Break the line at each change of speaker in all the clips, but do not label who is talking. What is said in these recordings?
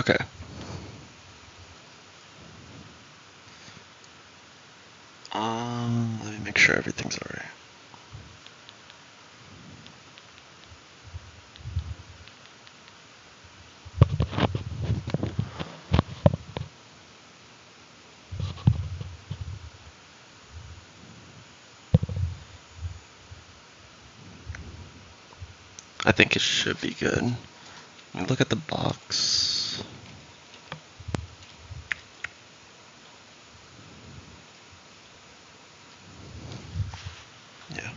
Okay. Let me make sure everything's alright. I think it should be good. Let me look at the box. Yeah.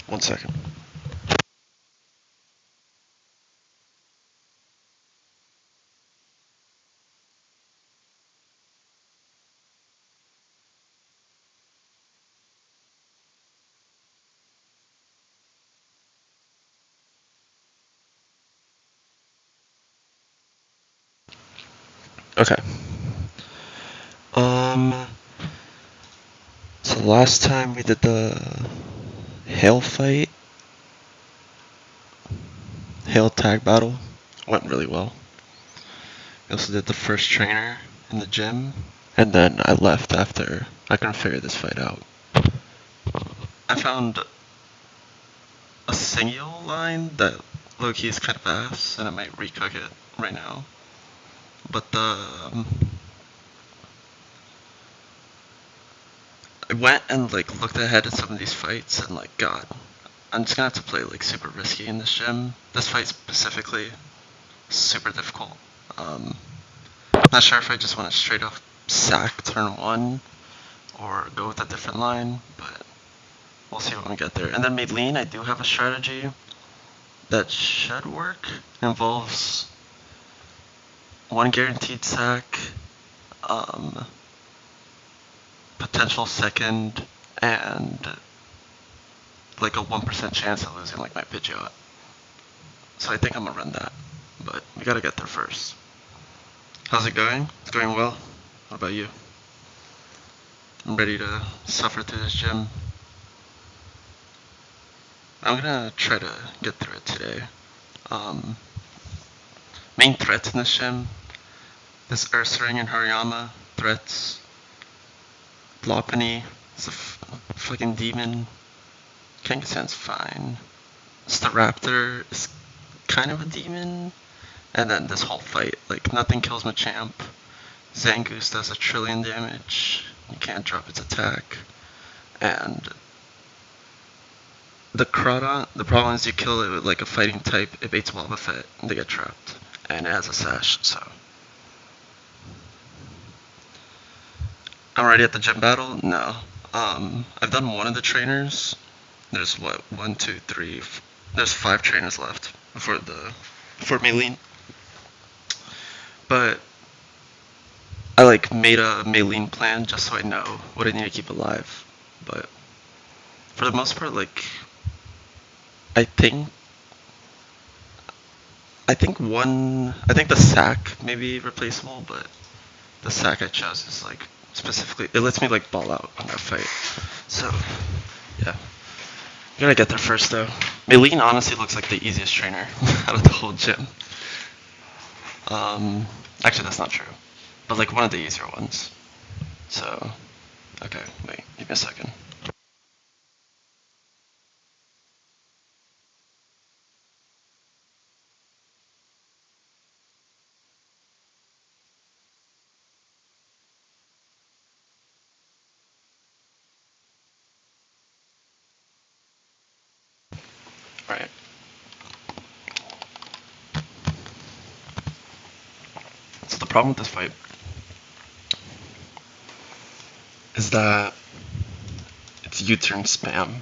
One second. Okay. So last time we did the hail fight, hail tag battle, went really well. We also did the first trainer in the gym, and then I left after I couldn't figure this fight out. I found a single line that low-key is kind of ass, and I might recook it right now. But I went and like looked ahead at some of these fights, and like God, I'm just gonna have to play like super risky in this gym. This fight specifically, super difficult. Not sure if I just want to straight up sack turn one or go with a different line, but we'll see when we get there. And then Maylene, I do have a strategy that should work. It involves one guaranteed sack, potential second, and like a 1% chance of losing like my Pidgeot. So I think I'm gonna run that, but we gotta get there first. How's it going? It's going well. What about you? I'm ready to suffer through this gym. I'm gonna try to get through it today. Main threats in this gym, this Ursaring and Hariyama threats. Lopunny is a fucking demon. Kangaskhan's fine. Staraptor is kind of a demon. And then this whole fight, like nothing kills Machamp. Zangoose does 1,000,000,000 damage. You can't drop its attack. And the Crawdon, the problem is you kill it with like a fighting type, it baits Wobbuffet, and they get trapped. And it has a sash, so. I'm already at the gym battle? No. I've done one of the trainers. There's what, 1, 2, 3, there's 5 trainers left for Maylene. But I like made a Maylene plan just so I know what I need to keep alive. But for the most part, like I think the sack may be replaceable, but the sack I chose is like specifically, it lets me like ball out on that fight. So yeah, gotta get there first though. Maylene honestly looks like the easiest trainer out of the whole gym. Actually that's not true, but like one of the easier ones. So okay, wait, give me a second. Right. So the problem with this fight is that it's U-turn spam.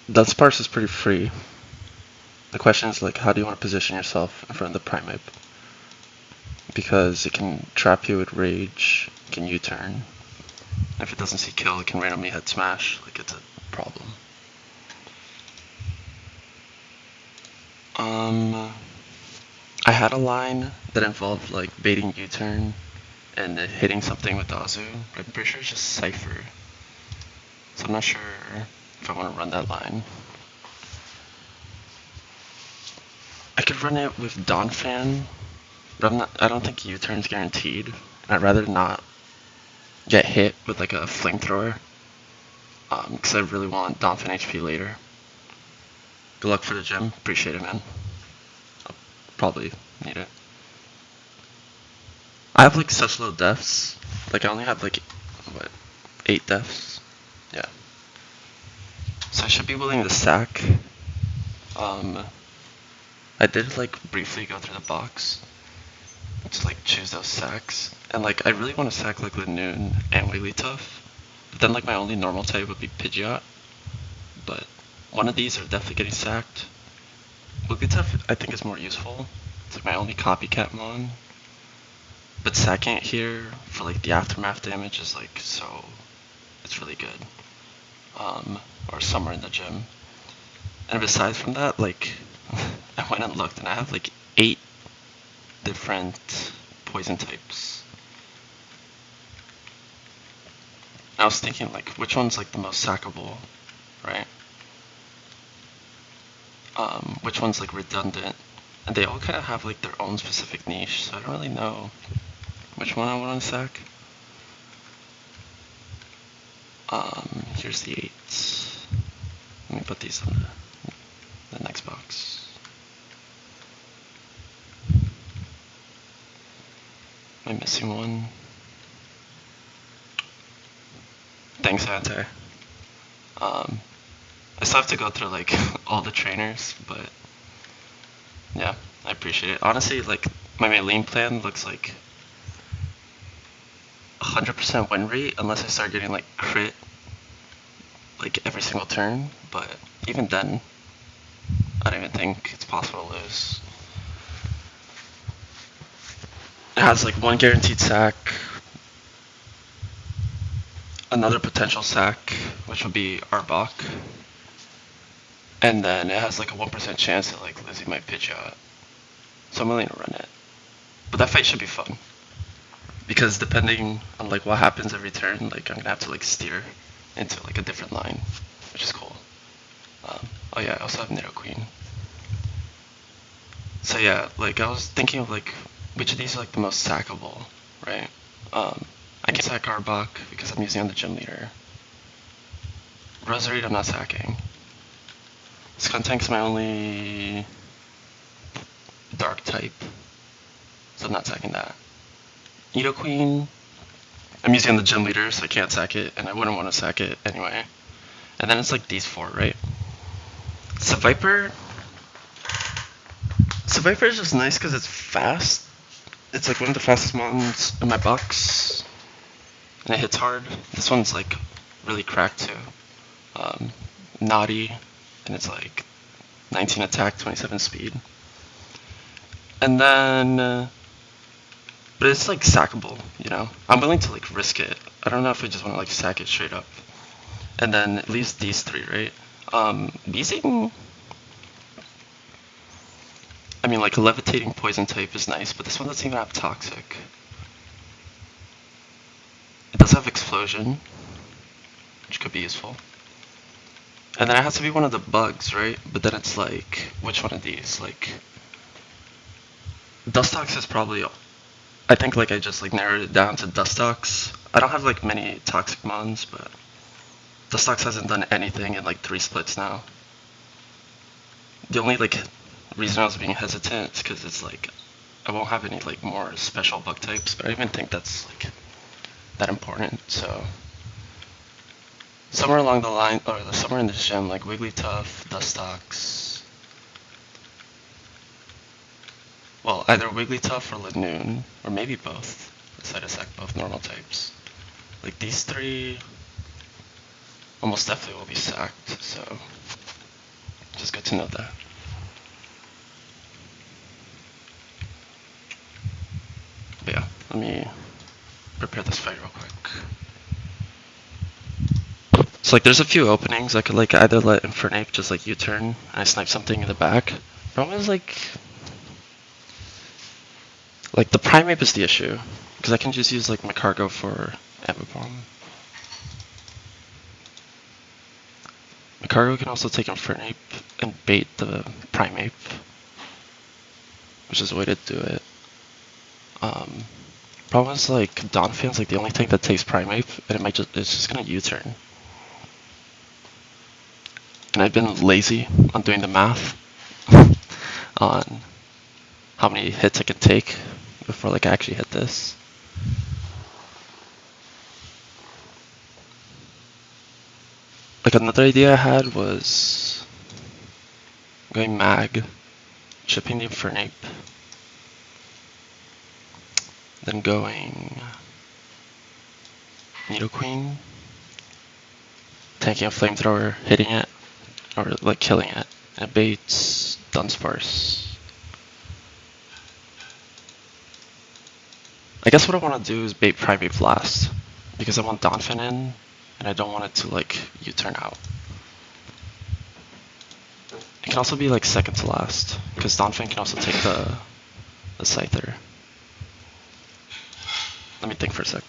That sparse is pretty free. The question is like, how do you want to position yourself in front of the Primeape? Because it can trap you with Rage, it can U-turn. If it doesn't see kill, it can randomly head smash. Like, it's a problem. I had a line that involved like baiting U-turn and hitting something with Azu, but I'm pretty sure it's just Cypher. So I'm not sure if I want to run that line. I could run it with Donphan, but I don't think U-turn's guaranteed. And I'd rather not get hit with like a flamethrower, because I really want Donphan HP later. Good luck for the gym. Appreciate it, man. I'll probably need it. I have like such low deaths. Like I only have like, what, 8 deaths? Yeah. So I should be willing to sack. I did like briefly go through the box to like choose those sacks. And like I really want to sack like Linoon and Wigglytuff. But then like my only normal type would be Pidgeot. But one of these are definitely getting sacked. Wigglytuff I think is more useful. It's like my only copycat mon. But sacking it here for like the aftermath damage is like so, it's really good. Or somewhere in the gym. And besides from that, like I went and looked and I have like 8 different poison types. I was thinking like which one's like the most sackable, right? Which one's like redundant, and they all kind of have like their own specific niche, so I don't really know which one I want to sack. Here's the 8. Let me put these on the next box. Am I missing one? Thanks, Ante. I still have to go through like all the trainers, but yeah, I appreciate it. Honestly, like my Maylene plan looks like 100% win rate unless I start getting like crit like every single turn, but even then, I don't even think it's possible to lose. It has like 1 guaranteed sack, another potential sack, which would be Arbok, and then it has like a 1% chance of like losing my Pidgeot. So I'm willing to run it. But that fight should be fun. Because depending on like what happens every turn, like I'm gonna have to like steer into like a different line, which is cool. Oh yeah, I also have Nidoqueen. So yeah, like I was thinking of like which of these are like the most sackable, right? I can sack Arbok because I'm using on the gym leader. Roserade I'm not sacking. Skuntank's my only dark type, so I'm not sacking that. Nidoqueen, I'm using on the gym leader, so I can't sack it, and I wouldn't want to sack it anyway. And then it's like these 4, right? Seviper is just nice because it's fast. It's like one of the fastest mons in my box, and it hits hard. This one's like really cracked too. Naughty, and it's like 19 attack, 27 speed. And then, but it's like sackable, you know? I'm willing to like risk it. I don't know if I just want to like sack it straight up. And then it leaves these 3, right? Beezing, I mean like a levitating poison type is nice, but this one doesn't even have toxic. It does have explosion, which could be useful. And then it has to be one of the bugs, right? But then it's like, which one of these? Like, Dustox is probably, I think like I just like narrowed it down to Dustox. I don't have like many toxic mons, but Dustox hasn't done anything in like 3 splits now. The only like reason I was being hesitant is because it's like I won't have any like more special bug types, but I don't even think that's like that important. So somewhere along the line, or somewhere in this gym, like Wigglytuff, Dustox. Well, either Wigglytuff or Linoon, or maybe both. Let's try to sack both normal types. Like these 3 almost definitely will be sacked, so just good to know that. But yeah, let me prepare this fight real quick. So like there's a few openings. I could like either let Infernape just like U-turn and I snipe something in the back. Problem is like the Primeape is the issue. Because I can just use like my cargo for Ammo Bomb. My cargo can also take Infernape and bait the Primeape, which is the way to do it. Problem is like Donphan's like the only tank that takes Primeape, and it's just gonna U-turn. And I've been lazy on doing the math on how many hits I can take before like I actually hit this. Like another idea I had was going Mag, chipping the Infernape, then going Nidoqueen, tanking a Flamethrower, hitting it, or like killing it, and it baits Dunsparce. I guess what I want to do is bait Primeape last, because I want Donphan in, and I don't want it to like U-turn out. It can also be like second to last, because Donphan can also take the Scyther. Let me think for a sec.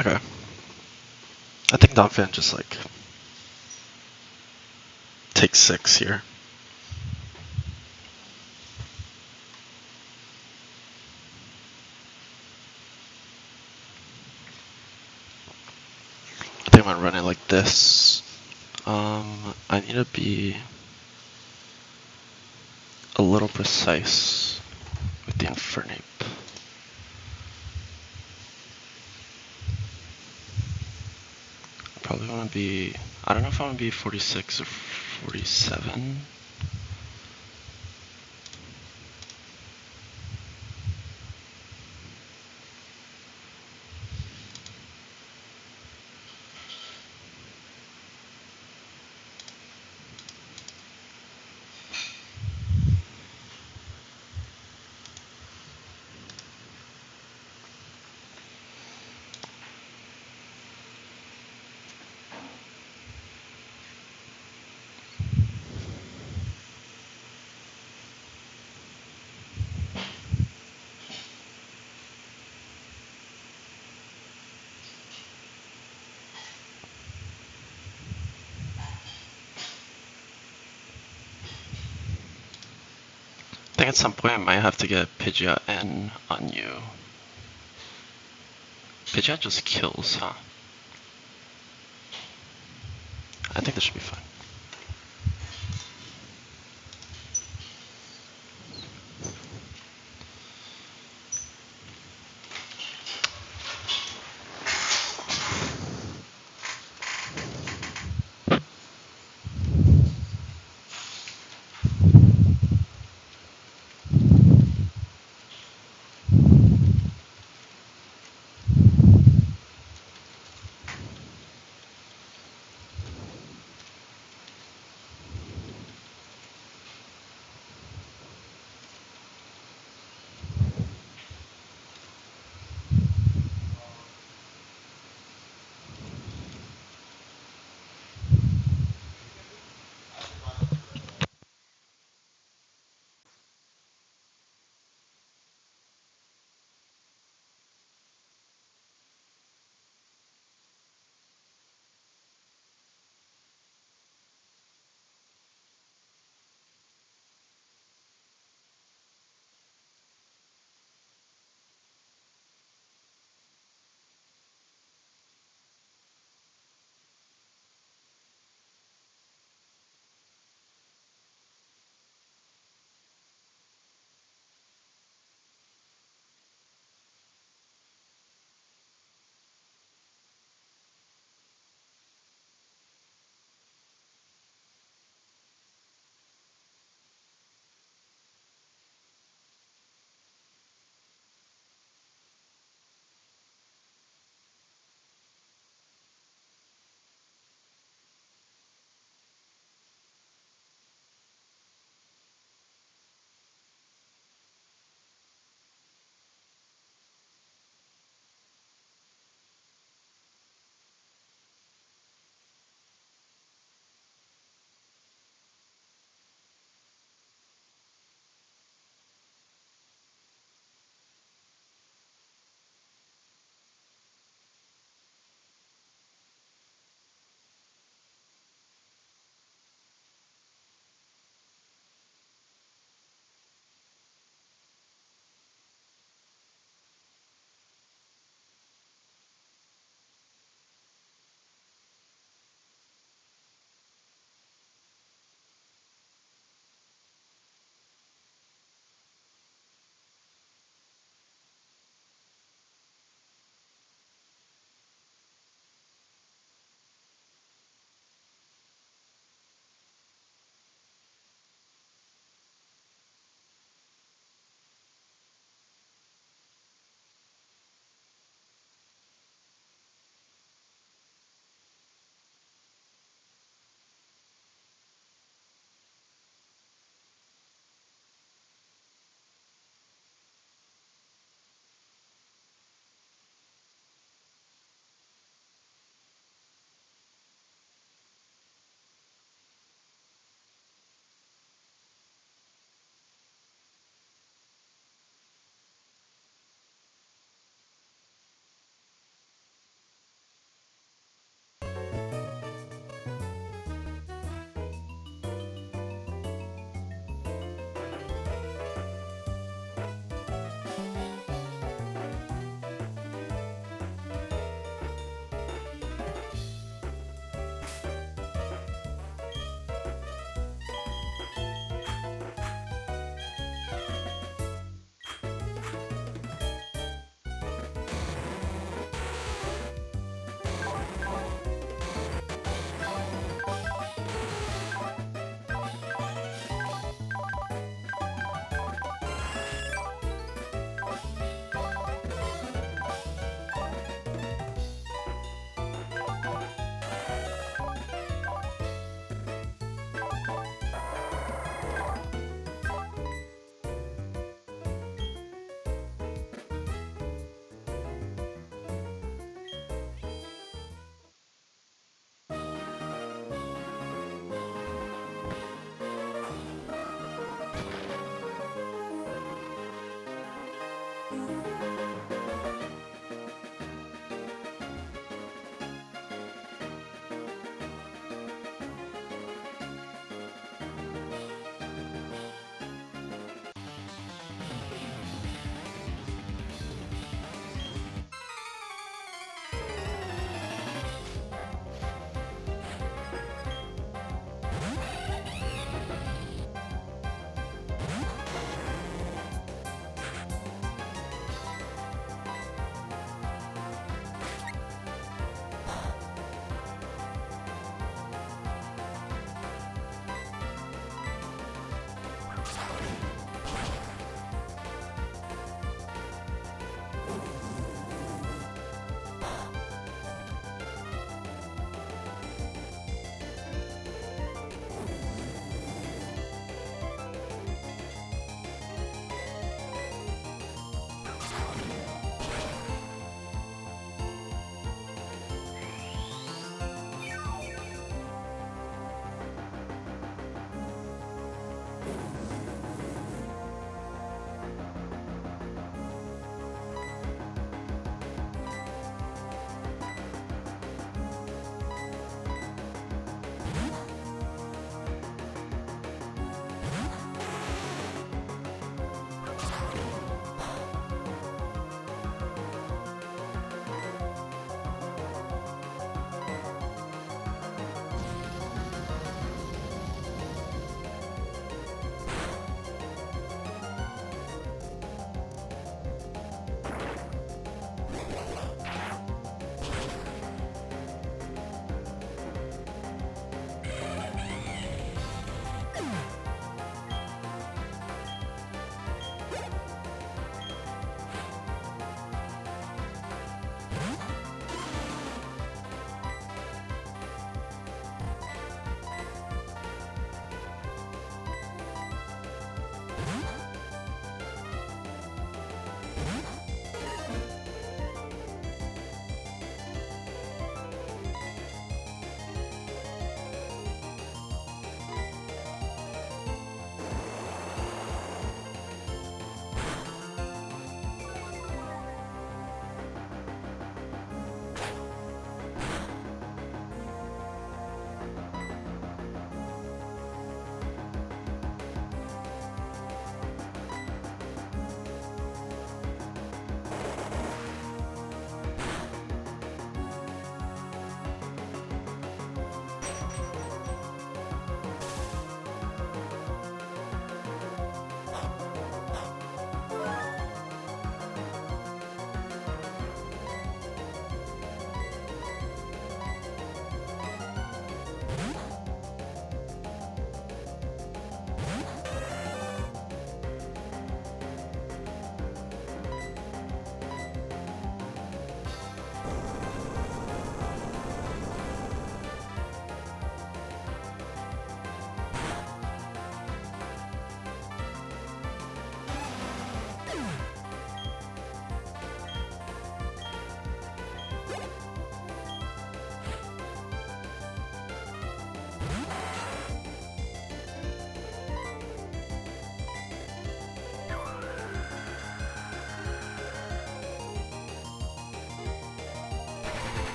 Okay. I think Donphan just like takes 6 here. I think I'm gonna run it like this. I need to be a little precise with the Infernape. I probably want to be, I don't know if I want to be 46 or 47. I think at some point I might have to get Pidgeot N on you. Pidgeot just kills, huh? I think this should be fine.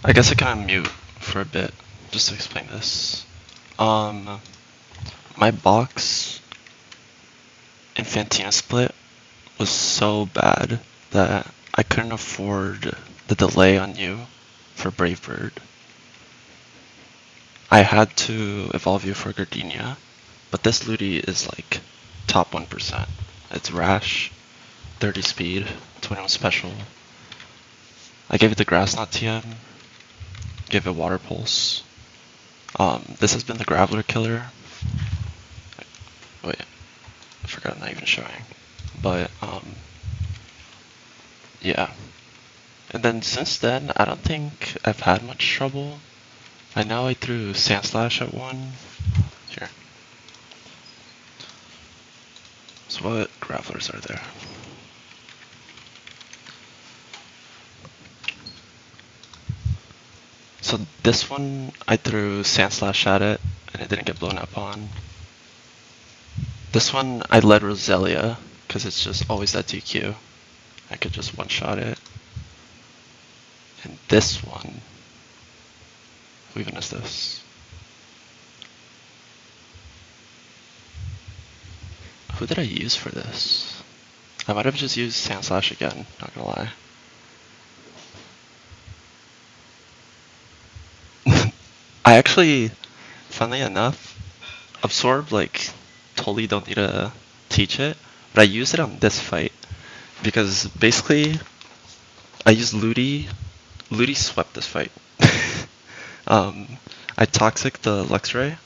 I guess I can unmute for a bit just to explain this. My box in Fantina Split was so bad that I couldn't afford the delay on you for Brave Bird. I had to evolve you for Gardenia, but this Ludi is like top 1%. It's Rash, 30 speed, 21 special. I gave it the Grass Knot TM, gave it Water Pulse. This has been the Graveler killer. Wait, I forgot I'm not even showing. But, yeah. And then since then, I don't think I've had much trouble. I know I threw Sand Slash at one. Here. So what Gravelers are there? So this one, I threw Sand Slash at it, and it didn't get blown up on. This one, I led Roselia, because it's just always that DQ. I could just one-shot it. And this one, who even is this? Who did I use for this? I might have just used Sand Slash again, not gonna lie. I actually, funnily enough, Absorb, like, totally don't need to teach it, but I used it on this fight, because basically, I used Ludi. Ludi swept this fight. I Toxic the Luxray,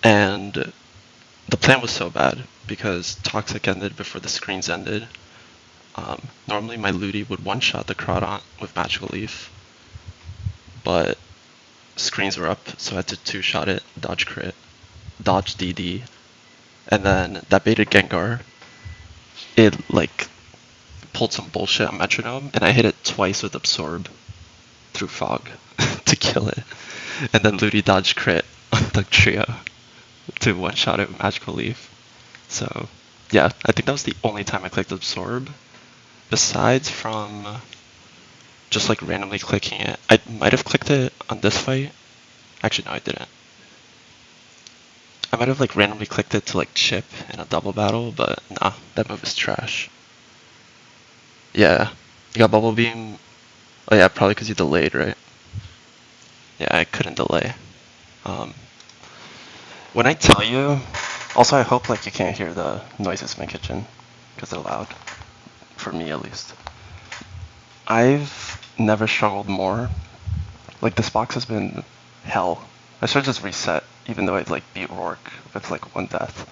and the plan was so bad, because Toxic ended before the screens ended. Normally my Ludi would one-shot the Crawdont with Magical Leaf, but screens were up, so I had to two-shot it, dodge crit, dodge DD, and then that baited Gengar. It, like, pulled some bullshit on Metronome, and I hit it twice with Absorb through Fog to kill it. And then Ludi dodged crit on the trio to one-shot it with Magical Leaf. So, yeah, I think that was the only time I clicked Absorb. Besides from just like randomly clicking it. I might have clicked it on this fight. Actually, no, I didn't. I might have like randomly clicked it to like chip in a double battle, but nah, that move is trash. Yeah, you got Bubble Beam. Oh yeah, probably because you delayed, right? Yeah, I couldn't delay. When I tell you, also I hope like you can't hear the noises in my kitchen, because they're loud, for me at least. I've never struggled more. Like this box has been hell. I should just reset, even though I'd like beat Rourke with like one death,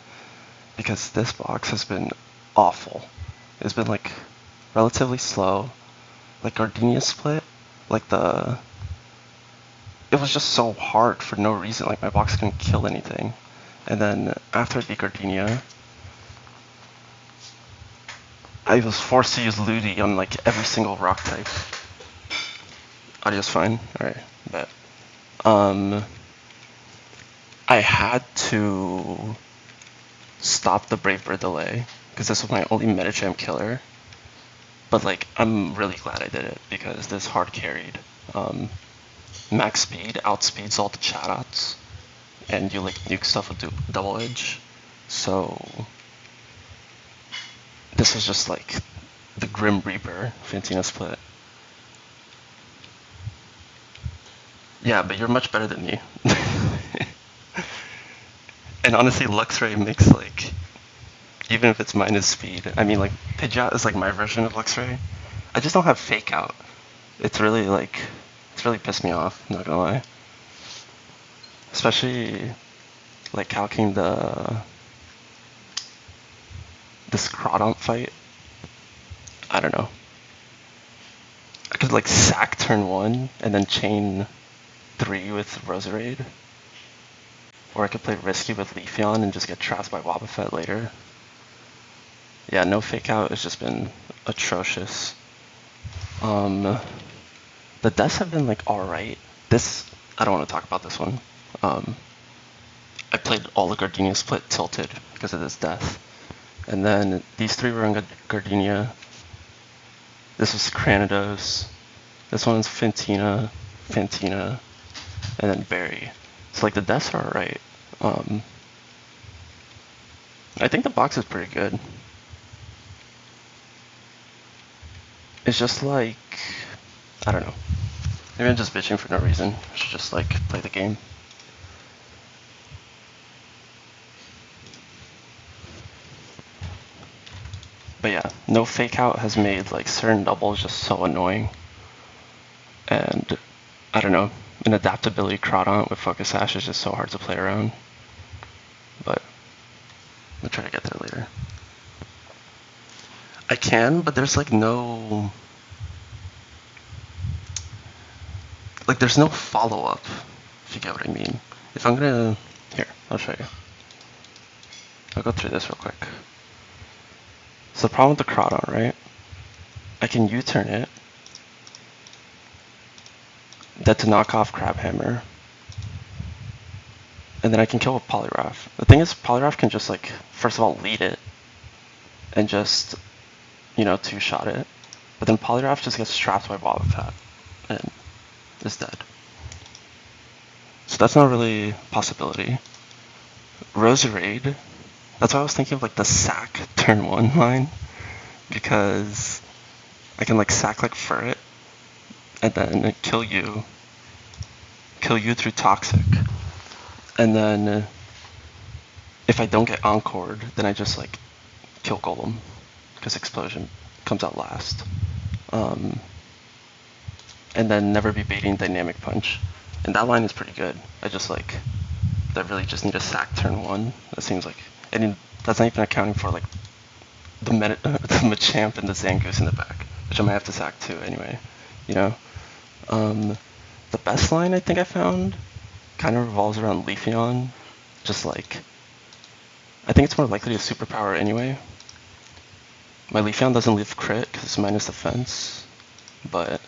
because this box has been awful. It's been like relatively slow. Like Gardenia split, like it was just so hard for no reason. Like my box couldn't kill anything. And then after I beat Gardenia, I was forced to use Ludi on like every single rock type. Audio's fine. Alright, bet. I had to stop the Brave Bird delay, because this was my only Metagem killer. But like, I'm really glad I did it, because this hard carried. Max speed outspeeds all the Chadots, and you like nuke stuff with double edge. So this was just like the Grim Reaper Fantina split. Yeah, but you're much better than me. And honestly, Luxray makes like, even if it's minus speed, I mean like Pidgeot is like my version of Luxray. I just don't have Fake Out. It's really like, it's really pissed me off, not gonna lie. Especially like calcing this Crawdont fight. I don't know. I could like sack turn 1 and then chain 3 with Roserade. Or I could play risky with Leafeon and just get trapped by Wobbuffet later. Yeah, no Fake Out has just been atrocious. The deaths have been like alright. This, I don't want to talk about this one. I played all the Gardenia split tilted because of this death. And then these three were on Gardenia. This was Cranidos. This one's Fantina, Fantina, and then Barry. So like the deaths are alright. I think the box is pretty good. It's just like, I don't know. Maybe I'm just bitching for no reason. I should just like play the game. But yeah, no fake out has made like certain doubles just so annoying. And I don't know, an adaptability Crawdaunt with Focus Sash is just so hard to play around. But I'll try to get there later. I can, but there's like no... Like there's no follow-up, if you get what I mean. If I'm gonna... Here, I'll show you. I'll go through this real quick. So the problem with the Crawdaunt, right? I can U-turn it. That to knock off Crabhammer. And then I can kill with Polygraph. The thing is, Polygraph can just like, first of all, lead it. And just, you know, two-shot it. But then Polygraph just gets trapped by Wobbuffet. And is dead. So that's not really a possibility. Roserade. That's why I was thinking of like the sack turn 1 line. Because I can like sack like Furret. And then kill you through Toxic. And then if I don't get Encored, then I just like kill Golem. Because Explosion comes out last. And then never be baiting Dynamic Punch. And that line is pretty good. I just like, I really just need a sack turn 1. That seems like, and that's not even accounting for like the Machamp and the Zangoose in the back, which I might have to sack too anyway, you know? The best line I think I found kind of revolves around Leafeon. Just like, I think it's more likely to superpower anyway. My Leafeon doesn't leave crit because it's minus defense, but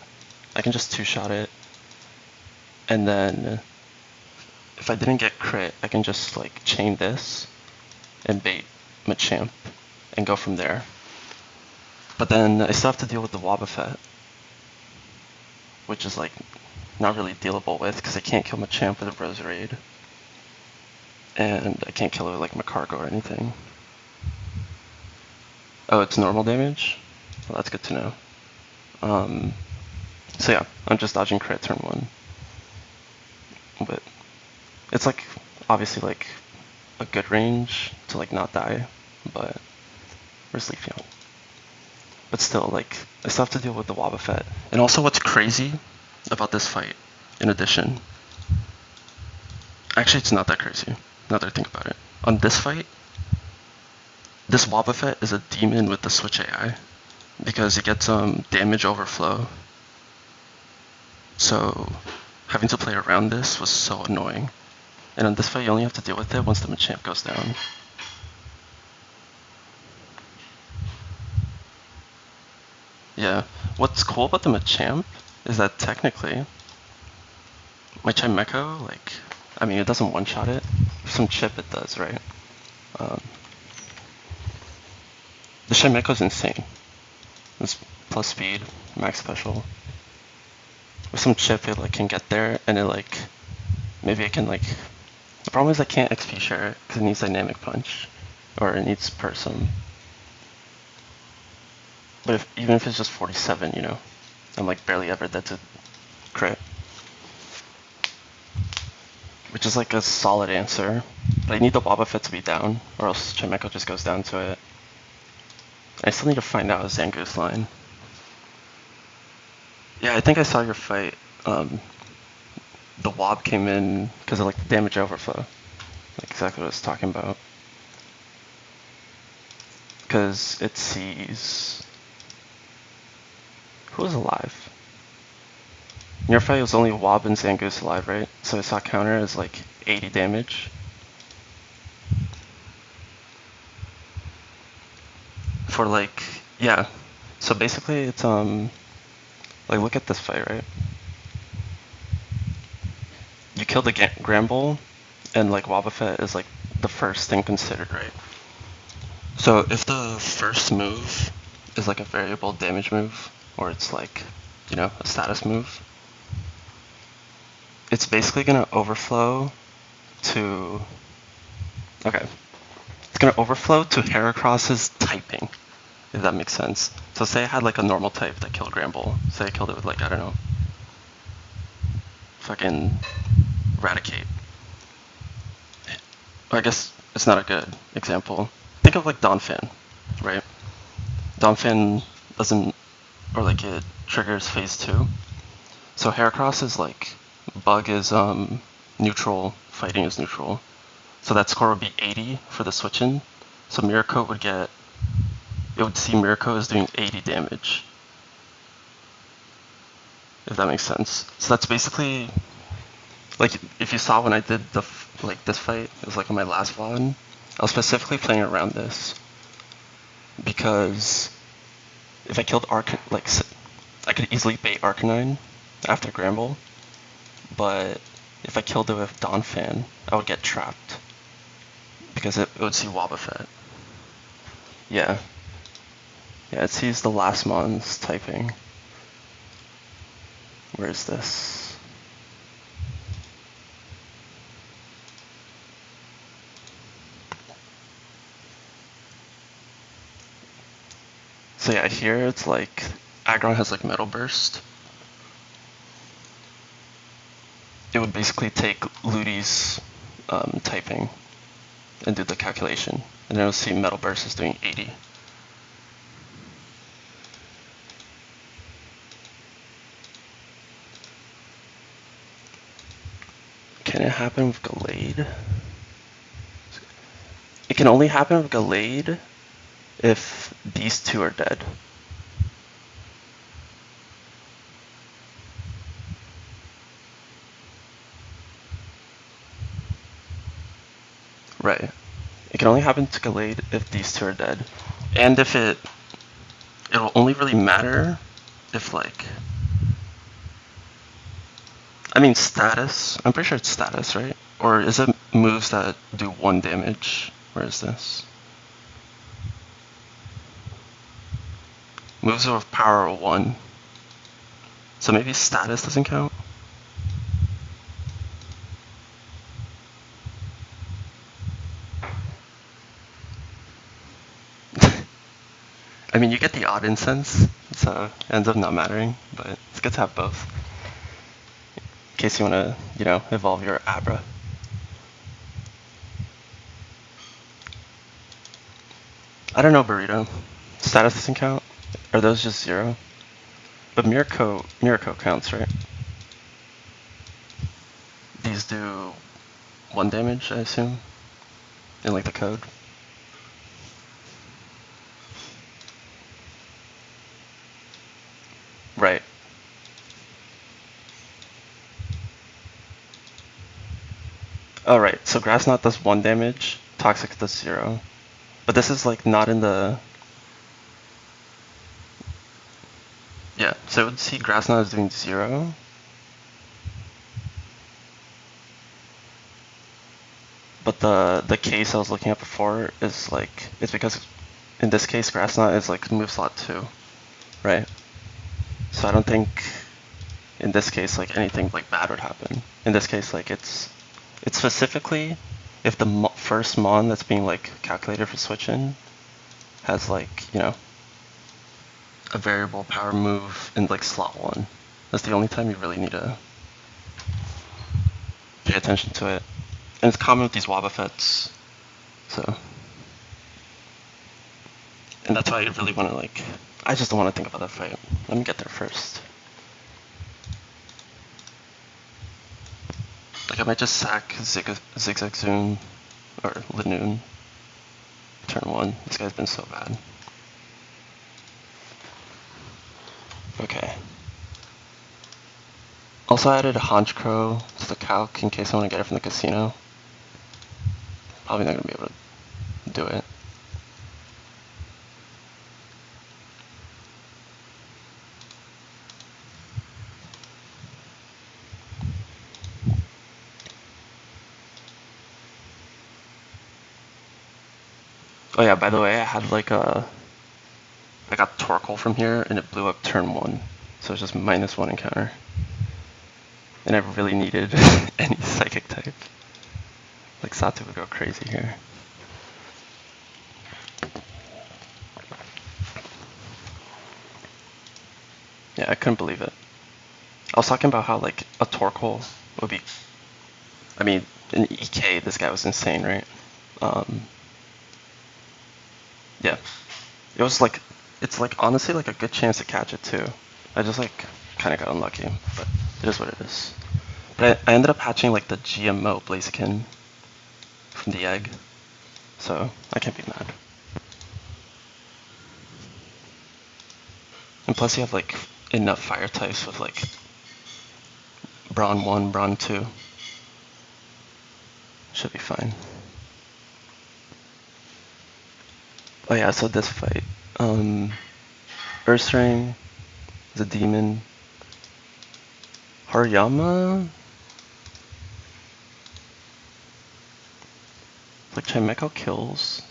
I can just two-shot it. And then if I didn't get crit, I can just like chain this and bait Machamp and go from there. But then I still have to deal with the Wobbuffet, which is like not really dealable with because I can't kill Machamp with a Roserade. And I can't kill it with like Macargo or anything. Oh, it's normal damage? Well, that's good to know. So yeah, I'm just dodging crit turn 1. But it's like, obviously like a good range to like not die, but where's Leafeon? But still, like, I still have to deal with the Wobbuffet. And also what's crazy about this fight, in addition, actually it's not that crazy, now that I think about it. On this fight, this Wobbuffet is a demon with the Switch AI, because it gets damage overflow. So having to play around this was so annoying. And on this fight, you only have to deal with it once the Machamp goes down. Yeah, what's cool about the Machamp is that technically, my Chimecho, like, I mean, it doesn't one-shot it. For some chip, it does, right? The Chimecho's insane. It's plus speed, max special. With some chip, it like can get there, and it like, maybe it can like, the problem is I can't XP share it, because it needs Dynamic Punch, or it needs Persum. But even if it's just 47, you know, I'm like barely ever dead to crit. Which is like a solid answer, but I need the Wobbuffet to be down, or else Chimecho just goes down to it. I still need to find out a Zangoose line. Yeah, I think I saw your fight. The Wob came in because of like the damage overflow. Like exactly what I was talking about. Because it sees... Who was alive? In your fight, it was only Wob and Zangoose alive, right? So I saw counter as like 80 damage. For like, yeah. So basically it's, like look at this fight, right? You kill the Gramble, and like Wobbuffet is like the first thing considered, right? So if the first move is like a variable damage move, or it's like a status move, it's basically going to overflow to... Okay. It's going to overflow to Heracross's typing, if that makes sense. So say I had like a normal type that killed Gramble. Say I killed it with like, I don't know, fucking Eradicate. Or I guess it's not a good example. Think of like Donphan, right? Donphan doesn't, or like it triggers phase 2. So Heracross is like, bug is neutral, fighting is neutral. So that score would be 80 for the switch-in. So Miracle would get, it would see Miracle is doing 80 damage. If that makes sense. So that's basically, like if you saw when I did this fight, it was like on my last VOD, I was specifically playing around this. Because if I killed I could easily bait Arcanine after Gramble, but if I killed it with Donphan, I would get trapped. Because it would see Wobbuffet. Yeah. Yeah, it sees the last mon's typing. Where is this? So yeah, here it's like, Aggron has like Metal Burst. It would basically take Ludi's typing and do the calculation. And then it would see Metal Burst is doing 80. Can it happen with Gallade? It can only happen with Gallade if these two are dead. Right. It can only happen to Gallade if these two are dead. And if it'll only really matter if like, I mean status, I'm pretty sure it's status, right? Or is it moves that do 1 damage? Where is this? Moves with power 1. So maybe status doesn't count? I mean, you get the odd incense, so it ends up not mattering, but it's good to have both. In case you want to, evolve your Abra. I don't know, Burrito. Status doesn't count? Are those just 0? But Miracle counts, right? These do 1 damage, I assume? In like the code? Right. Oh, right. So Grass Knot does 1 damage, Toxic does 0. But this is like not in the... Yeah, so it would see Grass Knot is doing 0. But the case I was looking at before is like, it's because in this case Grass Knot is like move slot 2, right? So I don't think in this case like anything like bad would happen. In this case like it's specifically if the first mon that's being like calculated for switch-in has like, a variable power move in like slot 1. That's the only time you really need to pay attention to it. And it's common with these Wobbuffets, so. And that's why I really want to like, I just don't want to think about that fight. Let me get there first. Like I might just sack Zigzag Zoom or Linoon turn 1. This guy's been so bad. Okay. Also added a Haunch Crow to the calc in case I want to get it from the casino. Probably not going to be able to do it. Oh yeah, by the way, I had like I got Torkoal from here and it blew up turn 1. So it's just -1 encounter. And I really needed any psychic type. Like Satu would go crazy here. Yeah, I couldn't believe it. I was talking about how like a Torkoal would be. I mean, in EK, this guy was insane, right? Yeah, it was like, it's like honestly like a good chance to catch it too. I just like kind of got unlucky, but it is what it is. But I ended up hatching like the GMO Blaziken from the egg, so I can't be mad. And plus you have like enough fire types with like Brawn 1, Brawn 2. Should be fine. Oh yeah, so this fight. Ursaring is a demon. Hariyama? Like Chimecho kills.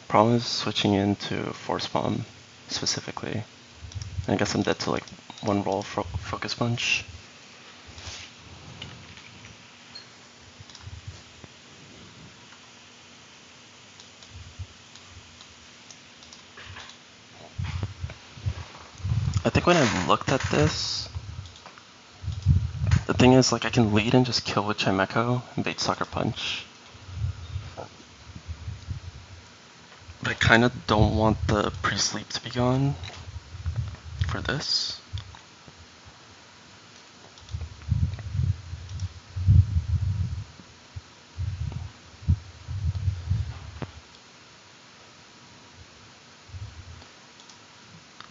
Problem is switching into Force Bomb specifically. And I guess I'm dead to like one roll Focus Punch. I think when I looked at this, the thing is like I can lead and just kill with Chimecho and bait Sucker Punch. But I kind of don't want the pre-sleep to be gone for this.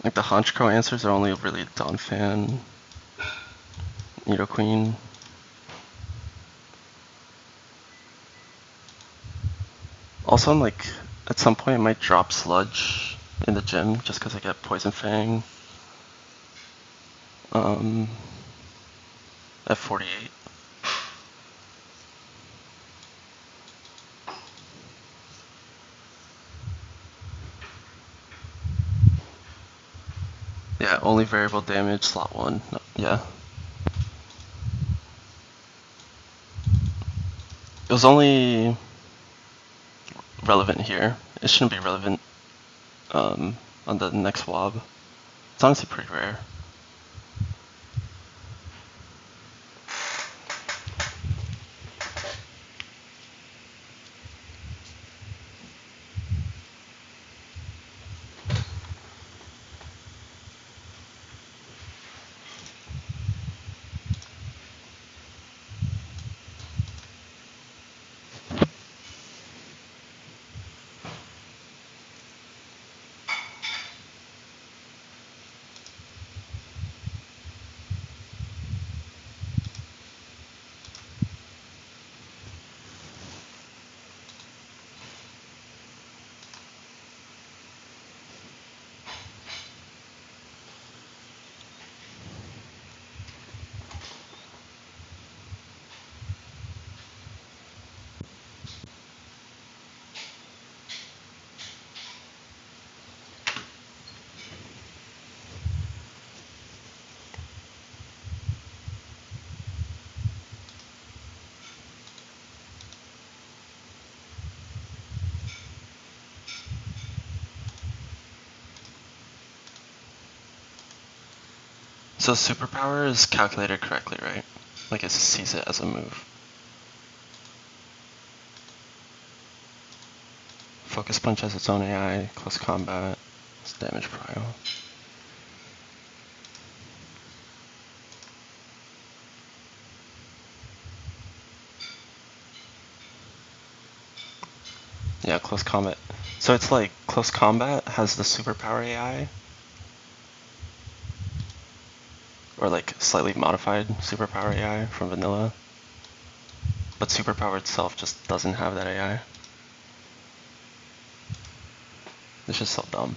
Like the Honchkrow answers are only really Donphan, Nidoqueen. Also, I'm like, at some point I might drop Sludge in the gym just because I get Poison Fang. At 48. Yeah, only variable damage, slot 1. No, yeah. It was only relevant here. It shouldn't be relevant on the next wob. It's honestly pretty rare. So superpower is calculated correctly, right? Like it sees it as a move. Focus Punch has its own AI, close combat, it's damage prio. Yeah, close combat. So it's like close combat has the superpower AI, or like slightly modified superpower AI from vanilla. But superpower itself just doesn't have that AI. It's just so dumb.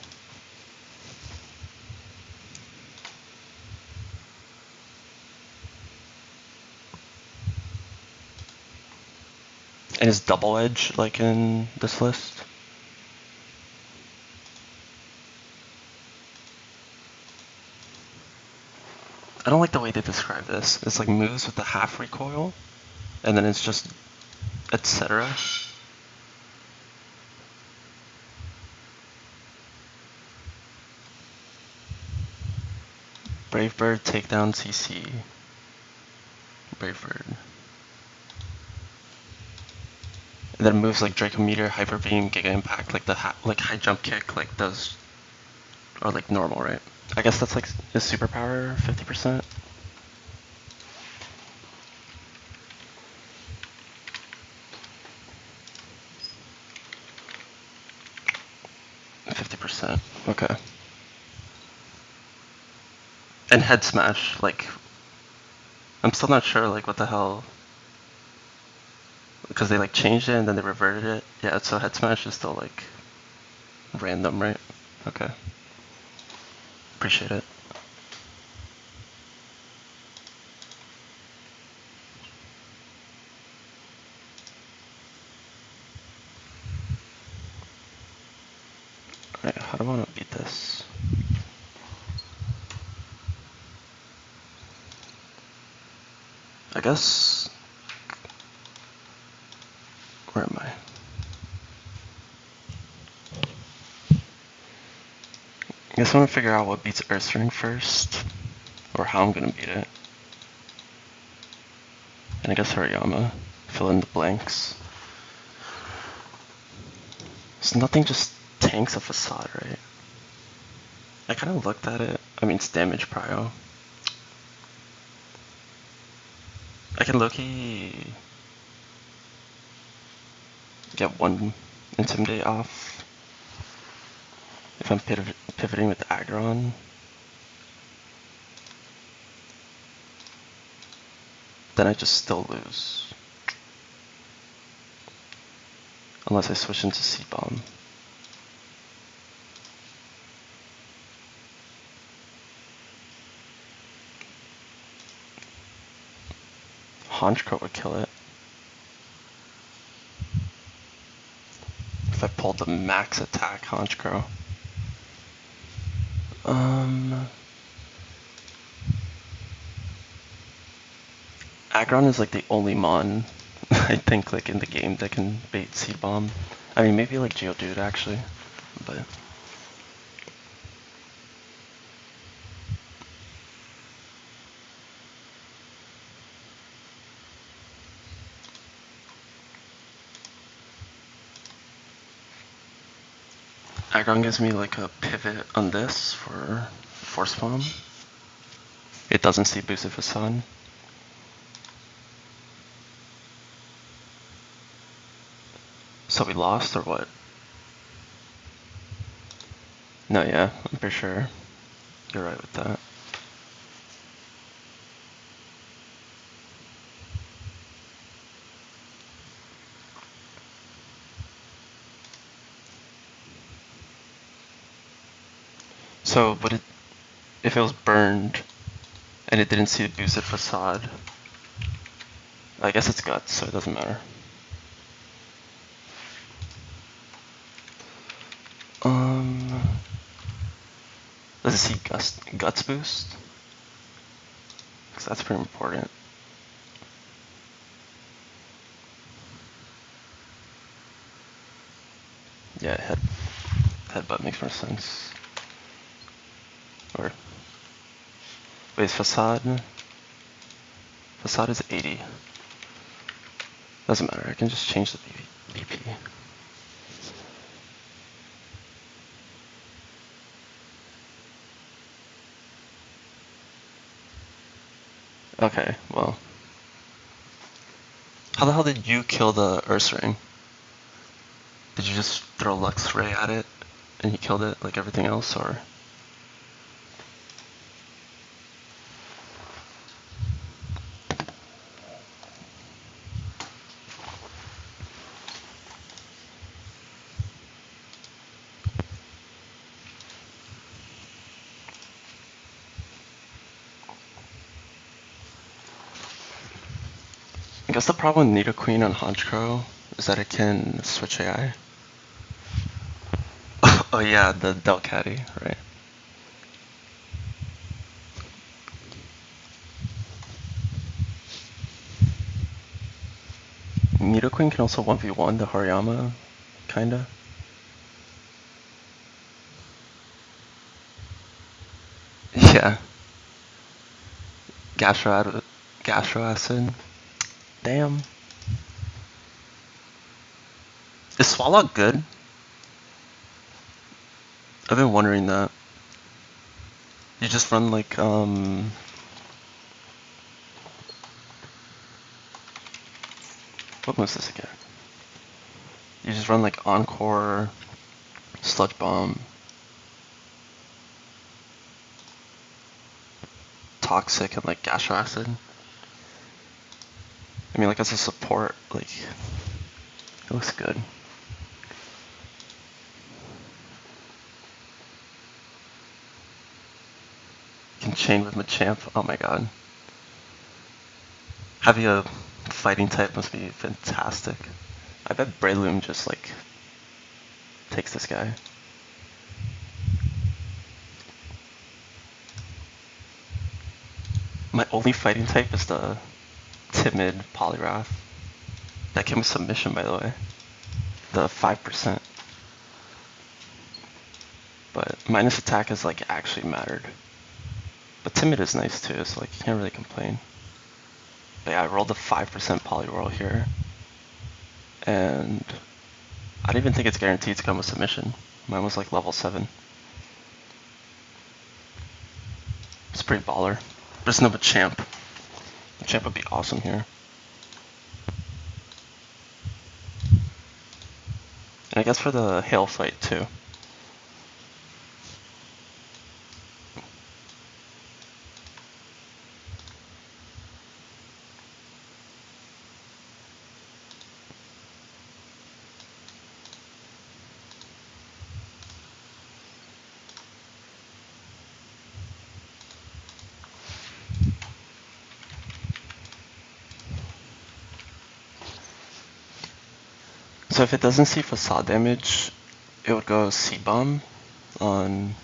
And is double edge like in this list? I don't like the way they describe this. It's like moves with the half recoil, and then it's just etc. Brave Bird, takedown, CC. Brave Bird. And then moves like Draco Meteor, Hyper Beam, Giga Impact, like the like high jump kick, like does, or like normal, right? I guess that's like his superpower, 50%. Okay. And head smash, like, I'm still not sure, like, what the hell, because they like changed it and then they reverted it. Yeah, so head smash is still like random, right? Okay. Appreciate it. Alright, how do I want to beat this? I guess... Where am I? I guess I want to figure out what beats Earth Ring first, or how I'm gonna beat it. And I guess Hariyama. Fill in the blanks. So nothing just tanks a facade, right? I kind of looked at it. I mean, it's damage prio. I can low-key get one intimidate off if I'm pivoting with Aggron. Then I just still lose. Unless I switch into C-Bomb. Honchkrow would kill it. If I pulled the max attack Honchkrow. Aggron is like the only Mon, I think, like in the game that can bait C-Bomb. I mean, maybe like Geodude actually, but... Aggron gives me like a pivot on this for Force Bomb. It doesn't see boosted Facade. So we lost or what? No, yeah, I'm pretty sure you're right with that. So, but it, if it was burned and it didn't see the boosted Facade, I guess it's Guts, so it doesn't matter. Does it see Guts boost? Because that's pretty important. Yeah, headbutt makes more sense. Or wait, is Facade? Facade is 80. Doesn't matter. I can just change the BP. Okay, well. How the hell did you kill the Earth Ring? Did you just throw Lux Ray at it and he killed it like everything else, or? I guess the problem with Nidoqueen on Honchkrow is that it can switch AI. Oh yeah, the Delcatty, right. Nidoqueen can also 1v1 the Hariyama, kinda. Yeah. Gastro acid. Damn. Is Swallow good? I've been wondering that. You just run like, what was this again? You just run like Encore, Sludge Bomb, Toxic, and like Gastro Acid. I mean, like as a support, like, it looks good. Can chain with Machamp, oh my god. Having a fighting type must be fantastic. I bet Breloom just like takes this guy. My only fighting type is the timid Poliwrath. That came with submission, by the way. The 5%. But minus attack is like actually mattered. But timid is nice too, so like you can't really complain. But yeah, I rolled a 5% Poliwhirl here. And I don't even think it's guaranteed to come with submission. Mine was like level 7. It's pretty baller. There's no Machamp. Machamp would be awesome here. And I guess for the hail fight too. So if it doesn't see facade damage, it would go C-Bomb on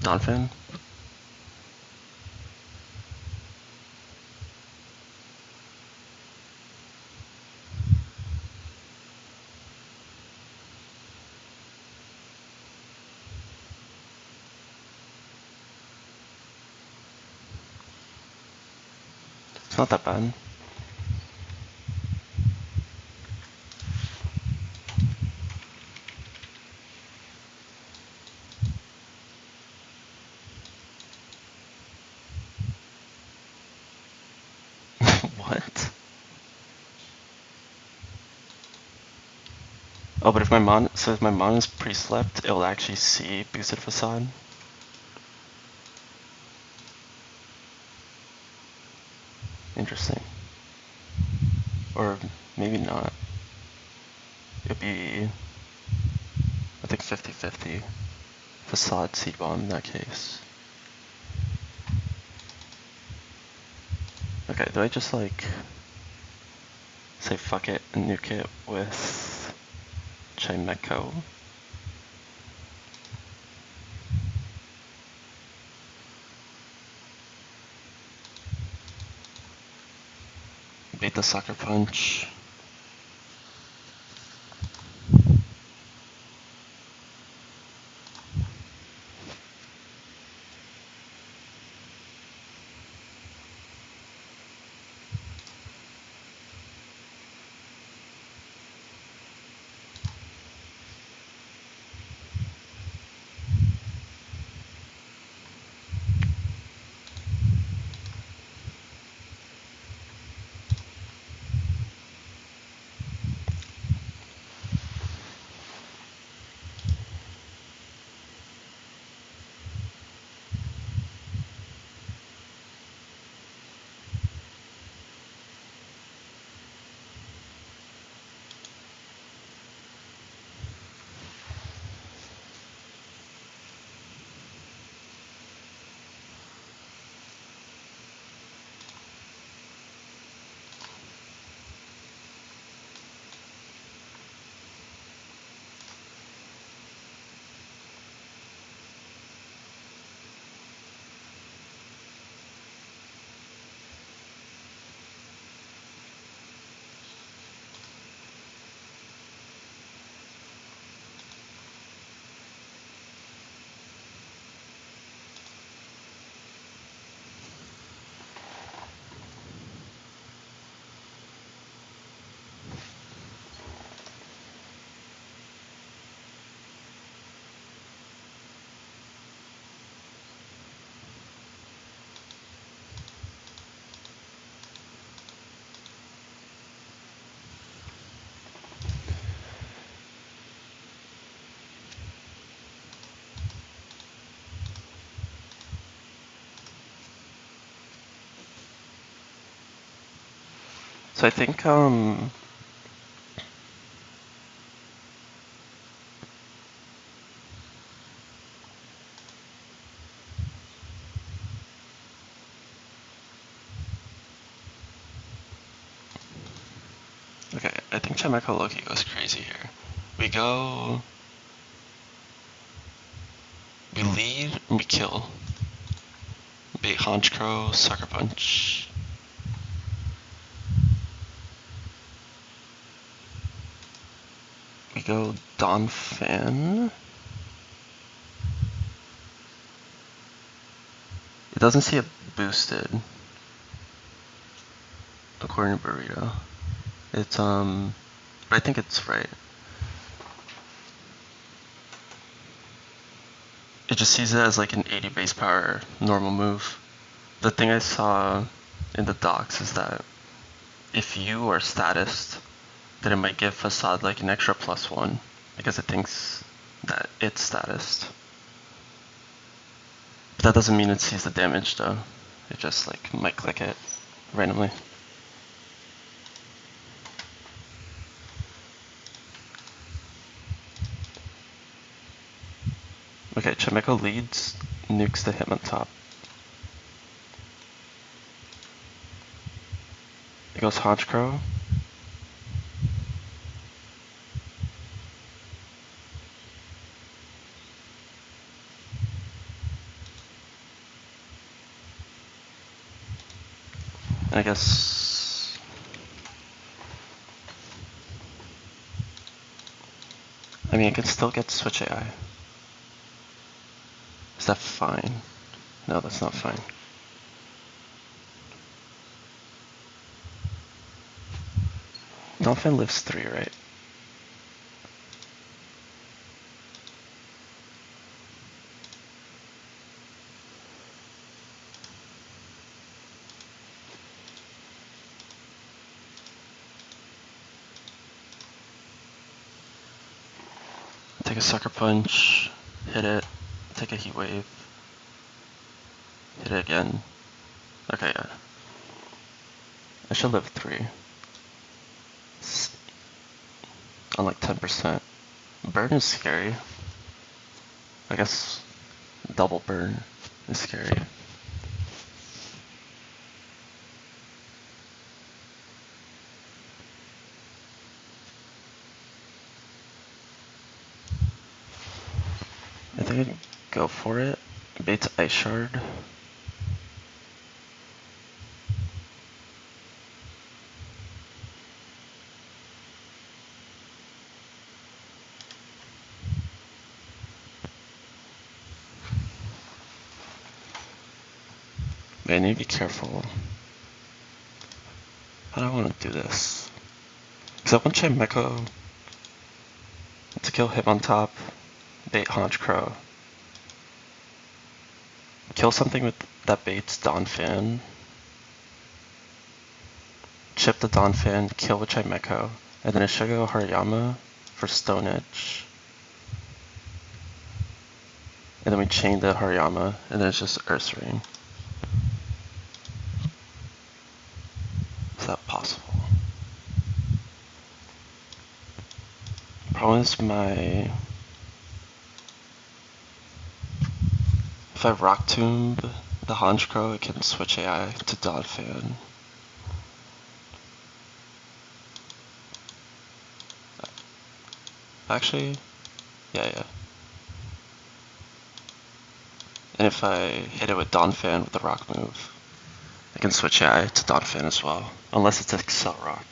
Donphan. It's not that bad. What? Oh, but if my mon is pre-slept, it'll actually see boosted facade. Interesting. Or maybe not. It'd be, I think 50-50 facade seed bomb in that case. Okay, do I just like say fuck it and nuke it with Chimecho? Beat the sucker punch. So I think okay, I think Chimeko Loki goes crazy here. We lead, and we kill. Bait Haunch Crow, Sucker Punch. We go Don Fan. It doesn't see it boosted, according to Burrito. It's, but I think it's right. It just sees it as like an 80 base power normal move. The thing I saw in the docs is that if you are statist, then it might give Facade like an extra +1 because it thinks that it's statist. But that doesn't mean it sees the damage though. It just like might click it randomly. Okay, Chimeko leads, nukes the Hitmontop. It goes Haunch Crow. And I guess I mean, I can still get Switch AI. Is that fine? No, that's not fine. Dolphin lives 3, right? Take a Sucker Punch, hit it, take a Heat Wave, hit it again. Okay, yeah. I should live 3. On like 10%. Burn is scary. I guess double burn is scary. I think I'd go for it. Bait's Ice Shard. Wait, I need to be careful. How do I want to do this? Because I want Chimeco to kill Hitmontop, bait Haunch Crow. Kill something with that baits Donphan. Chip the Donphan, kill with Chimeco, and then I should go Hariyama for Stone Edge. And then we chain the Hariyama, and then it's just Earth Ring. Is that possible? Problem is if I Rock Tomb the Haunch Crow, it can switch AI to Donphan. Actually, yeah. And if I hit it with Donphan with the Rock move, I can switch AI to Donphan as well, unless it's Excel Rock.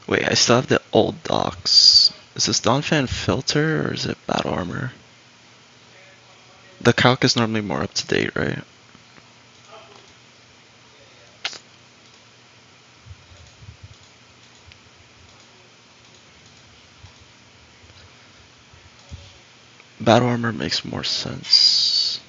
Wait, I still have the old docs. Is this Donphan filter or is it battle armor? The calc is normally more up to date, right? Battle armor makes more sense.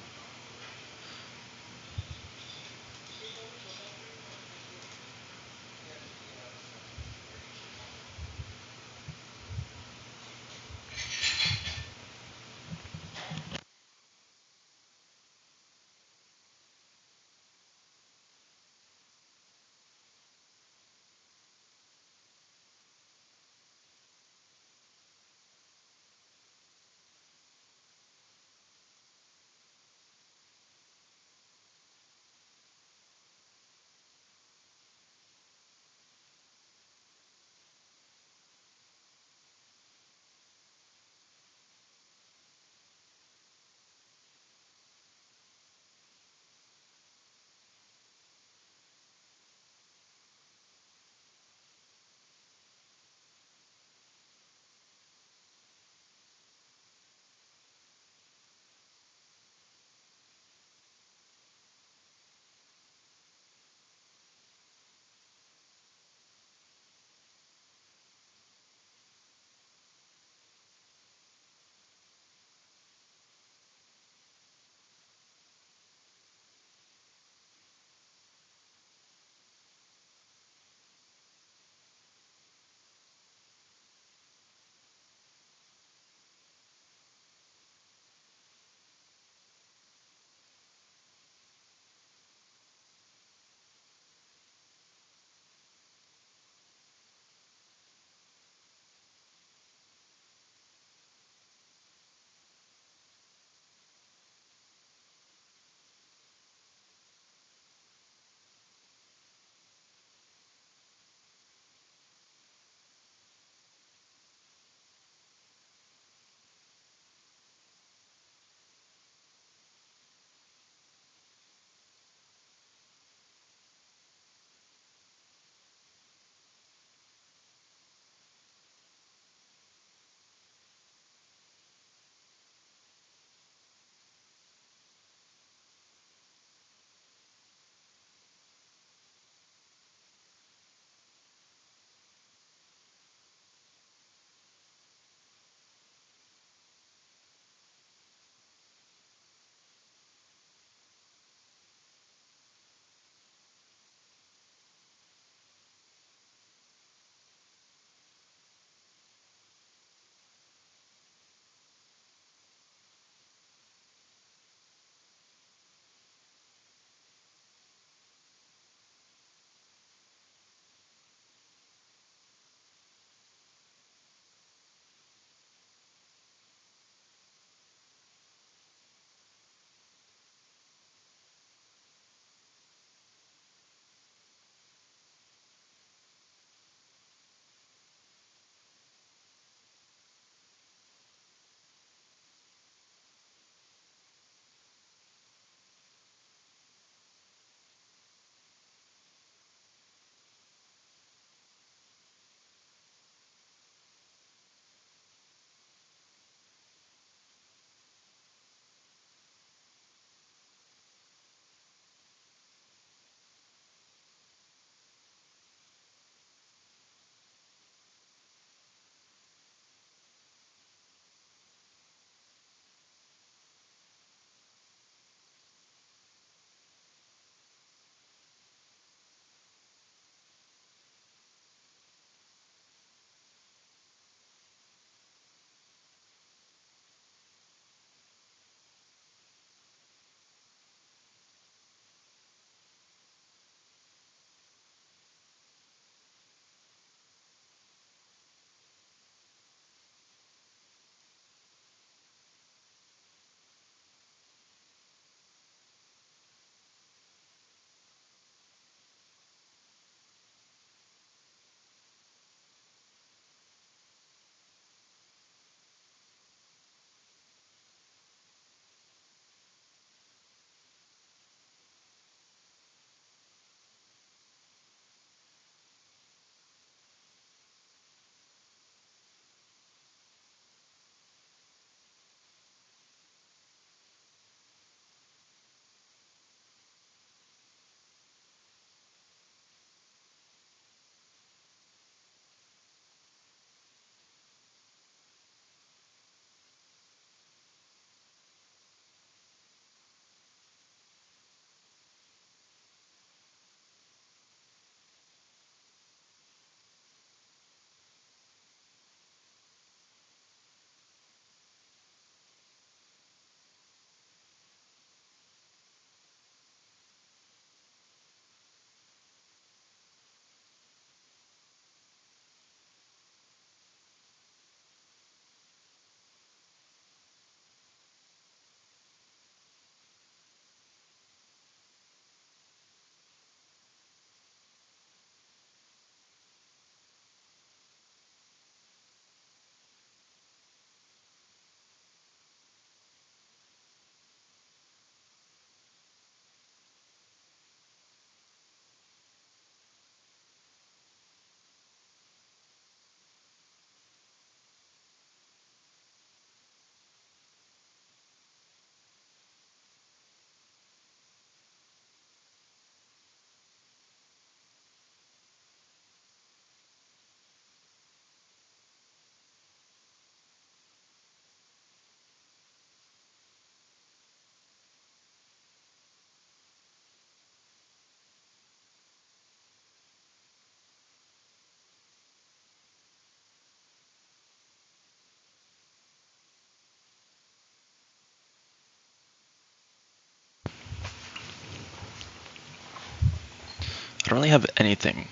I don't really have anything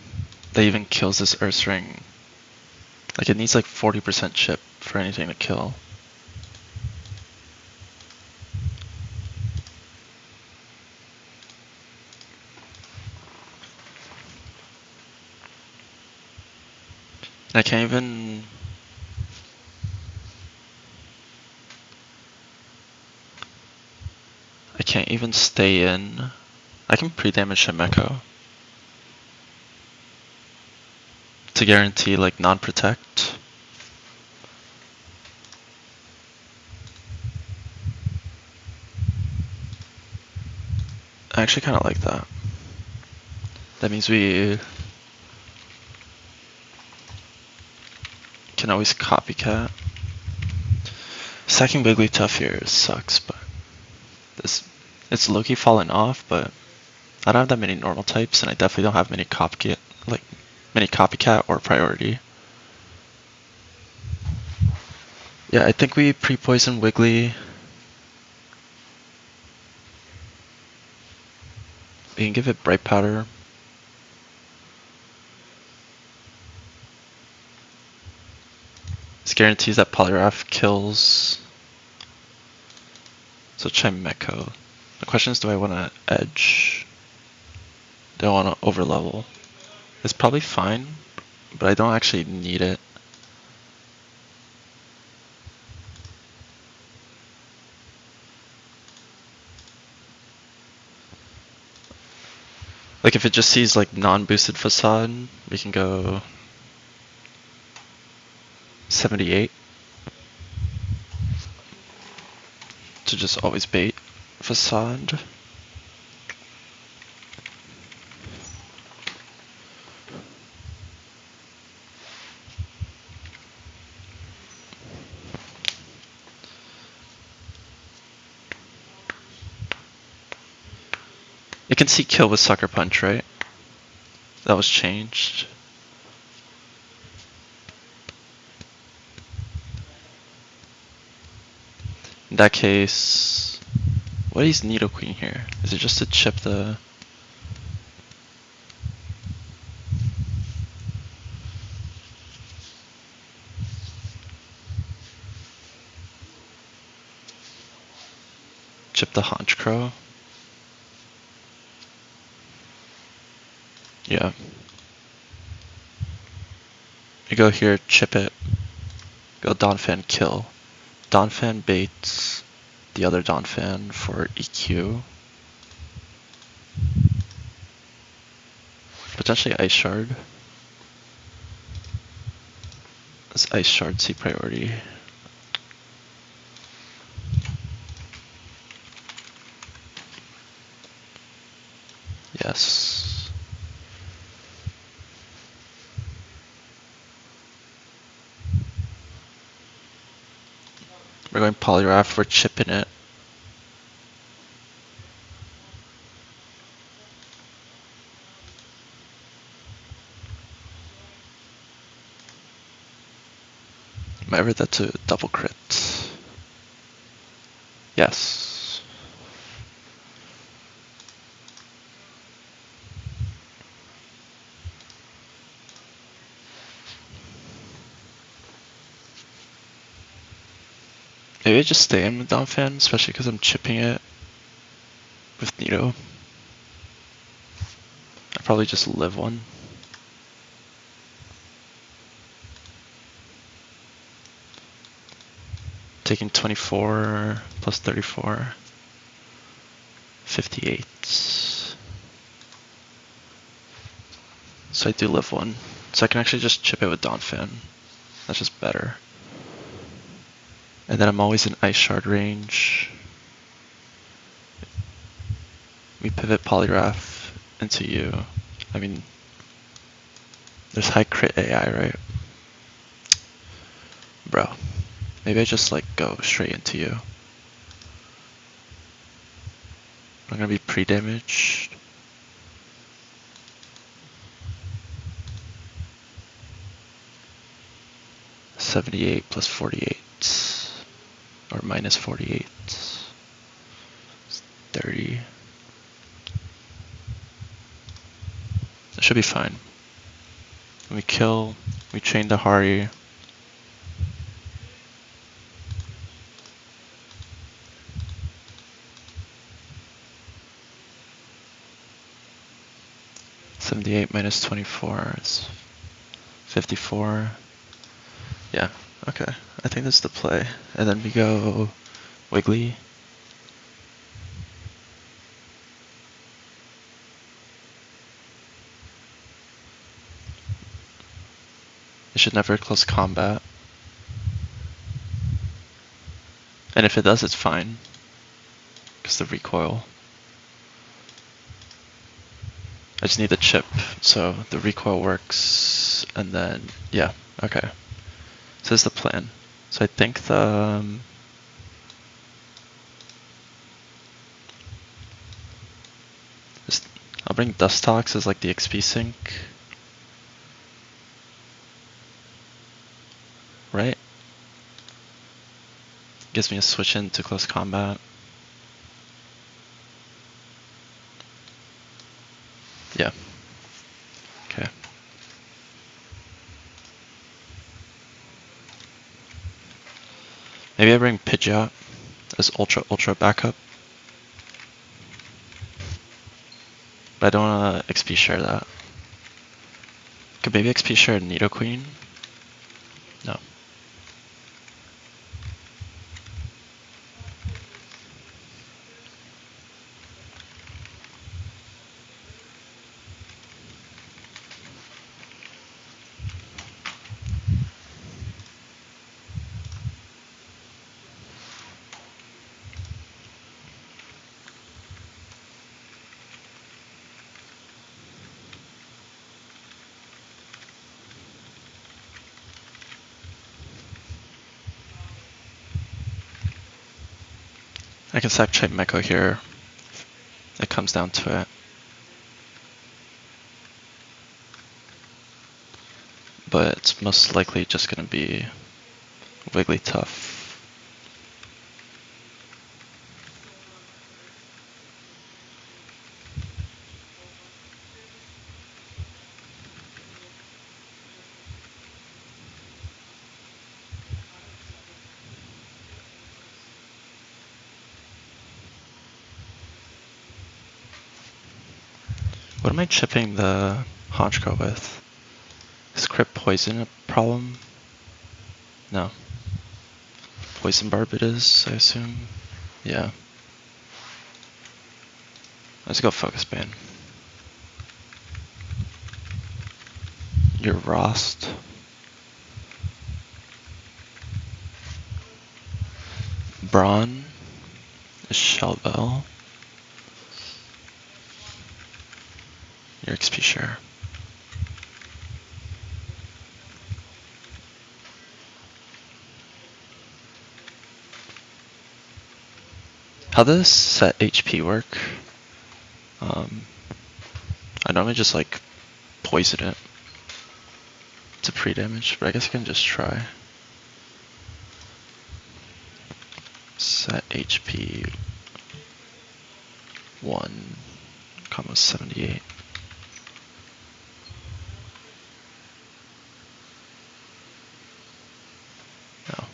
that even kills this Earth Ring. Like, it needs like 40% chip for anything to kill. I can't even... I can't even stay in. I can pre-damage Shimeko to guarantee like non-protect. I actually kind of like that. That means we can always copycat. Sacking Wigglytuff here sucks, but it's low-key falling off, but I don't have that many normal types, and I definitely don't have many copycat or priority. Yeah, I think we pre-poison Wiggly. We can give it Bright Powder. This guarantees that Poliwrath kills. So Chimecho. The question is, do I want to edge? Do I want to overlevel? It's probably fine, but I don't actually need it. Like if it just sees like non-boosted Facade, we can go 78 to just always bait Facade. It can see kill with Sucker Punch, right? That was changed. In that case, what is Nidoqueen here? Is it just to chip the... chip the Honchkrow? Yeah. You go here, chip it. Go Donphan, kill. Donphan baits the other Donphan for EQ. Potentially Ice Shard. This Ice Shard C priority. Yes. We're going Poliwrath, we're chipping it. Might read that to double crit. Yes. Maybe I just stay in with Donphan, especially because I'm chipping it with Nido. I probably just live one. Taking 24 plus 34. 58. So I do live one. So I can actually just chip it with Donphan. That's just better. And then I'm always in Ice Shard range. We pivot Poliwrath into you. I mean, there's high crit AI, right? Bro, maybe I just like go straight into you. I'm gonna be pre-damaged. $78 plus 48. Or minus 48. 30. should be fine. We kill, we chain to Hari. $78 minus 24 is 54. Yeah, okay. I think that's the play. And then we go Wiggly. It should never close combat. And if it does, it's fine. Because the recoil. I just need the chip, so the recoil works, and then, yeah, okay. So this is the plan. So I think I'll bring Dustox as like the XP sync. Right? Gives me a switch into close combat. Yeah. Okay. Maybe I bring Pidgeot as ultra backup. But I don't wanna XP share that. Could maybe XP share Nidoqueen? No. I can sack check Meko here. It comes down to it. But it's most likely just gonna be Wigglytuff. What am I chipping the Honchko with? Is Crypt Poison a problem? No. Poison Barb it is, I assume. Yeah. Let's go Focus Band. Your Rost. Brawn is Shellbell. Your XP share. How does set HP work? I normally just like poison it to pre-damage, but I guess I can just try. Set HP 1, 78. No.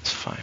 It's fine.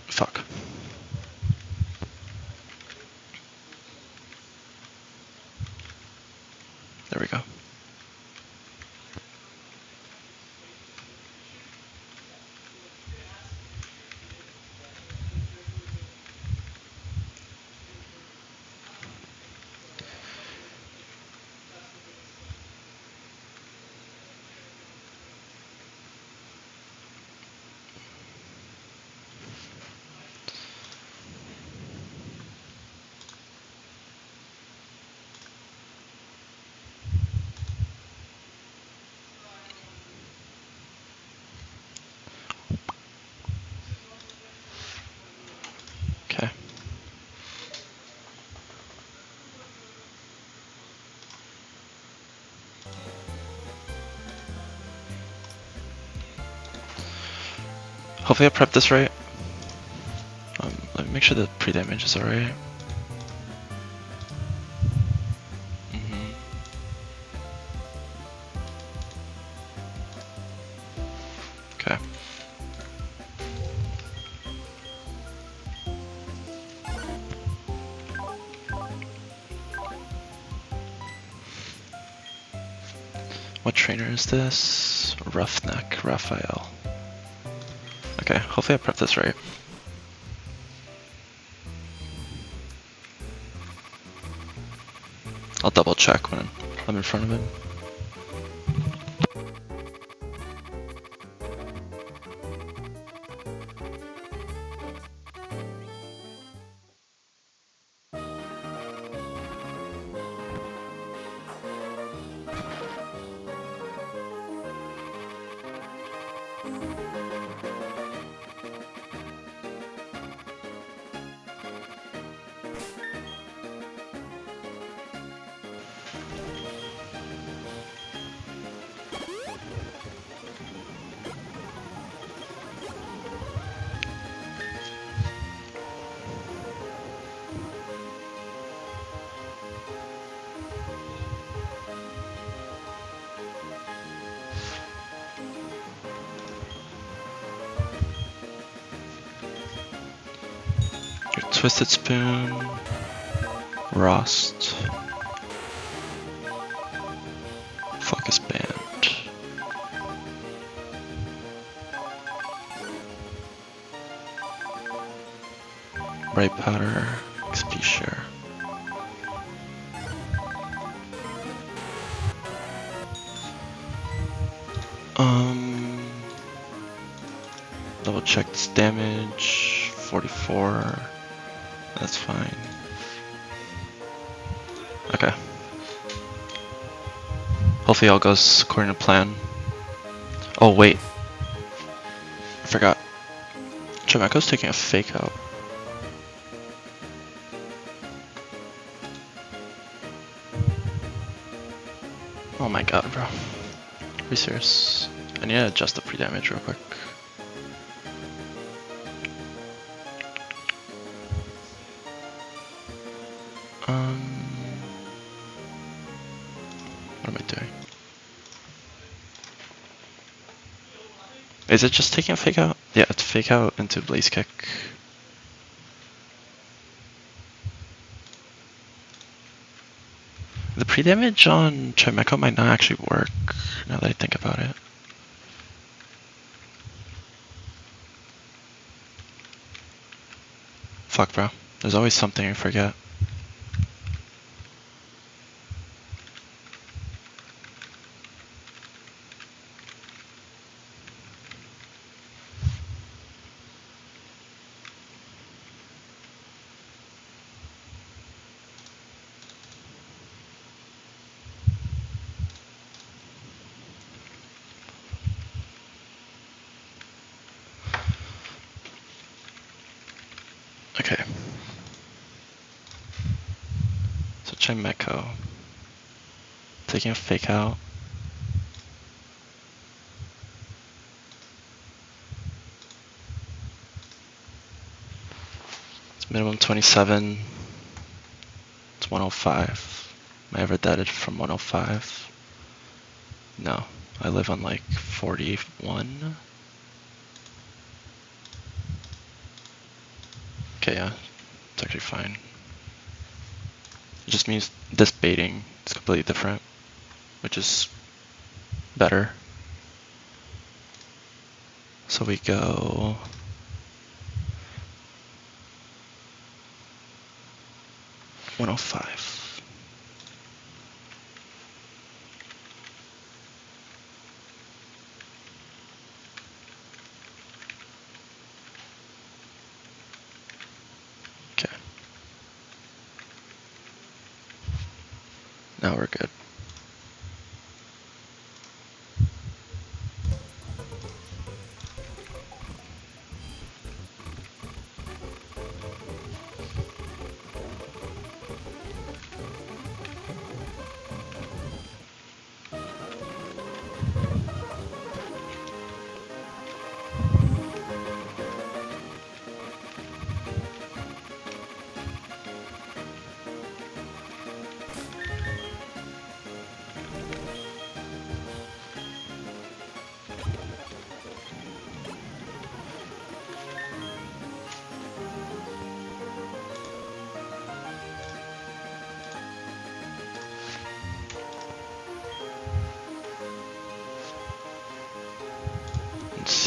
Fuck. There we go. Hopefully I prepped this right. Let me make sure the pre-damage is alright. Okay. What trainer is this? Roughneck, Raphael. Okay, hopefully I prepped this right. I'll double check when I'm in front of him. Your Twisted Spoon, Rost, Focus Band. Bright Powder, XP Share. Double check this damage, 44, that's fine. Okay. Hopefully all goes according to plan. Oh wait, I forgot. Chimeko's taking a fake out. Oh my god, bro. Are you serious? I need to adjust the pre-damage real quick. What am I doing? Is it just taking a fake out? Yeah, it's fake out into Blaze Kick. The pre-damage on Chimeko might not actually work, now that I think about it. Fuck, bro. There's always something I forget. Okay. So Chimeko. Taking a fake out. It's minimum 27. It's 105. Am I ever deaded from 105? No. I live on like 41. Okay, yeah. It's actually fine. It just means this baiting is completely different, which is better. So we go 105. Okay. Now we're good.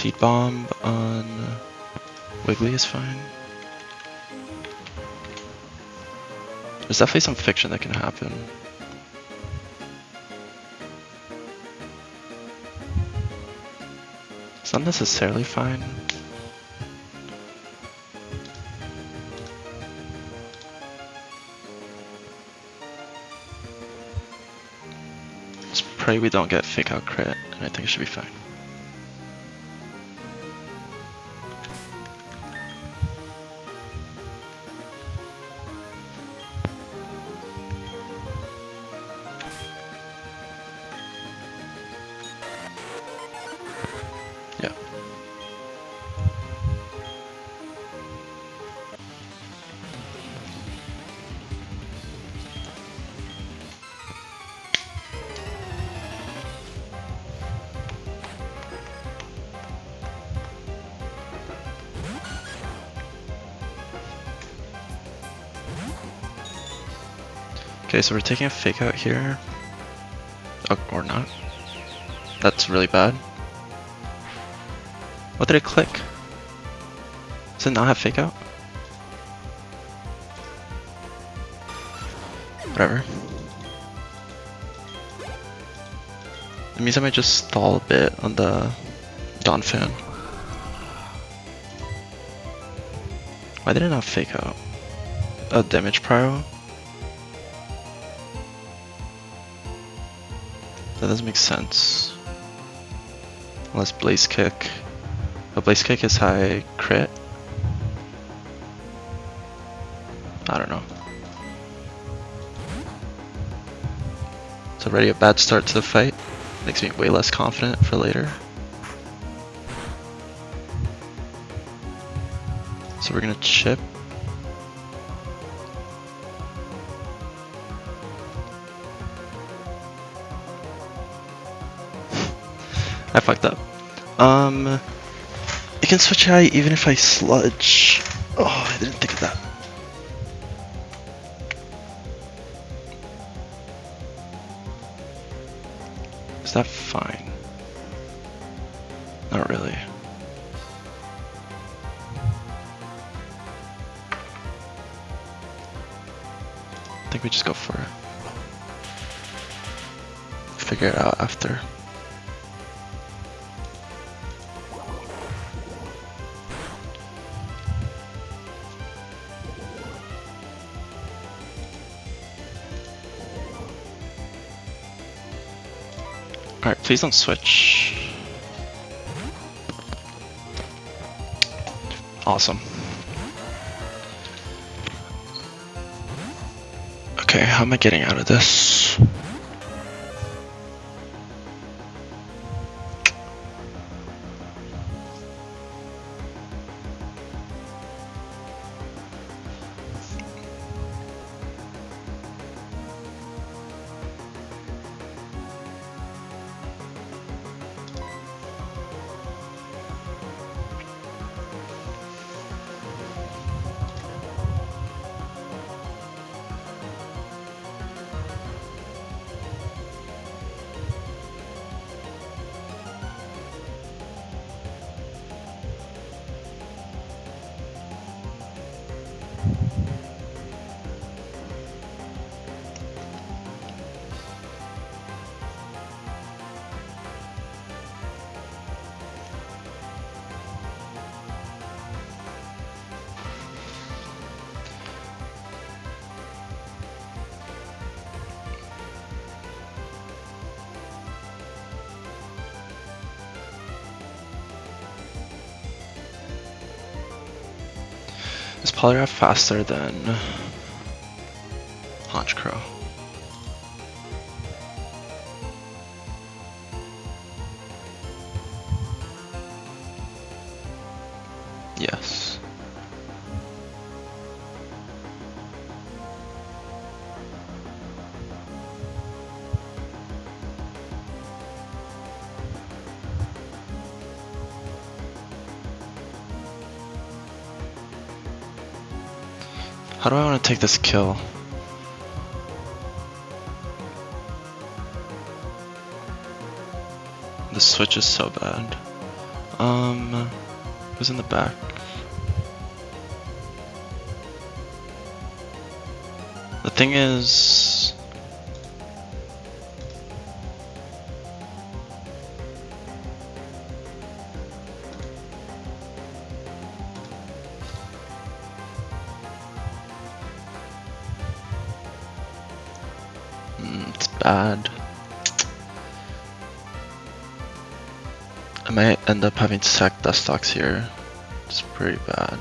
Heat bomb on Wiggly is fine. There's definitely some fiction that can happen. It's not necessarily fine. Just pray we don't get fake out crit, and I think it should be fine. Yeah. Okay, so we're taking a fake out here. Oh, or not. That's really bad. What did it click? Does it not have fake out? Whatever. It means I might just stall a bit on the Dawn fan. Why did it not fake out? A damage prio? That doesn't make sense. Unless Blaze Kick. But Blaze Kick is high crit? I don't know. It's already a bad start to the fight. Makes me way less confident for later. So we're gonna chip. I fucked up. It can switch high even if I sludge. Oh, I didn't think of that. Is that fine? Not really. I think we just go for it. Figure it out after. Alright, please don't switch. Awesome. Okay, how am I getting out of this? Is Polygraph faster than Haunch Crow? Yes. How do I want to take this kill? The switch is so bad. Who's in the back? The thing is, it's bad. I might end up having to sack Nuzlocke here. It's pretty bad.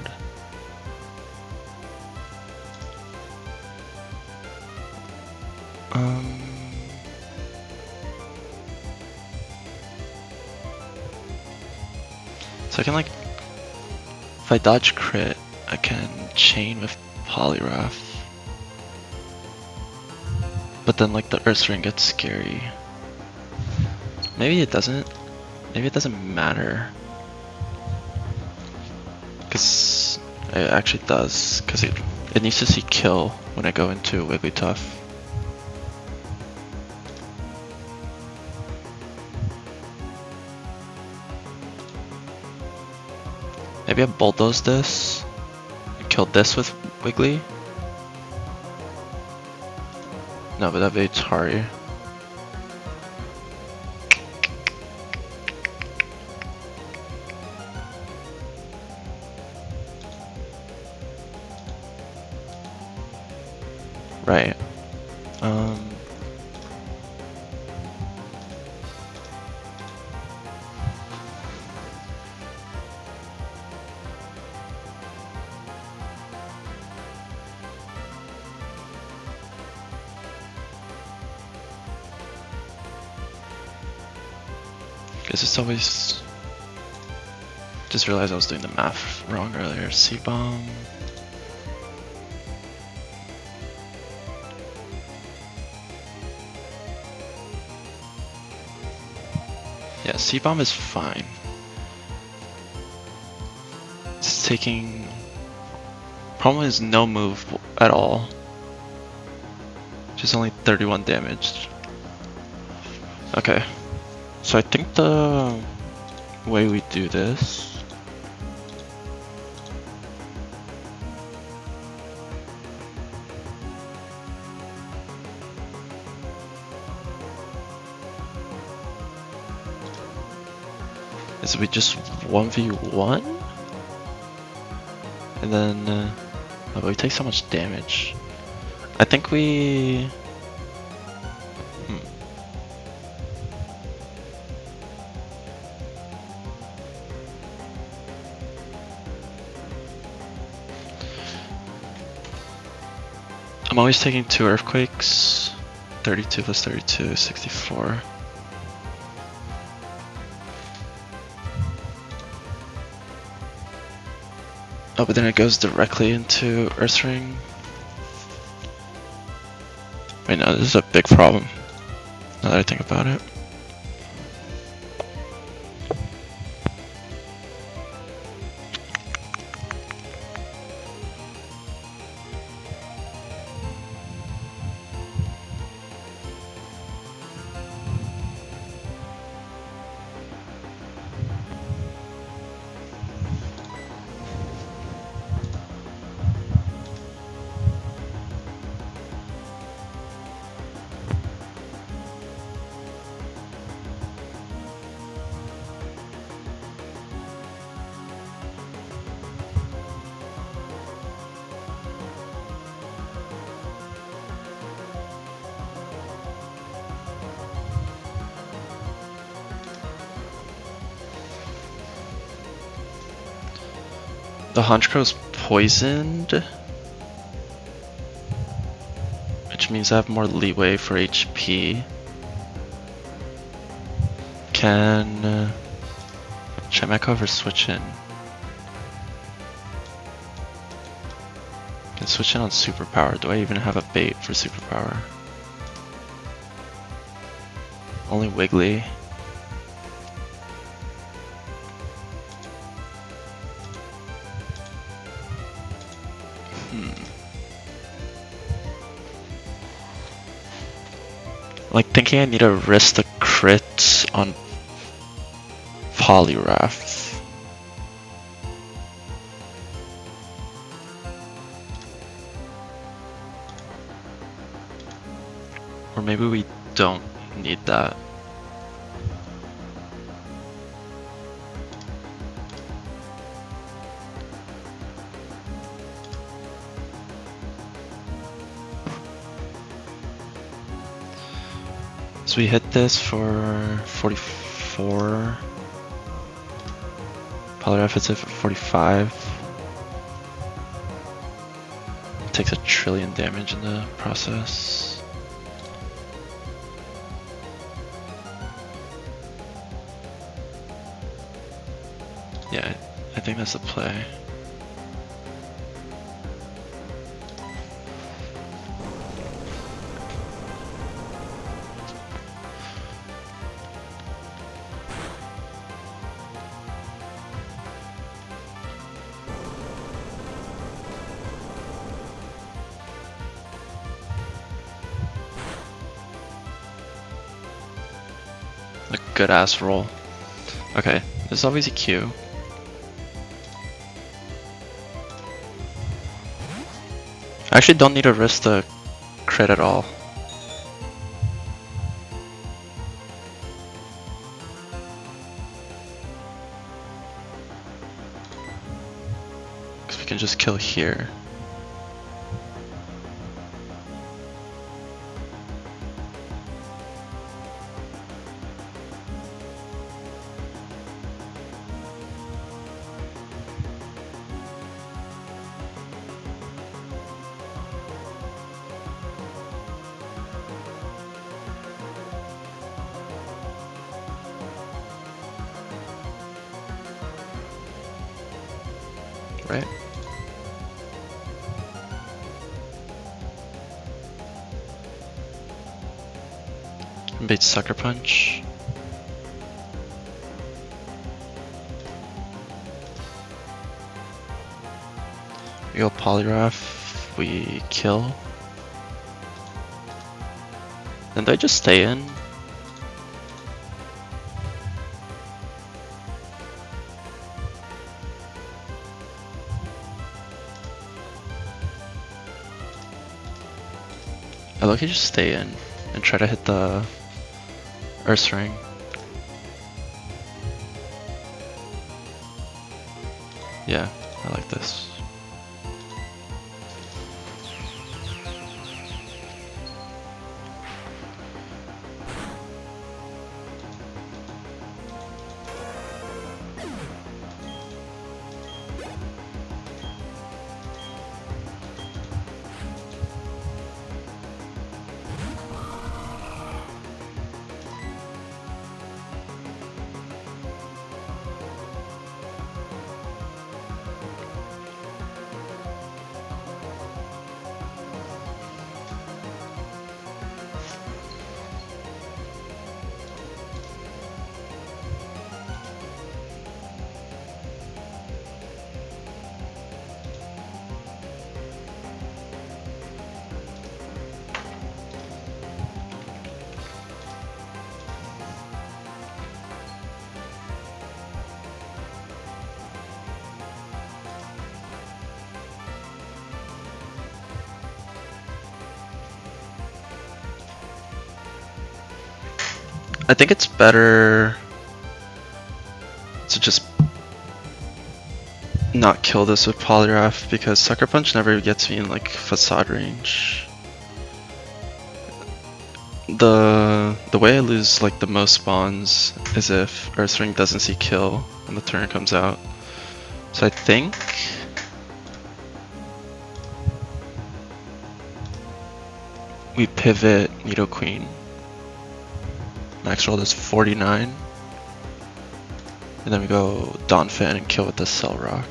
So I can like, if I dodge crit, I can chain with Polygraph. But then like the Earth Ring gets scary. Maybe it doesn't. Maybe it doesn't matter. Cause it actually does. Cause it needs to see kill when I go into Wigglytuff. Maybe I bulldoze this and kill this with Wiggly. No, but that'd be Atari. Right. Guess it's always. Just realized I was doing the math wrong earlier. C-bomb. Yeah, C-bomb is fine. It's taking. Problem is no move at all. Just only 31 damage. Okay. So I think the way we do this is we just 1v1 and then oh, but we take so much damage. I think we I'm always taking 2 earthquakes. 32 plus 32, 64. Oh, but then it goes directly into Earth Ring. Wait, no, this is a big problem, now that I think about it. The Honchcrow's poisoned, which means I have more leeway for HP. Can should I might cover switch in? Can switch in on superpower. Do I even have a bait for superpower? Only Wiggly. Like thinking I need to risk the crit on Polygraph. maybe we don't need that. So we hit this for 44. Polyref hits it for 45. Takes 1 trillion damage in the process. Yeah, I think that's the play. A good ass roll. Okay, this is always a Q. I actually don't need to risk the crit at all. Because we can just kill here. Right? Bait Sucker Punch. We go Polygraph, we kill. Then do I just stay in? I lucky just stay in and try to hit the Earth Ring. Yeah, I like this. I think it's better to just not kill this with Polygraph because Sucker Punch never gets me in like facade range. The way I lose like the most spawns is if Earth Ring doesn't see kill when the turn comes out. So I think we pivot Nido Queen. Max roll is 49. And then we go Donphan and kill with the Cell Rock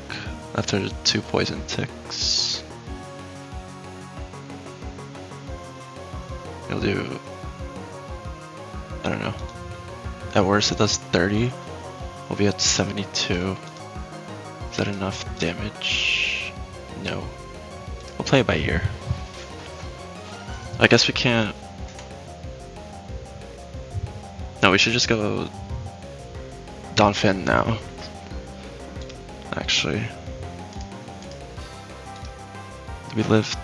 after 2 poison ticks. We'll do, I don't know. At worst it does 30. We'll be at 72. Is that enough damage? No. We'll play it by ear. I guess we can't. No, we should just go Donphan now. Actually. We live.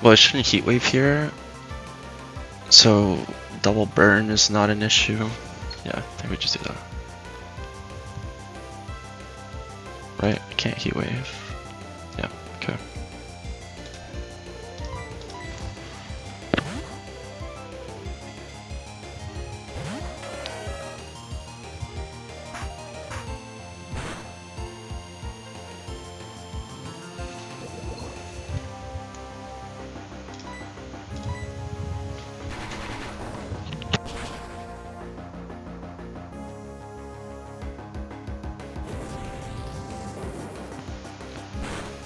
Well, I shouldn't heat wave here, so double burn is not an issue. Yeah, I think we just do that. Right? I can't heat wave. Yeah, okay.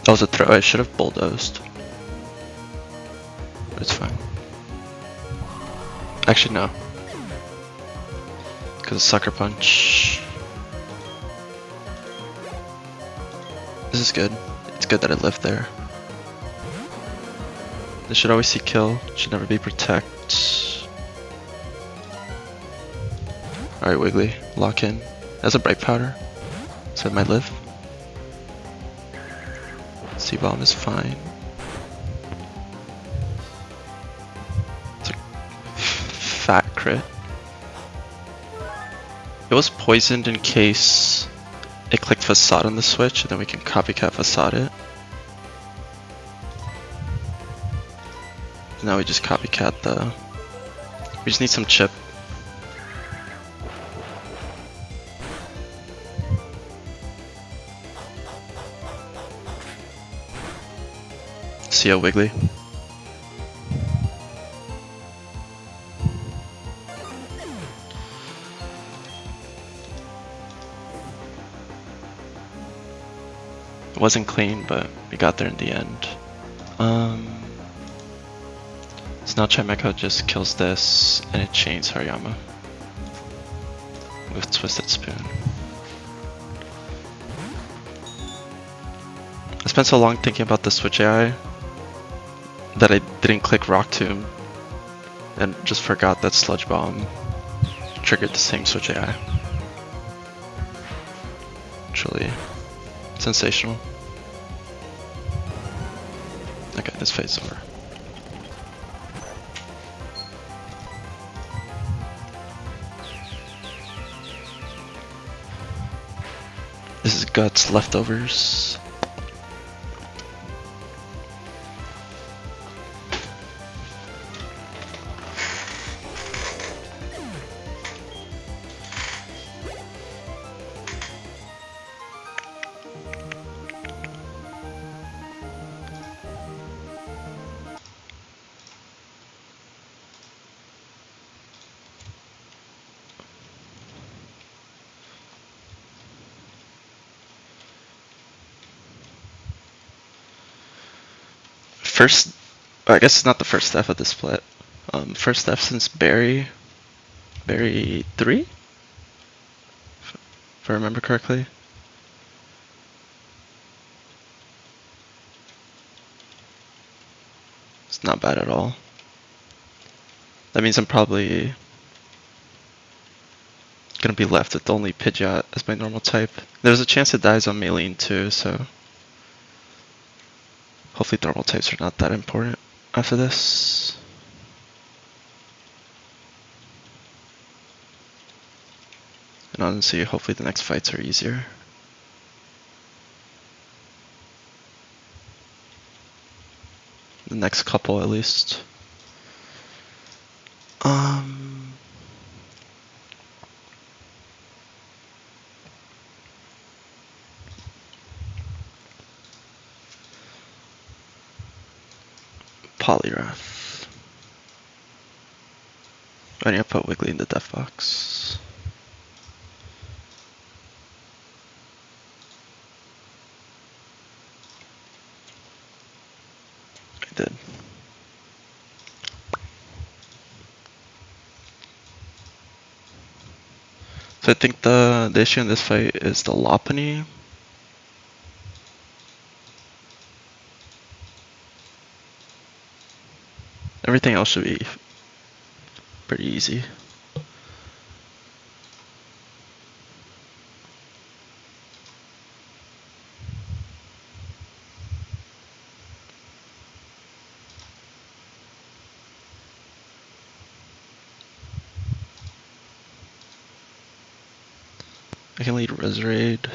That was a throw. I should have bulldozed. But it's fine. Actually, no. Because sucker punch. This is good. It's good that I lived there. This should always see kill. Should never be protect. Alright, Wiggly. Lock in. That's a bright powder. So it might live. C-bomb is fine. It's a fat crit. It was poisoned in case it clicked Facade on the switch, and then we can copycat Facade it. Now we just copycat the... We just need some chip. See ya, Wiggly. It wasn't clean, but we got there in the end. So now Chimecho just kills this, and it chains Hariyama with Twisted Spoon. I spent so long thinking about the Switch AI that I didn't click Rock Tomb and just forgot that Sludge Bomb triggered the same Switch AI. Truly sensational. Okay, this phase is over. This is Guts leftovers. First, I guess it's not the first F of the split. First F since Berry 3? If I remember correctly. It's not bad at all. That means I'm probably gonna be left with only Pidgeot as my normal type. There's a chance it dies on Maylene's too, so hopefully normal types are not that important after this. And honestly, hopefully the next fights are easier. The next couple at least. Polygraph. I need to put Wiggly in the death box. I did. So I think the issue in this fight is the Lopunny. Everything else should be pretty easy. I can lead Resurade.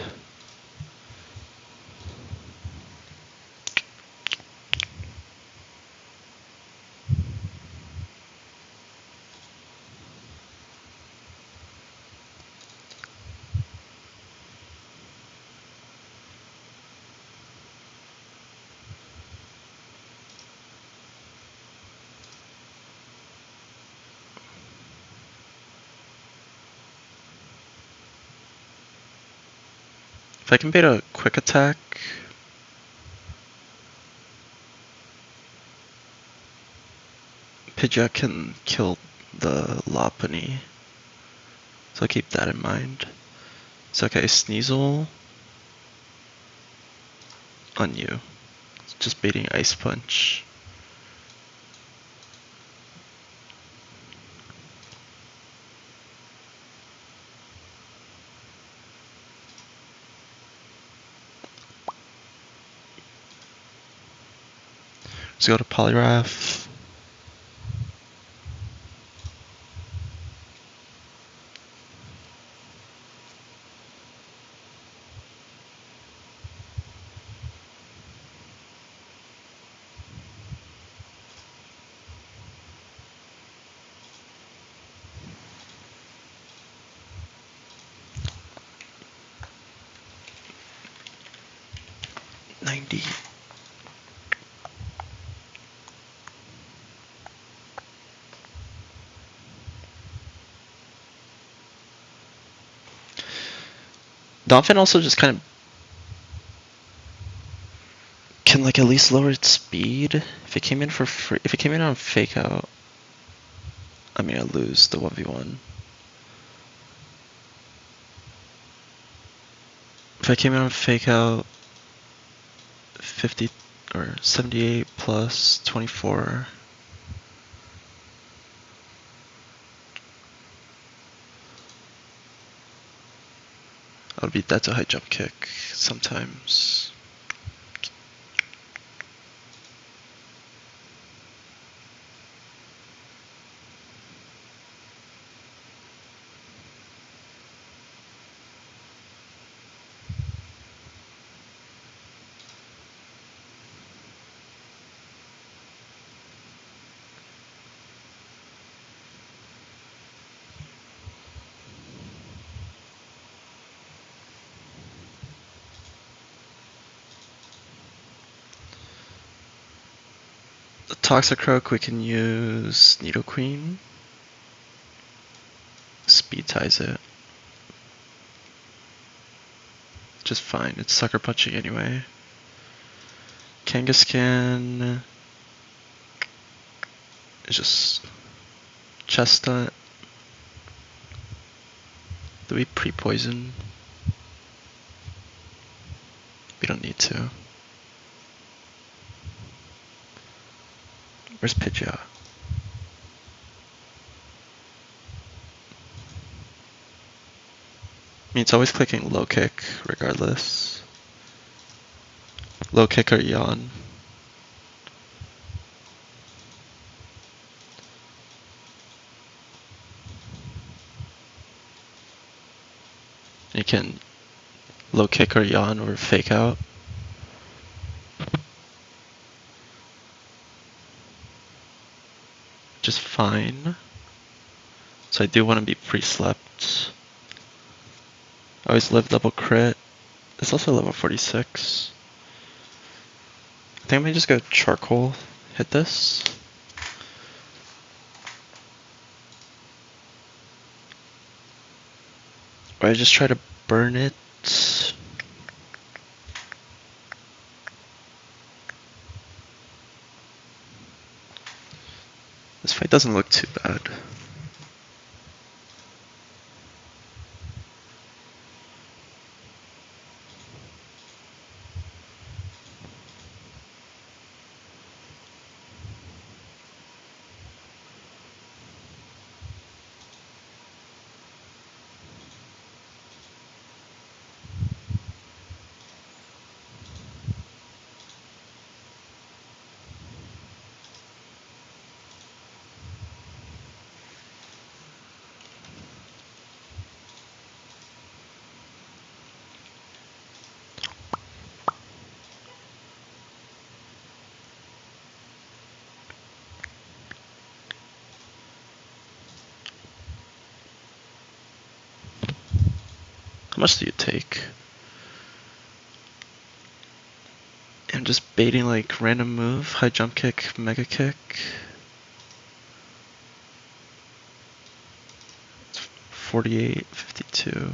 If I can bait a quick attack, Pidgeot can kill the Lopunny. So I'll keep that in mind. So okay, Sneasel on you. Just baiting Ice Punch. Let's go to Poliwrath. $90. Dolphin also just kind of can like at least lower its speed. If it came in for free, if it came in on Fake Out, I mean I lose the 1v1. If I came in on Fake Out 50 or 78 plus 24. I would beat that to high jump kick sometimes. The Toxicroak, we can use Nidoqueen. Speed ties it. Just fine, it's sucker punching anyway. Kangaskhan is just Chestnut. Do we pre-poison? We don't need to. Where's Pidgeot? I mean, it's always clicking low kick regardless. Low kick or yawn. You can low kick or yawn or fake out. Just fine. So I do want to be pre-slept. I always live double crit. It's also level 46. I think I might just go charcoal, hit this. Or I just try to burn it. This fight doesn't look too bad. much do you take? I'm just baiting like random move, high jump kick, mega kick. 48, 52.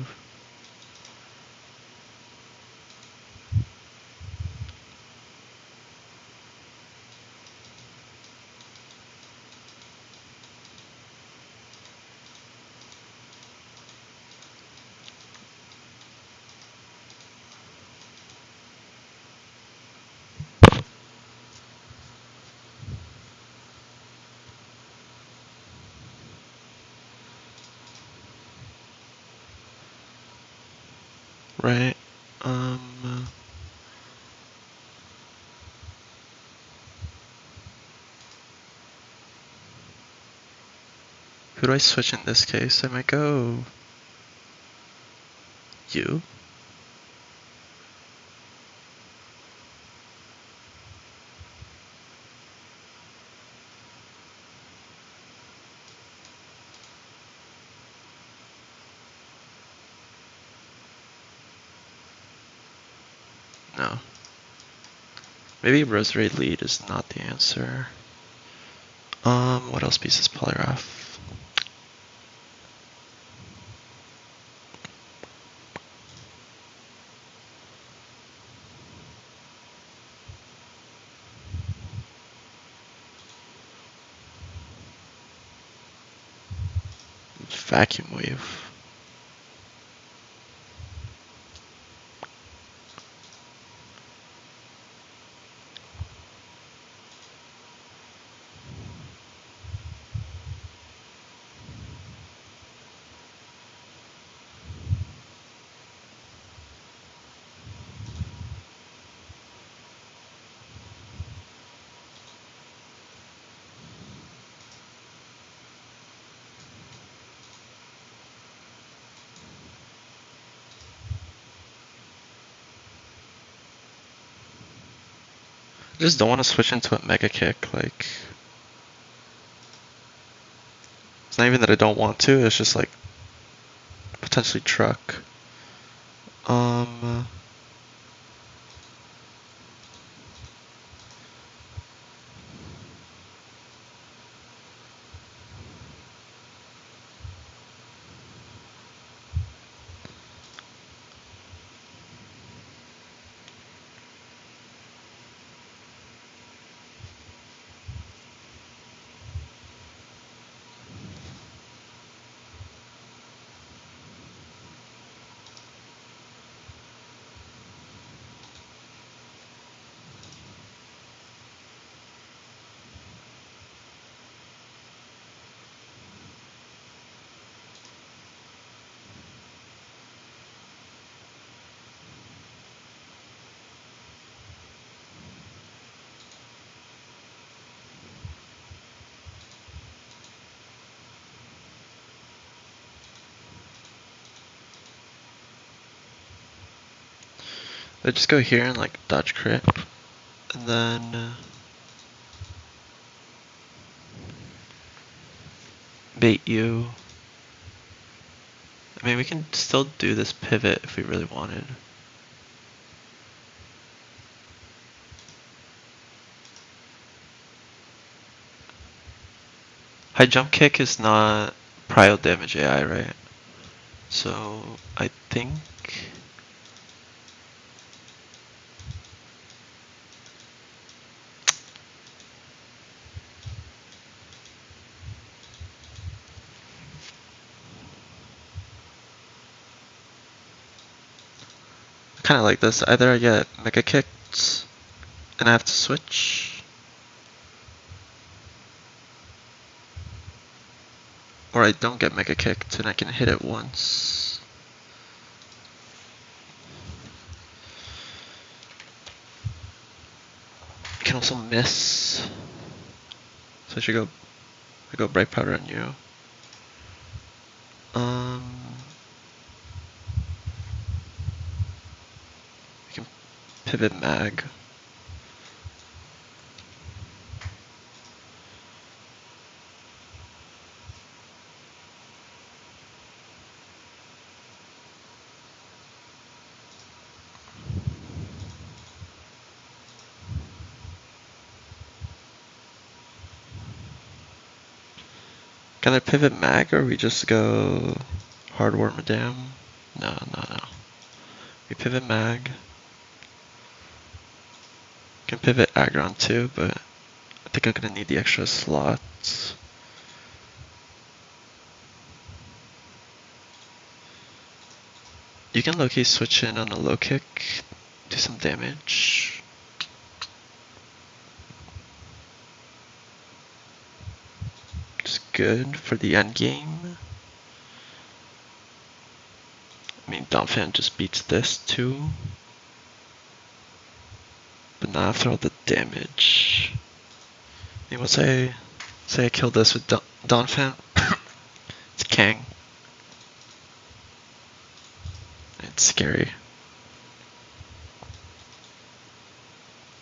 Right. Who do I switch in this case? I might go you. No. Maybe Rosary lead is not the answer. What else pieces Polygraph? Vacuum wave. I just don't want to switch into a mega kick, like it's not even that I don't want to, it's just like potentially truck. I just go here and like dodge crit, and then bait you. I mean, we can still do this pivot if we really wanted. High jump kick is not prio damage AI, right? So I think kind of like this. Either I get mega kicked and I have to switch, or I don't get mega kicked and I can hit it once. I can also miss. So I go bright powder on you. I can pivot mag. Gonna pivot mag or we just go hardware madame? No. We pivot mag. Can pivot aggron too, but I think I'm gonna need the extra slots. You can low-key switch in on a low kick, do some damage. It's good for the end game. I mean, Donphan just beats this too. But not after all the damage. I mean, say I kill this with Donphan. It's Kang. It's scary.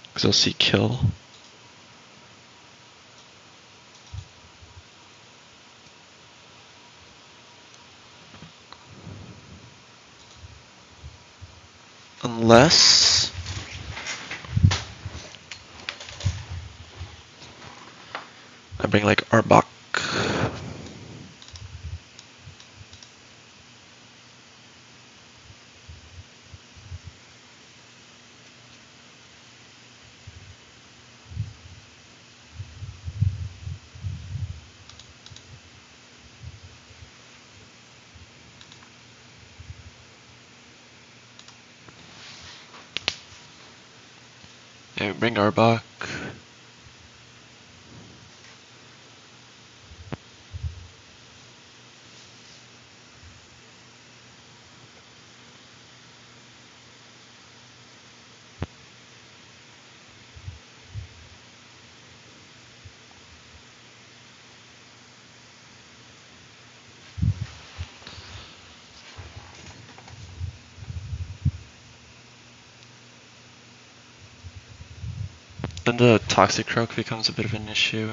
Because I'll see kill. Unless I bring like Arbok. Yeah, bring Arbok. Then the Toxic Croak becomes a bit of an issue.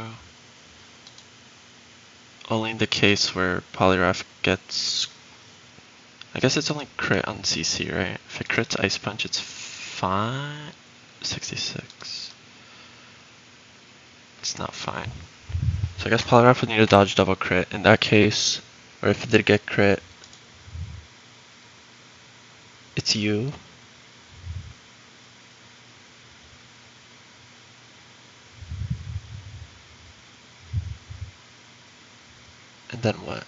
Only in the case where Polygraph gets... I guess it's only crit on CC, right? If it crits Ice Punch, it's fine. 66. It's not fine. So I guess Polygraph would need to dodge double crit. In that case, or if it did get crit, it's you. And then what?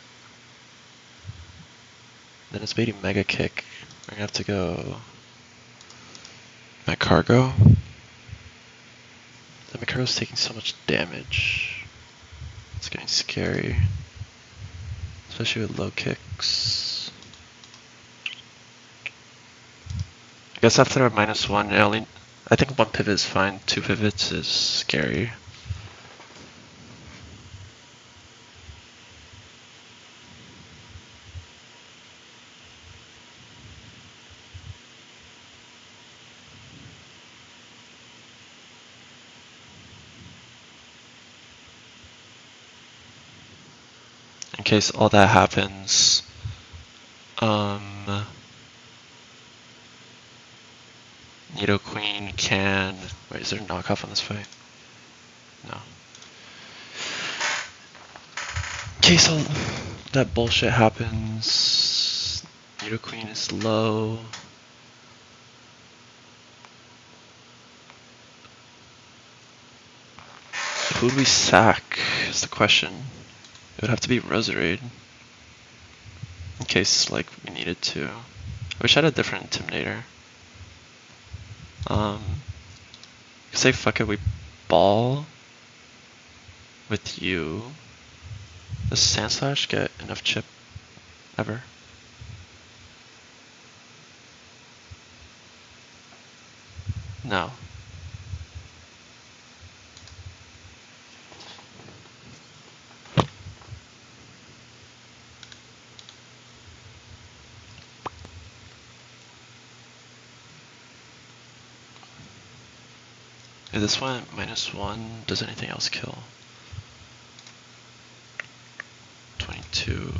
Then it's baiting Mega Kick. We're gonna have to go... My Cargo? The my Cargo's taking so much damage. It's getting scary. Especially with low kicks. I guess after a -1, I think one pivot is fine. 2 pivots is scary. In case all that happens, Nido Queen can... Wait, is there a knockoff on this fight? No. In case all that bullshit happens, Nido Queen is low. Who would we sack is the question. It would have to be Roserade. In case, like, we needed to. I wish I had a different Intimidator. Say fuck it, we ball with you. Does Sandslash get enough chip ever? No. If this went -1, does anything else kill? 22.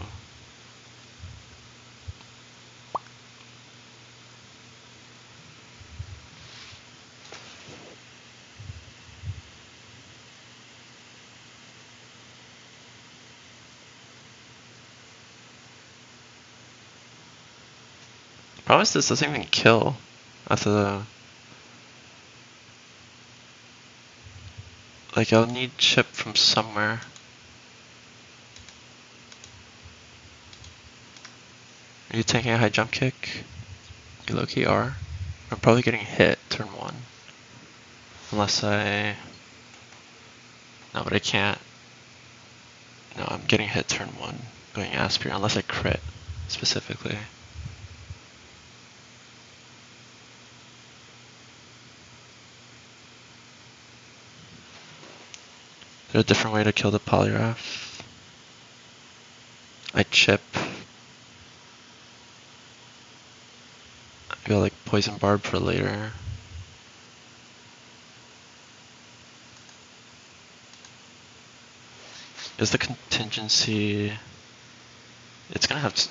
Problem is this doesn't even kill after the... Like, I'll need chip from somewhere. Are you taking a high jump kick? You low-key are. I'm probably getting hit turn 1. Unless I... No, but I can't. No, I'm getting hit turn 1 going Aspir unless I crit specifically. Is there a different way to kill the Polygraph? I chip. I go like Poison Barb for later. Is the contingency... It's gonna have to...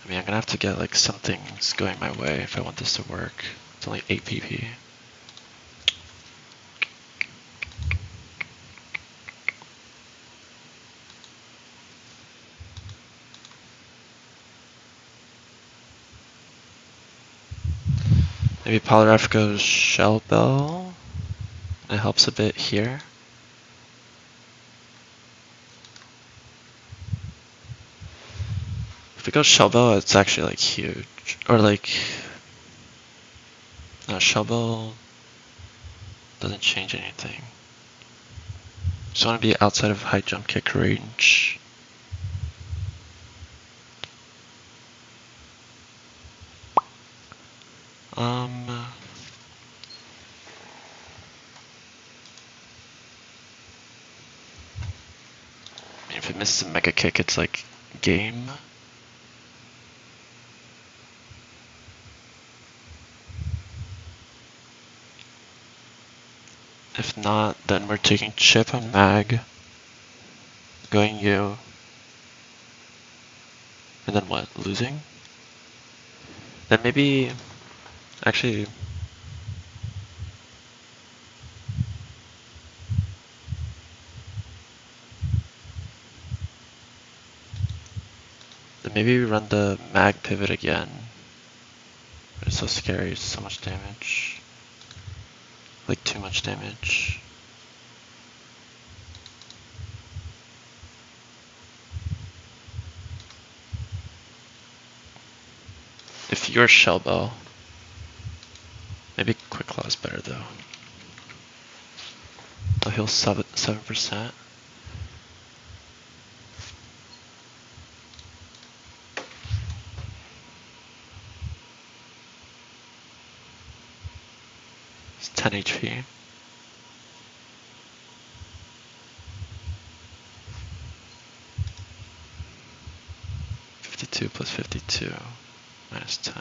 I mean, I'm gonna have to get like something's going my way if I want this to work. It's only 8 PP. Maybe Polygraph goes Shell Bell. It helps a bit here. If it goes Shell Bell, it's actually like huge. Or like... No, Shell Bell doesn't change anything. Just want to be outside of high jump kick range. If it misses a mega kick, it's like game. If not, then we're taking chip on mag, going U, and then what? Losing? Then maybe, actually, then maybe we run the mag pivot again. It's so scary, it's so much damage. Like too much damage. If you're Shell Bell, maybe Quick Claw is better though. I'll heal 7%. It's 10 HP. 52 plus 52 minus 10.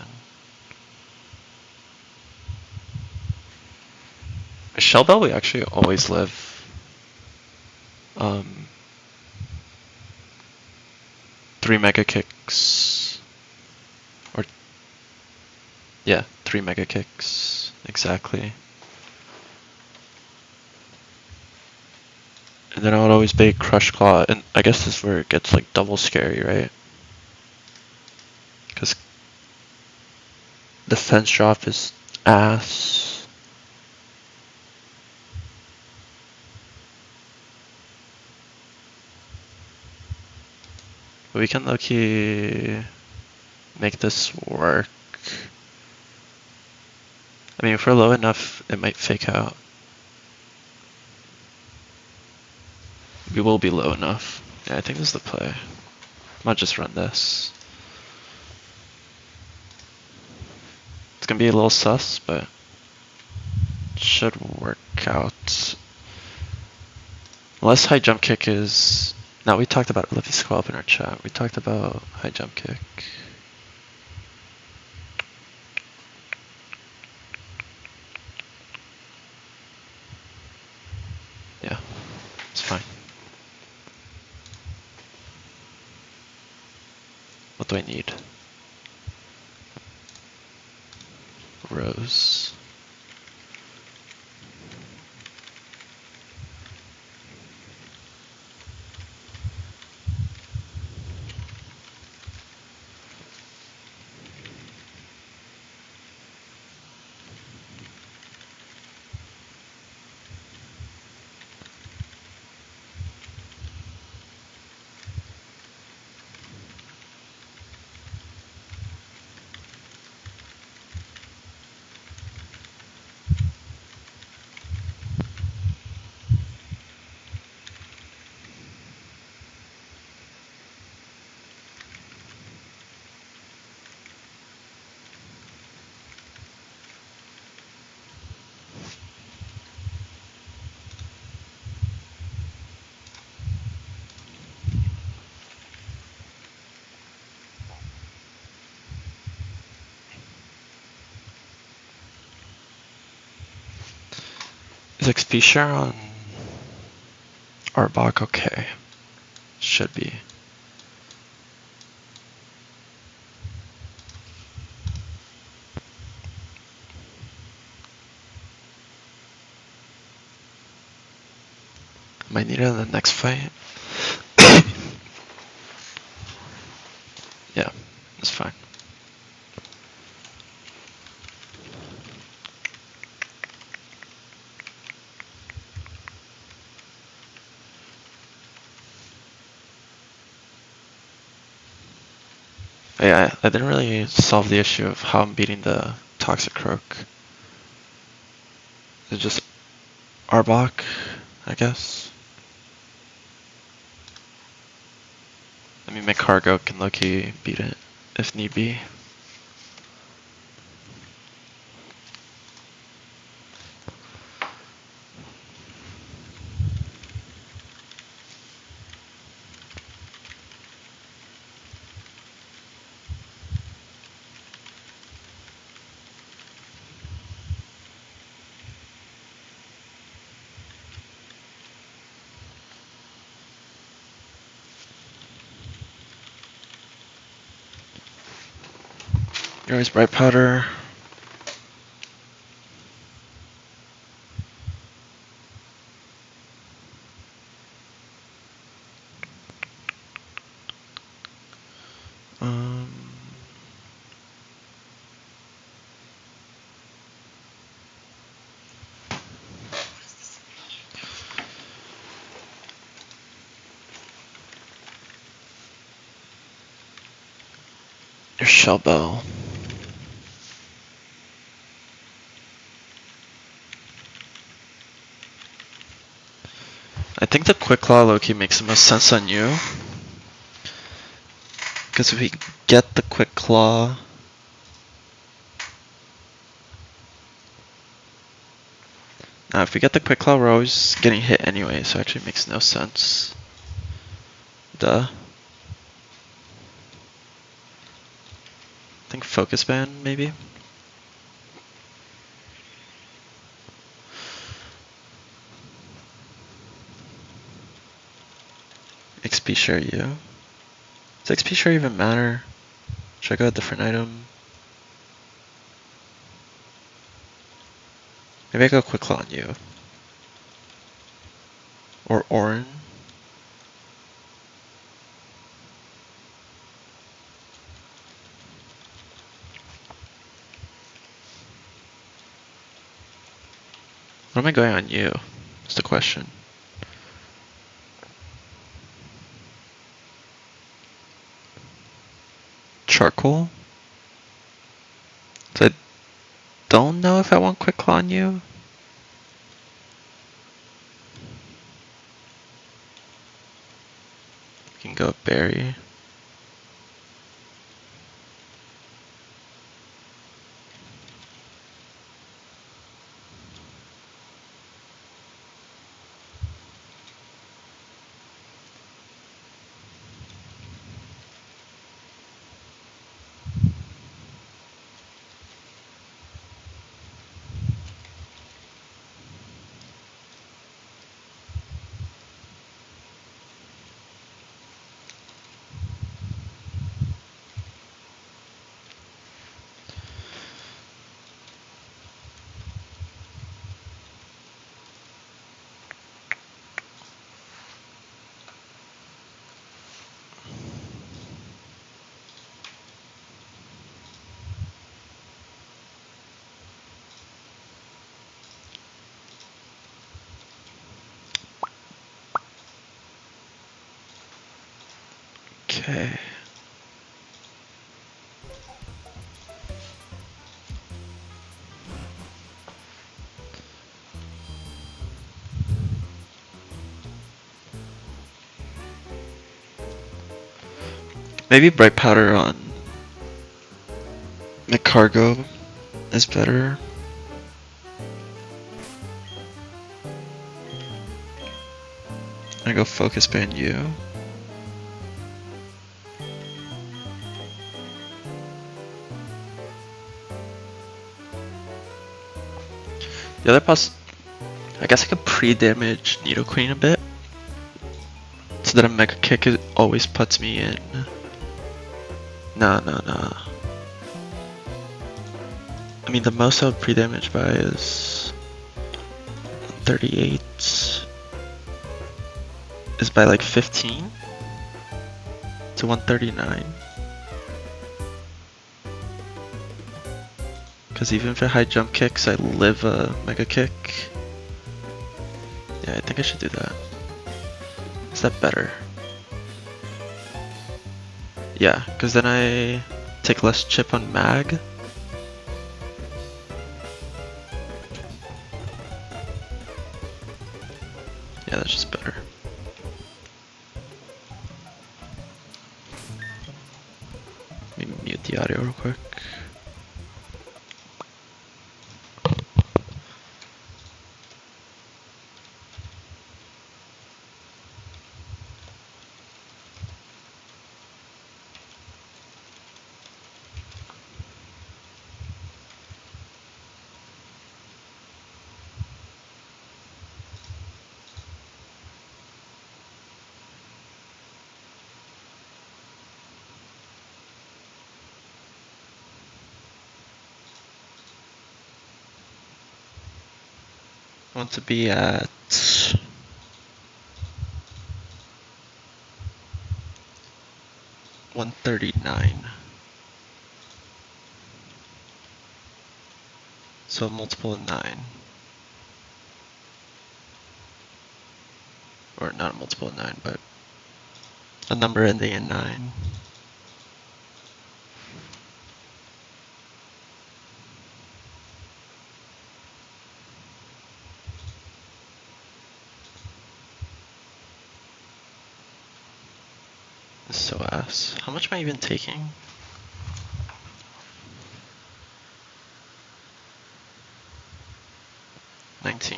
Shell Bell we actually always live. 3 mega kicks. Or yeah, 3 mega kicks exactly. And then I would always bait Crush Claw, and I guess this is where it gets like double scary, right? Because the fence drop is ass. But we can low-key make this work. I mean, if we're low enough, it might fake out. We will be low enough. Yeah, I think this is the play. I might just run this. It's gonna be a little sus, but it should work out. Unless high jump kick is... No, we talked about... Let me scroll up in our chat. We talked about high jump kick. Yeah, it's fine. What do I need? Rose. Is XP share on Arbok? Okay. Should be. Might need it in the next fight. Yeah, that's fine. Yeah, I didn't really solve the issue of how I'm beating the Toxic Croak. It's just Arbok, I guess. I mean, my cargo can low-key beat it, if need be. You're always Bright Powder. Um, your Shell Bell. I think the Quick Claw low-key makes the most sense on you. Because if we get the Quick Claw... Now, if we get the Quick Claw, we're always getting hit anyway, so it actually makes no sense. Duh. I think Focus Band, maybe? XP share you. Does XP share even matter? Should I go a different item? Maybe I go Quick Claw on you. Or Orin. What am I going on you? That's the question. Charcoal? So I don't know if I want Quick Claw on you. We can go Berry. Okay. Maybe Bright Powder on the cargo is better. I go Focus Band you. The other I guess I could pre-damage Nido Queen a bit, so that a Mega Kick always puts me in. Nah. I mean, the most I would pre-damage by is 38. Is by like 15 to 139. Because even if I high jump kicks, I live a Mega Kick. Yeah, I think I should do that. Is that better? Yeah, because then I take less chip on Mag. Yeah, that's just better. Let me mute the audio real quick. I want to be at 139. So a multiple of 9. Or not a multiple of 9, but a number ending in 9. This is so ass. How much am I even taking? $19.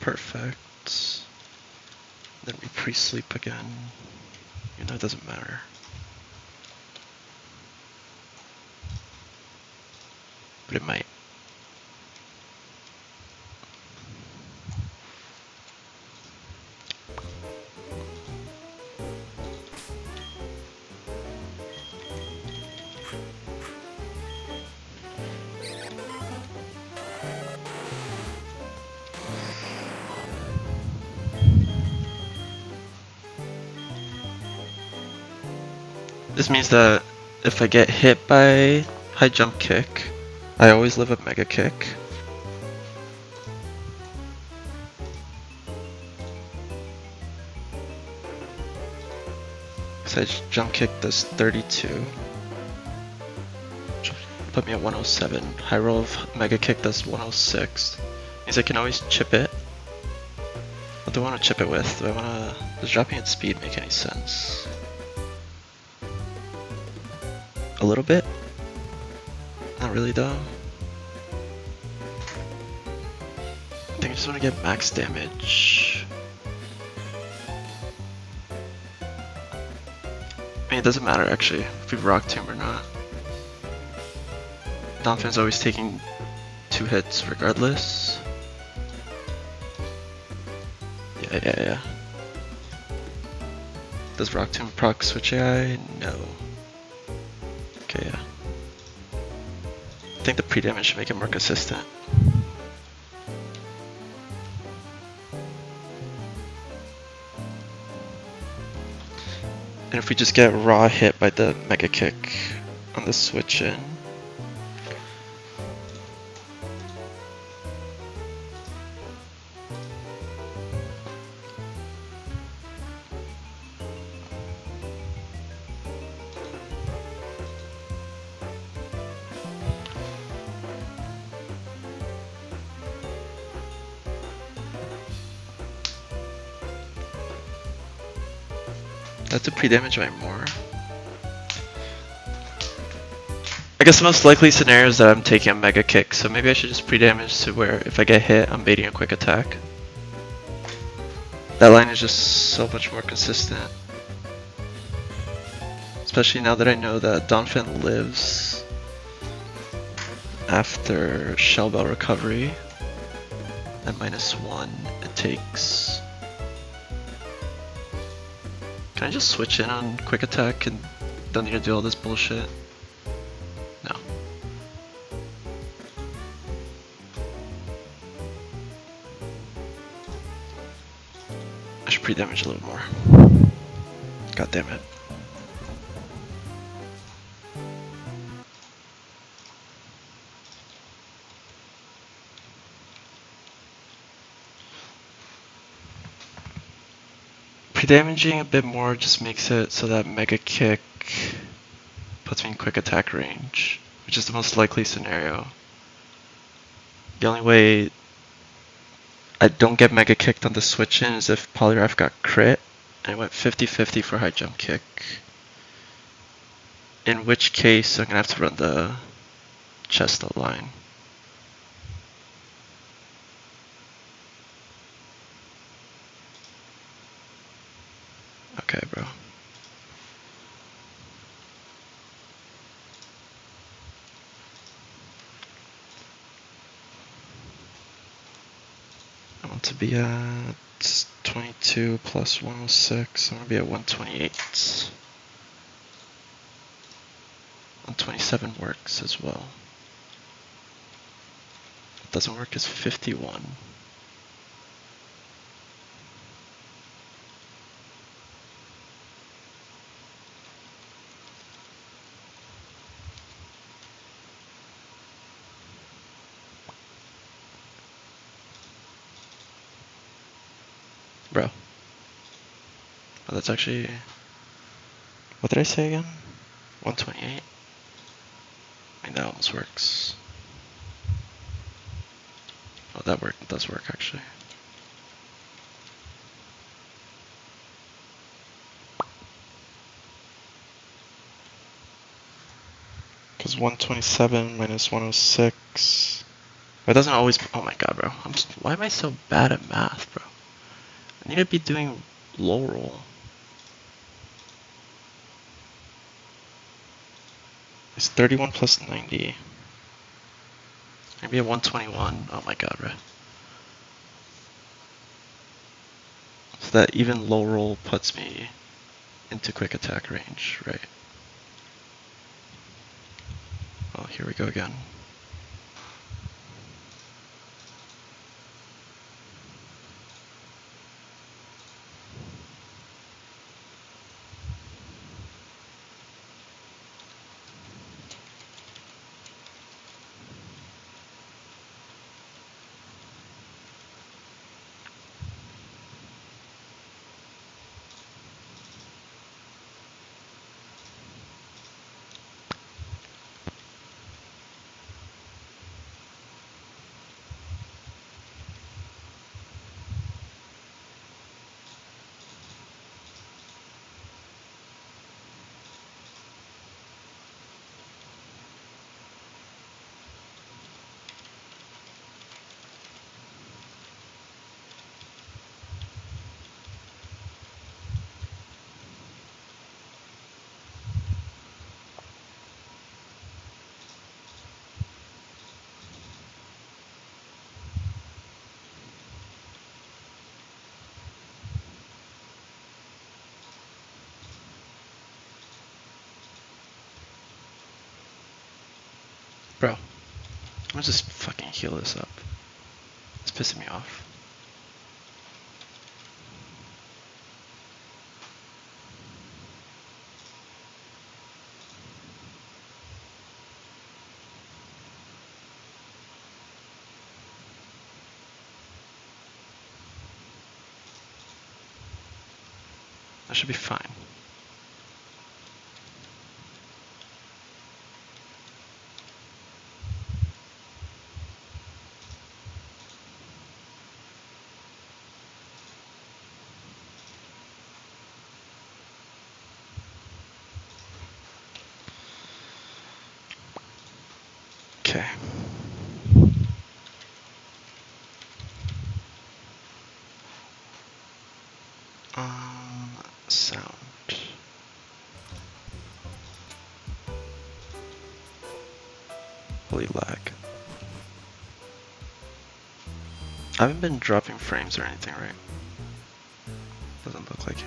Perfect. Then we pre-sleep again. You know, it doesn't matter. But it might. This means that if I get hit by high jump kick, I always live a Mega Kick. Because jump kick does 32. Put me at 107. High roll of Mega Kick does 106. Means I can always chip it. What do I want to chip it with? Do I want to... Does dropping its speed make any sense? A little bit? Not really though. I think I just want to get max damage. I mean, it doesn't matter actually if we rock tomb or not. Donphin's always taking 2 hits regardless. Yeah. Does rock tomb proc switch AI? No. Okay, yeah. I think the pre-damage should make it more consistent. And if we just get raw hit by the Mega Kick on the switch in. That to pre-damage my more. I guess the most likely scenario is that I'm taking a mega kick, so maybe I should just pre-damage to where if I get hit, I'm baiting a quick attack. That line is just so much more consistent. Especially now that I know that Donphin lives after Shell Bell recovery. At -1, it takes... Can I just switch in on quick attack and don't need to do all this bullshit? No. I should pre-damage a little more. God damn it. Pre-damaging a bit more just makes it so that Mega Kick puts me in quick attack range, which is the most likely scenario. The only way I don't get Mega Kicked on the switch in is if Polygraph got crit, and I went 50-50 for high jump kick. In which case, I'm gonna have to run the chestnut line. Okay, bro. I want to be at 22 plus 106. I'm gonna be at 128. 127 works as well. What doesn't work is 51. Bro. Oh, that's actually... What did I say again? 128? I mean, that almost works. Oh, that does work, actually. Because 127 minus 106... It doesn't always... Oh my god, bro. Why am I so bad at math, bro? I need to be doing low roll. It's 31 plus 90. Maybe a 121. Oh my god, bro. So that even low roll puts me into quick attack range, right? Oh, here we go again. Bro, I'm gonna just fucking heal this up. It's pissing me off. That should be fine. Okay. Sound. Holy lag. I haven't been dropping frames or anything, right? Doesn't look like it.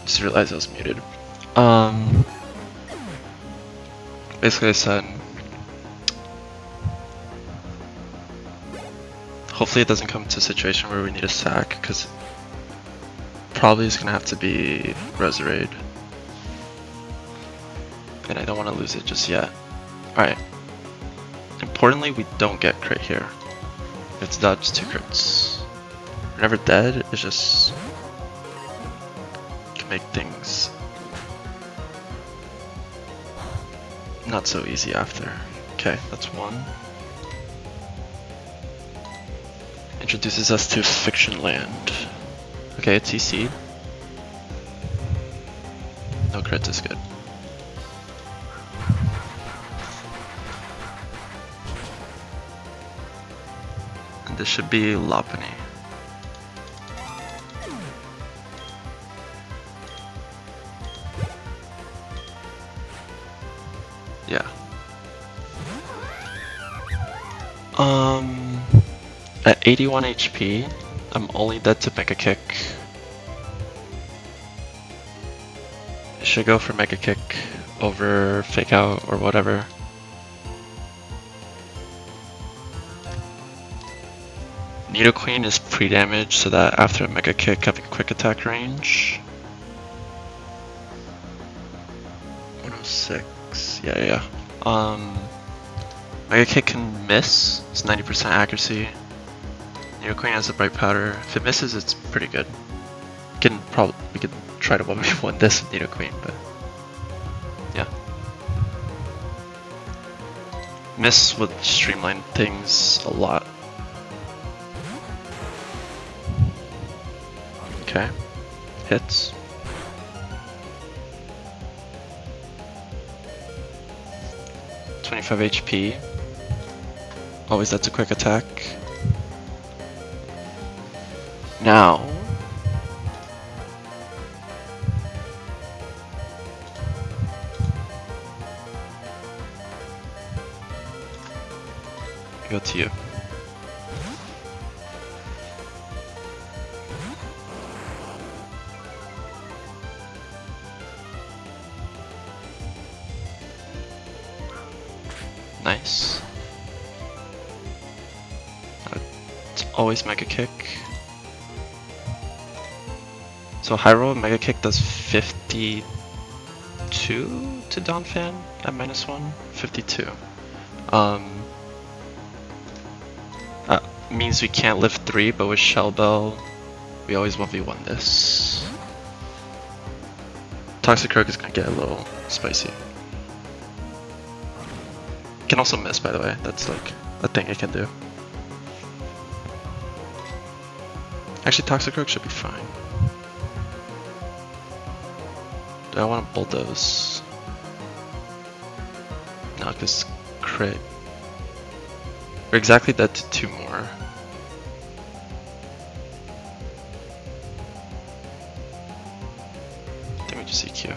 Just realized I was muted. Basically I said, hopefully it doesn't come to a situation where we need a sack, because probably it's gonna have to be Resurrade. And I don't want to lose it just yet. Alright. Importantly, we don't get crit here. We have to dodge 2 crits. We're never dead, it's just can make things not so easy after. Okay, that's 1. Introduces us to Fiction Land. Okay, it's EC. No crit is good. And this should be Lopunny. Yeah. At 81 HP, I'm only dead to Mega Kick. Should go for Mega Kick over Fake Out or whatever. Nidoqueen is pre-damage so that after a Mega Kick having quick attack range. 106, yeah. Mega Kick can miss, it's 90% accuracy. Nidoqueen has a Bright Powder. If it misses, it's pretty good. We can try to 1v1 this with Nidoqueen, but yeah. Miss would streamline things a lot. Okay, hits. $25 HP. Always that's a quick attack. Now go to you. Nice. It's always Mega Kick. So high roll Mega Kick does 52 to Donphan at -1. 52. Means we can't lift 3, but with Shell Bell, we always 1v1 this. Toxic Croak is gonna get a little spicy. Can also miss, by the way. That's like a thing it can do. Actually, Toxic Croak should be fine. Do I want to bulldoze? No, because crit. We're exactly dead to 2 more. I think we just EQ.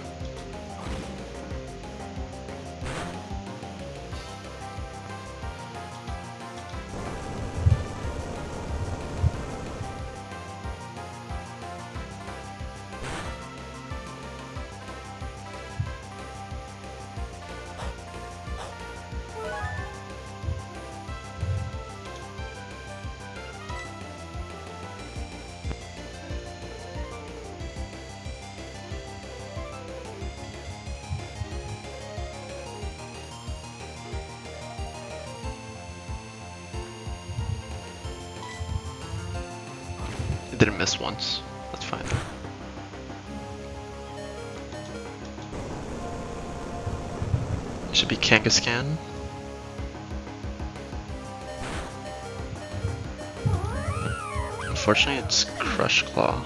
Didn't miss once. That's fine. It should be Kangaskhan. Unfortunately, it's Crush Claw.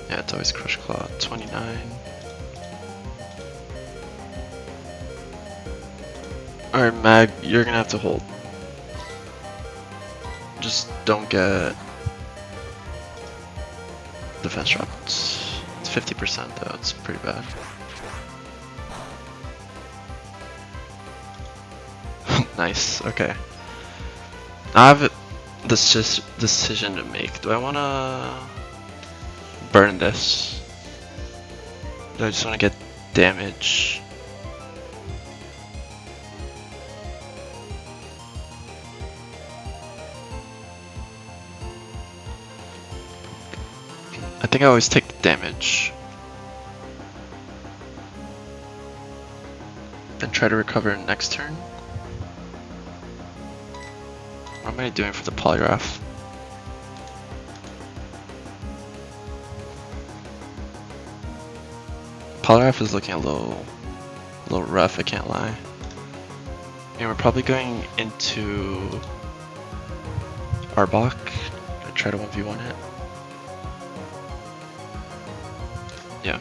Yeah, it's always Crush Claw. 29. Alright, Mag, you're gonna have to hold. Just don't get defense dropped. It's 50% though, it's pretty bad. Nice, okay. I have this decision to make. Do I wanna burn this? Do I just wanna get damage? I think I always take the damage. Then try to recover next turn. What am I doing for the Polygraph? Polygraph is looking a little rough, I can't lie. And we're probably going into Arbok. Gonna try to 1v1 it. Yeah.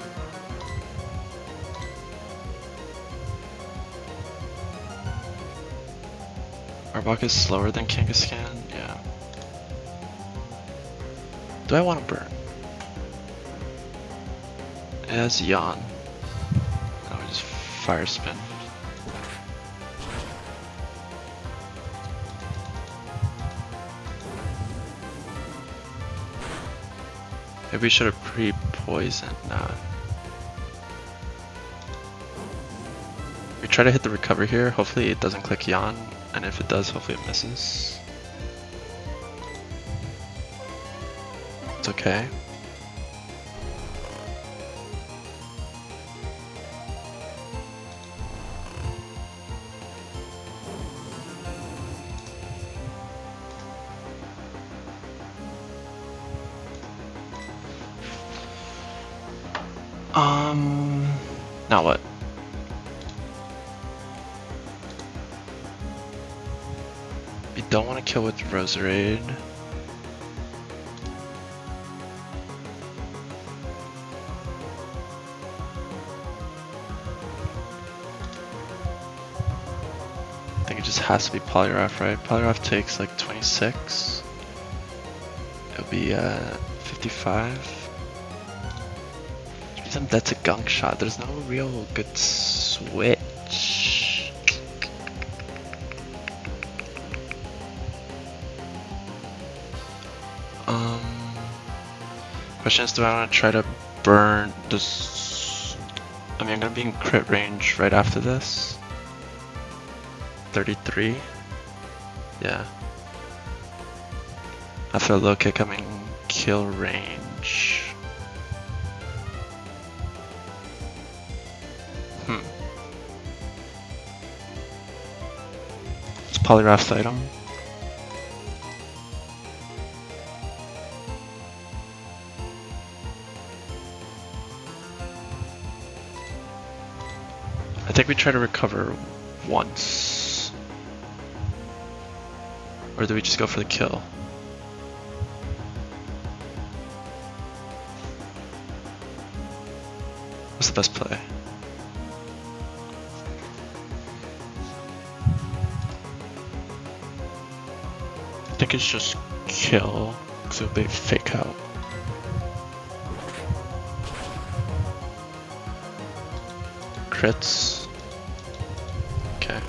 Arbok is slower than Kangaskhan, yeah. Do I want to burn? It has Yawn. Oh, we just fire spin. Maybe we should have pre-poisoned. Nah. We try to hit the recover here. Hopefully it doesn't click Yawn, and if it does, hopefully it misses. It's okay. Now what? We don't want to kill with Roserade. I think it just has to be Polygraph, right? Polygraph takes like 26. It'll be 55. them dead to gunk shot. There's no real good switch. Question is, do I want to try to burn this? I mean, I'm gonna be in crit range right after this. 33. Yeah. After a low kick, I'm in kill range. It's Polyraph's item. I think we try to recover once. Or do we just go for the kill? What's the best play? I think it's just kill, because it'll be fake out. Crits. Okay.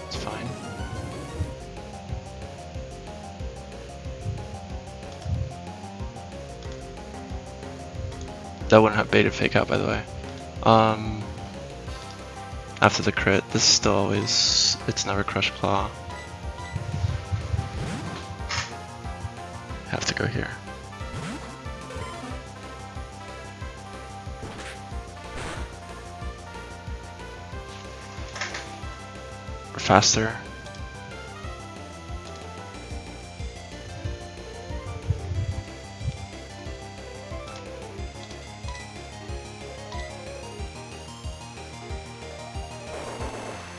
It's fine. That wouldn't have baited fake out, by the way. After the crit, this is still always, it's never crush claw. Have to go here. We're faster.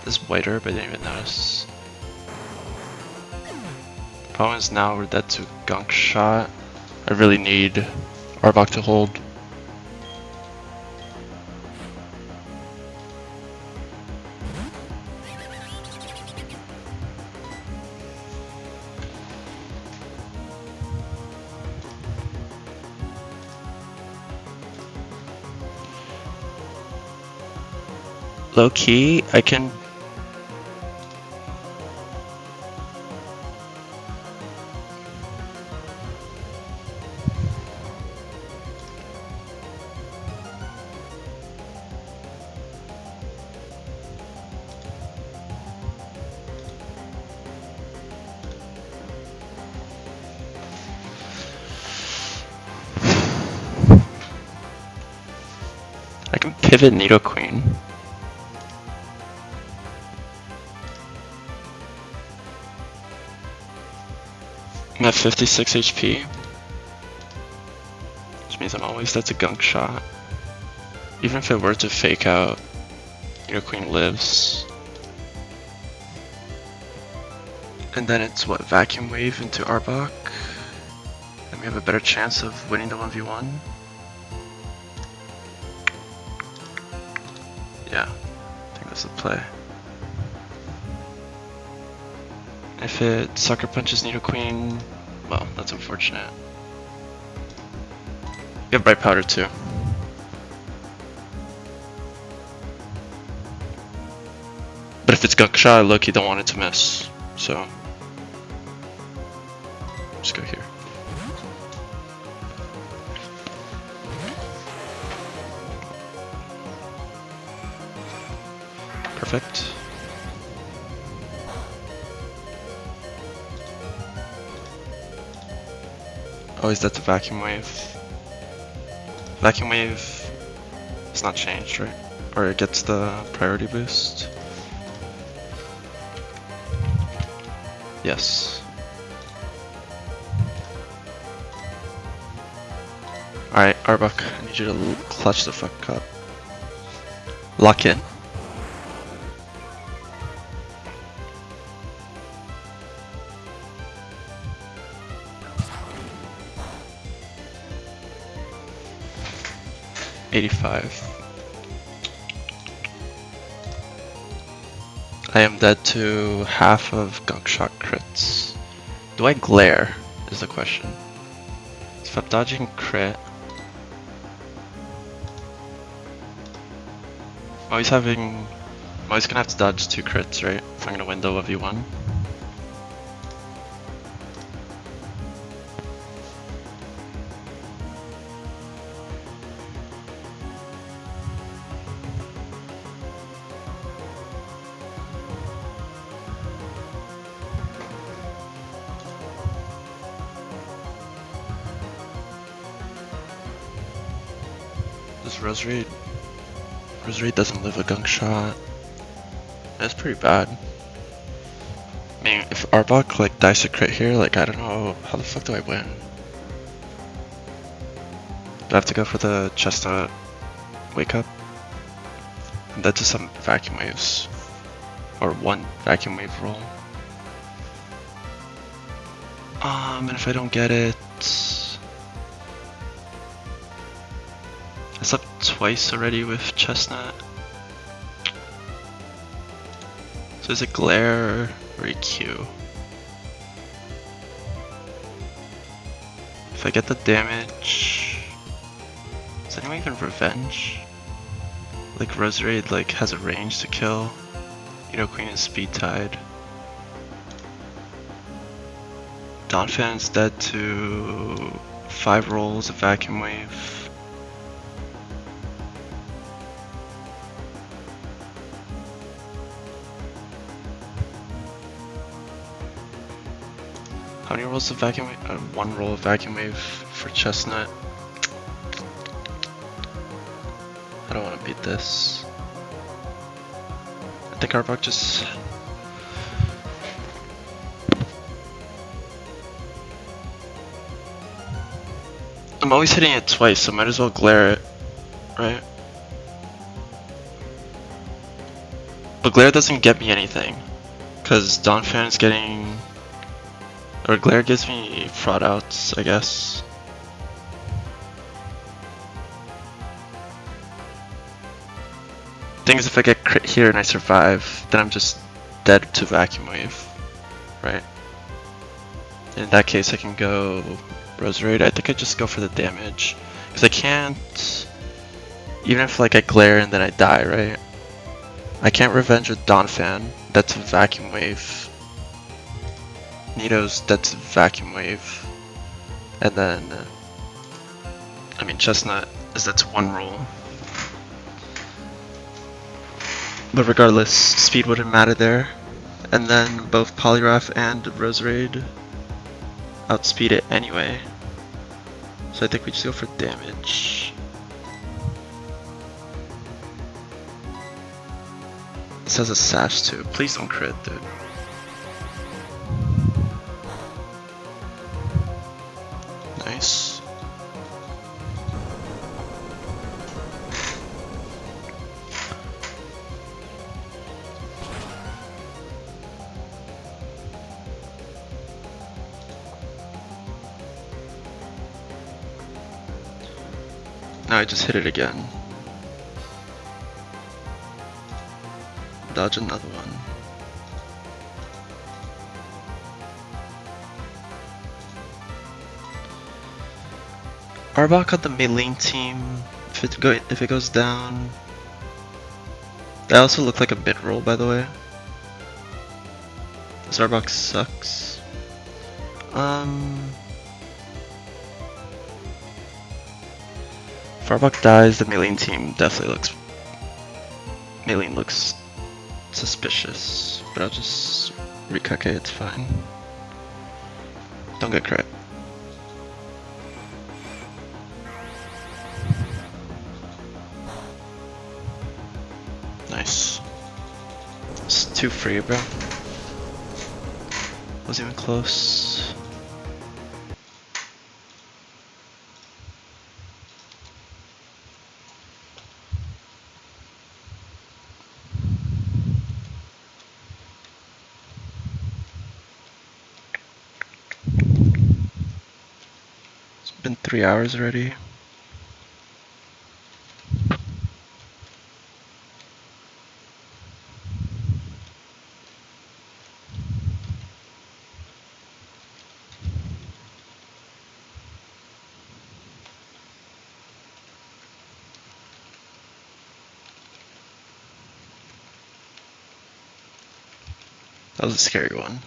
This is whiter, but I didn't even notice. Problem is now we're dead to gunk shot. I really need Arbok to hold. Low key, I can. I can pivot Nido Queen. I'm at 56 HP, which means I'm always dead to gunk shot. Even if it were to fake out, Nido Queen lives. And then it's what, Vacuum Wave into Arbok? And we have a better chance of winning the 1v1. Yeah, I think that's the play. If it sucker punches Nido Queen, well, that's unfortunate. We have Bright Powder too. But if it's gunk shot, look, you don't want it to miss. So, just go here. Perfect. Oh, is that the Vacuum Wave? Vacuum Wave is not changed, right? Or it gets the priority boost? Yes. Alright, Arbok, I need you to clutch the fuck up. Lock in. I am dead to half of gunk shot crits. Do I glare? Is the question. So if I'm dodging crit, I'm always gonna have to dodge 2 crits, right? If I'm gonna win the 1v1. This Rosary doesn't live a gunk shot. That's pretty bad. I mean, if Arbok like dies a crit here, like I don't know how the fuck do I win? Do I have to go for the chestnut wake up? And that's just some vacuum waves. Or 1 vacuum wave roll. And if I don't get it, I slept twice already with chestnut. So is it glare or EQ? If I get the damage, is anyone even revenge? Like Rosary like has a range to kill. You know, Queen is speed tied. Donphan's dead to 5 rolls of vacuum wave. How many rolls of vacuum wave? 1 roll of vacuum wave for chestnut. I don't want to beat this. I think Arbok just... I'm always hitting it twice, so might as well glare it, right? But glare doesn't get me anything, because Donphan is getting... Or glare gives me fraud outs, I guess. Thing is, if I get crit here and I survive, then I'm just dead to vacuum wave, right? In that case, I can go Rosary. I think I just go for the damage, because I can't. Even if like I glare and then I die, right? I can't revenge with Donphan. That's a vacuum wave. Nito's that's a vacuum wave, and then I mean Chestnut is that's 1 roll. But regardless, speed wouldn't matter there. And then both Polygraph and Roserade outspeed it anyway. So I think we just go for damage. This has a sash too. Please don't crit, dude. Nice. Now I just hit it again. Dodge another one. Arbok on the Maylene's team. If it goes down. That also looked like a mid roll, by the way. This Arbok sucks. If Arbok dies, the Maylene's team definitely looks. Maylene looks suspicious, but I'll just Rikake, it's fine. Don't get crit. Nice. It's too free, bro. Wasn't even close. It's been 3 hours already. That was a scary one.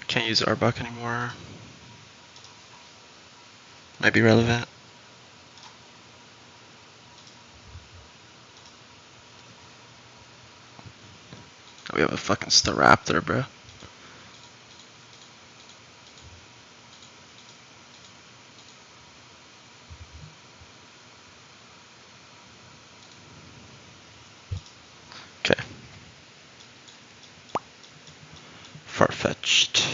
Can't use Arbok anymore. Might be relevant. We have a fucking Staraptor, bro. Okay. Far-fetched.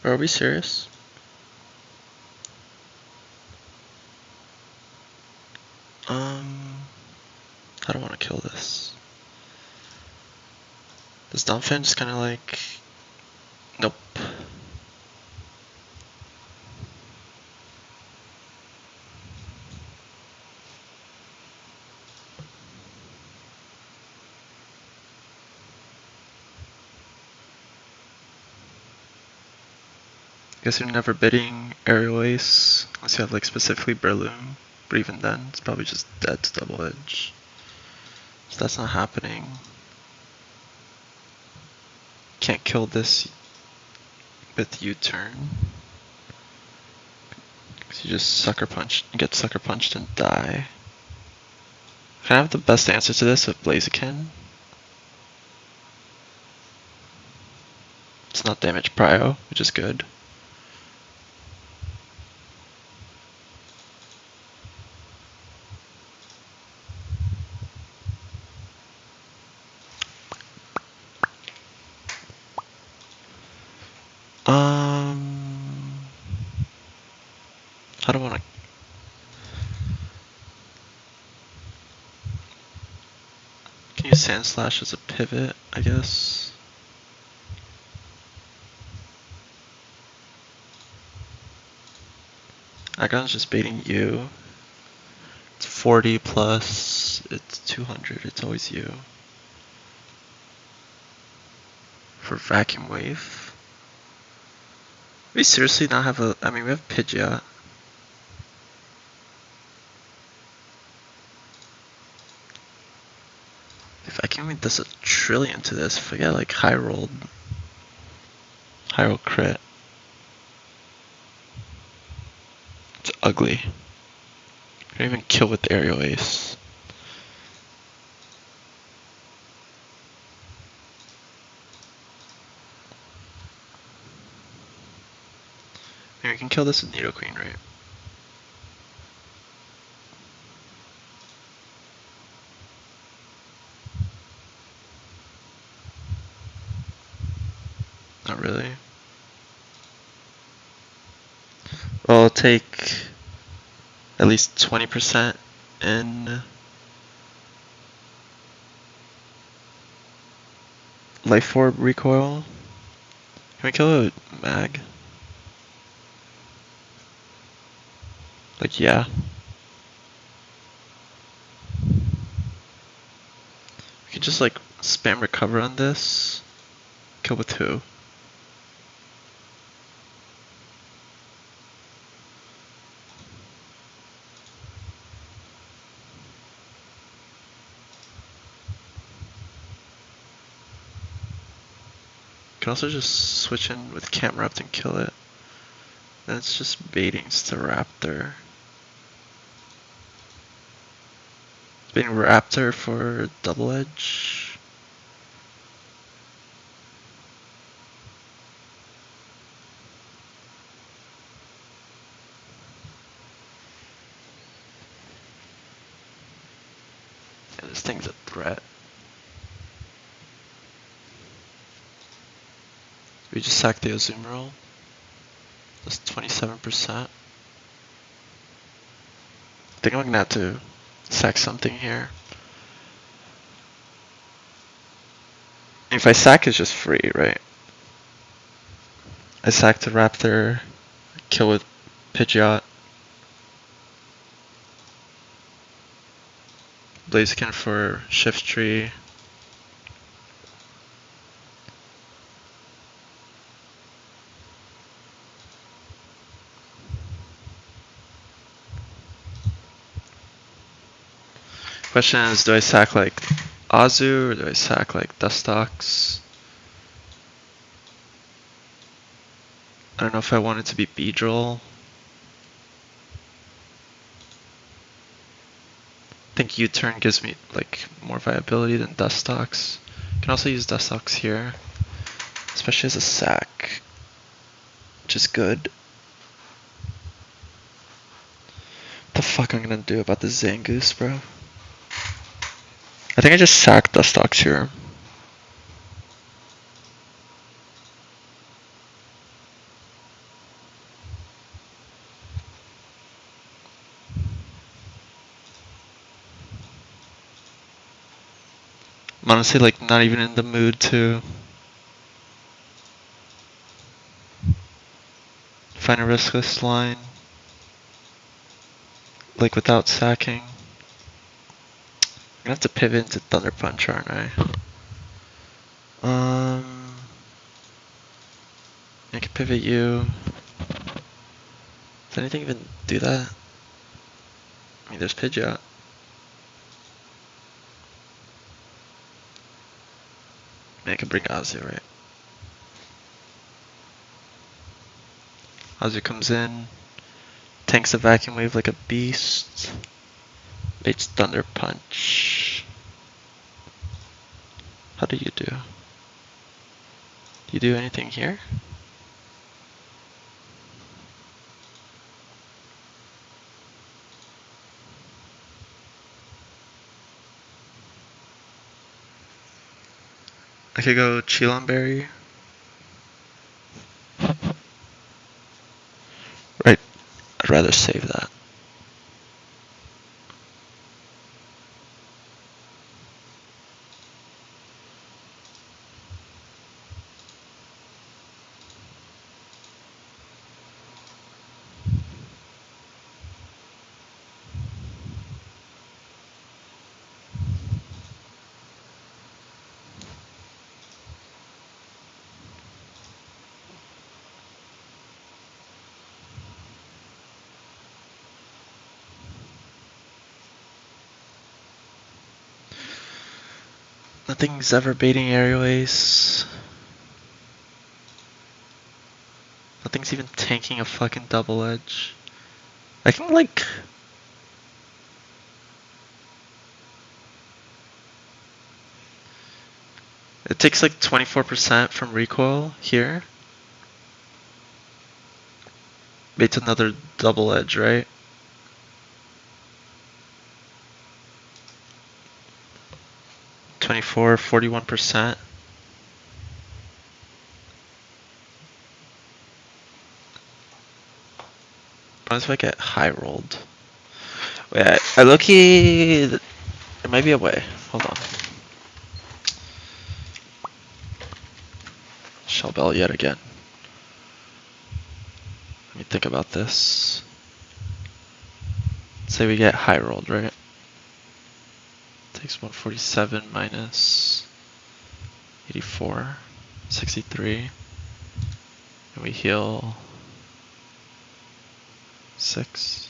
Are we serious? I don't want to kill this. This Dumbfin just kind of like, nope. Guess you're never bidding Aerial Ace unless you have like specifically Breloom. But even then, it's probably just dead to Double Edge. So that's not happening. Can't kill this with U-turn. Cause you just sucker punch, get sucker punched and die. Can I have the best answer to this with Blaziken? It's not damage prio, which is good. I don't want to. Can use Sand Slash as a pivot, I guess. Agon's just baiting you. It's 40 plus, it's 200, it's always you. For Vacuum Wave. We seriously not have a, I mean we have Pidgeot. If Vacuum Wave does a trillion to this, if I get like high roll crit. It's ugly. Can't even kill with Aerial Ace. Maybe we can kill this with Nidoqueen, right? Not really. Well, I'll take at least 20% in Life Orb recoil. Can we kill a Mag? Like, yeah. We could just like spam recover on this. Kill with 2. Can also just switch in with camera up and kill it. Then it's just baitings to Raptor. Baiting Raptor for double edge. Yeah, this thing's a threat. We just sacked the Azum roll. That's 27%. I think I'm gonna have to sack something here. If I sack, it's just free, right? I sacked a Raptor, kill with Pidgeot. Blaziken for Shift Tree. Question is, do I sack like Azu or do I sack like Dustox? I don't know if I want it to be Beedrill. I think U-turn gives me like more viability than Dustox. Can also use Dustox here, especially as a sack, which is good. What the fuck I'm gonna do about the Zangoose, bro? I think I just sacked Dustox here. I'm honestly like not even in the mood to find a riskless line, like without sacking. I'm gonna have to pivot into Thunder Punch, aren't I? I can pivot you. Does anything even do that? I mean, there's Pidgeot. I can bring Azu, right? Azu comes in, tanks a Vacuum Wave like a beast. Baits Thunder Punch. How do you do? Do you do anything here? I could go Chilonberry. Right, I'd rather save that. Nothing's ever baiting airways. Nothing's even tanking a fucking double edge. I can like... It takes like 24% from recoil here. Baits another double edge, right? $24, 41%. What if I get high rolled? Wait, I low-key... There might be a way. Hold on. Shell Bell yet again. Let me think about this. Say we get high rolled, right? takes 147 minus 84, 63. And we heal 6.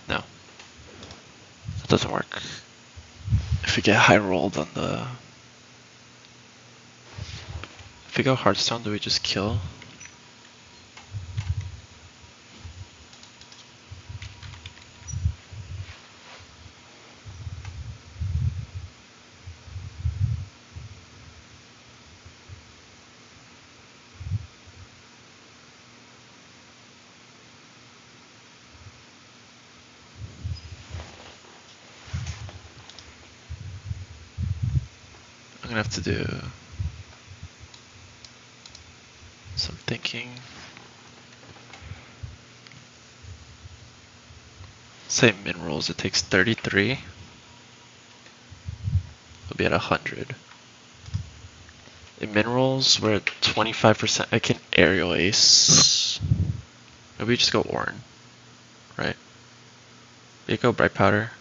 No, that doesn't work. If we get high rolled on the... If we go Hearthstone, do we just kill? I'm gonna have to do some thinking. Say min rolls, it takes 33. We'll be at 100. In min rolls, we're at 25%. I can aerial ace. Maybe we just go Orn, right? We go Bright Powder.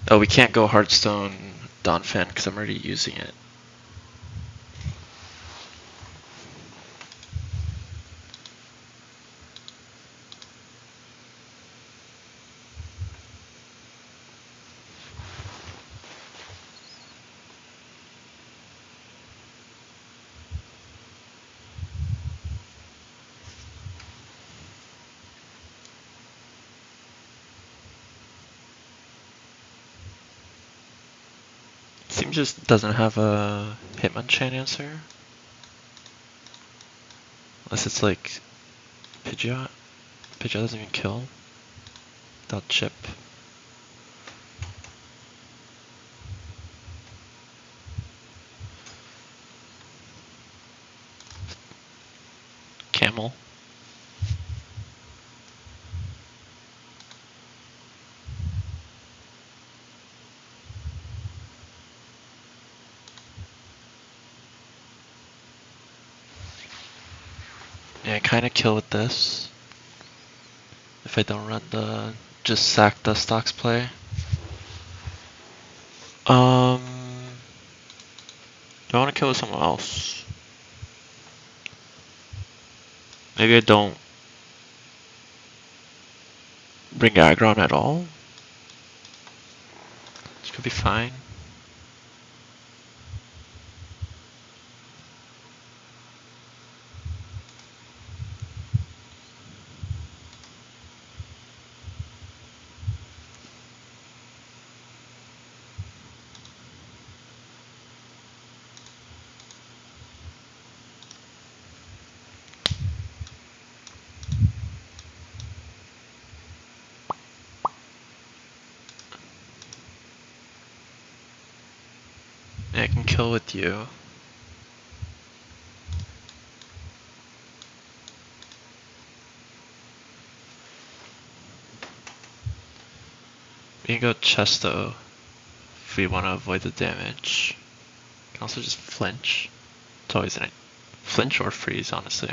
Oh, we can't go Hearthstone Donphan because I'm already using it. Team just doesn't have a Hitmonchan answer. Unless it's like Pidgeot. Pidgeot doesn't even kill without chip. Camel. Yeah, kinda kill with this. If I don't run the just sack the stocks play. Do I want to kill with someone else? Maybe I don't bring aggro on at all. This could be fine. Yeah, I can kill with you. We can go Chesto if we want to avoid the damage. Can also just flinch. It's always an flinch or freeze, honestly.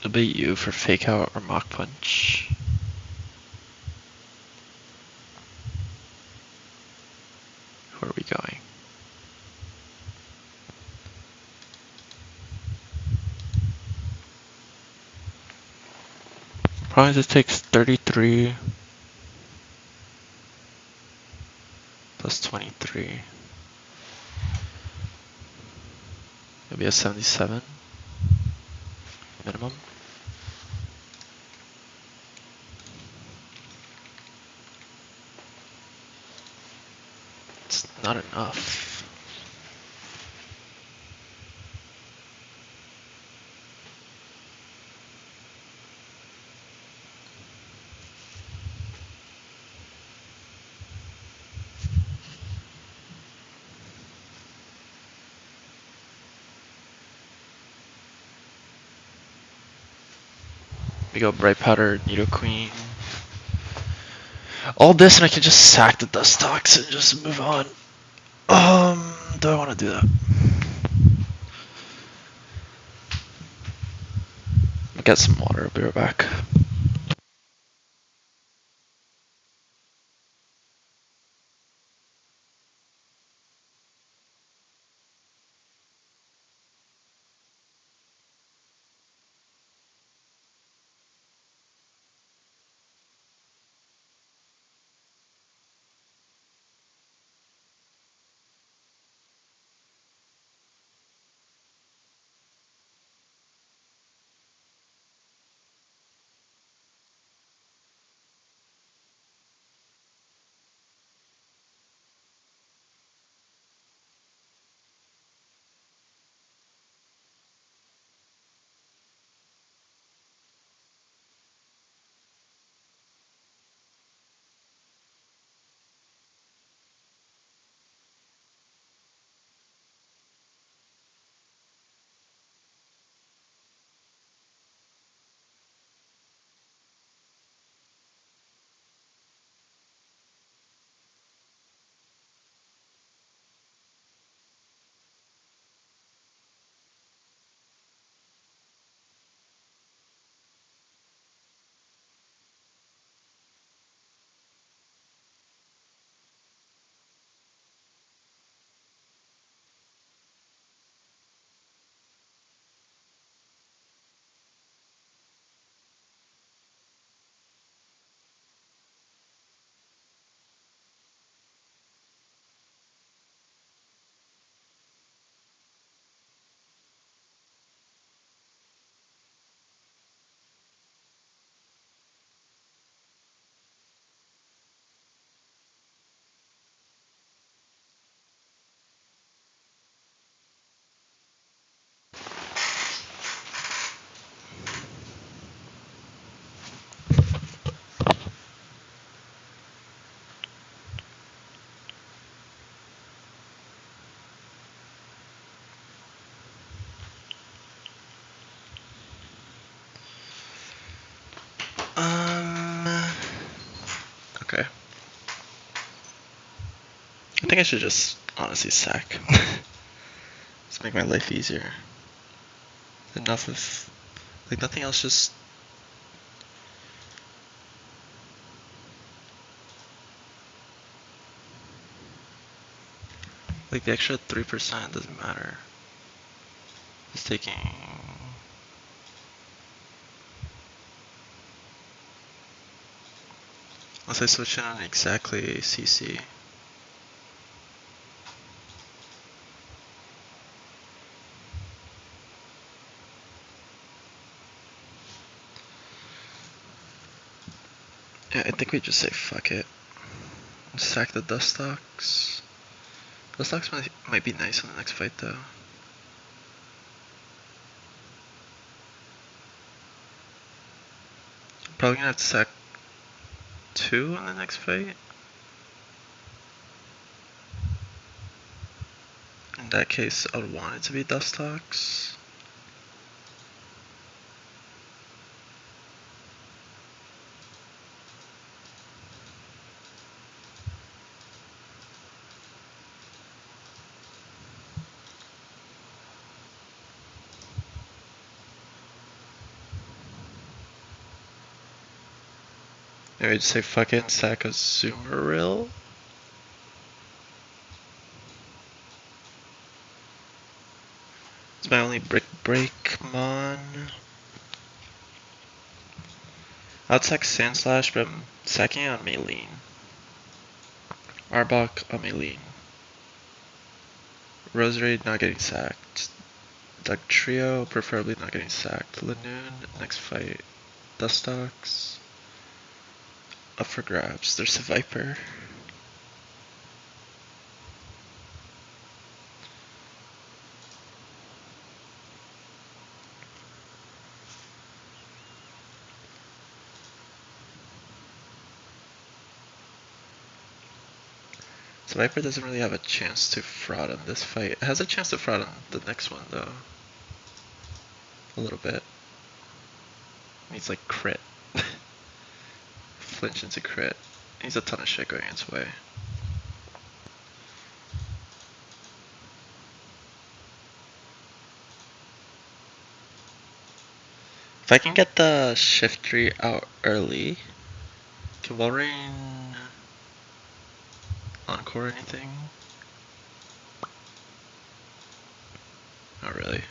It'll be you for fake out or mock punch. Where are we going? Probably this takes 33 plus 23. Maybe a 77 minimum. It's not enough. We go Bright Powder, Nidoqueen. all this and I can just sack the Nuzlocke and just move on. Do I want to do that? I'll get some water. I'll be right back. Okay. I think I should just honestly sack. Just make my life easier. Enough of, like, nothing else, just... Like, the extra 3% doesn't matter. Just taking... Unless I switch it on exactly CC. Yeah, I think we just say fuck it. Sack the Nuzlocke. Nuzlocke might be nice in the next fight though. Probably gonna have to sack 2 in the next fight. In that case, I would want it to be Nuzlocke. Maybe just say fuck it and sack a Zoomeril. It's my only brick break, come on. I'd sack Sandslash, but I'm sacking on Maylene. Arbok on Maylene. Rosary not getting sacked. Duck Trio preferably not getting sacked. Lanoon, next fight. Nuzlocke. Up for grabs. There's a Viper. So Viper doesn't really have a chance to fraud on this fight. It has a chance to fraud on the next one though. A little bit. Needs like crit. Flinch into crit. He's a ton of shit going its way. If I can get the shift tree out early, can Valrain encore anything? Not really.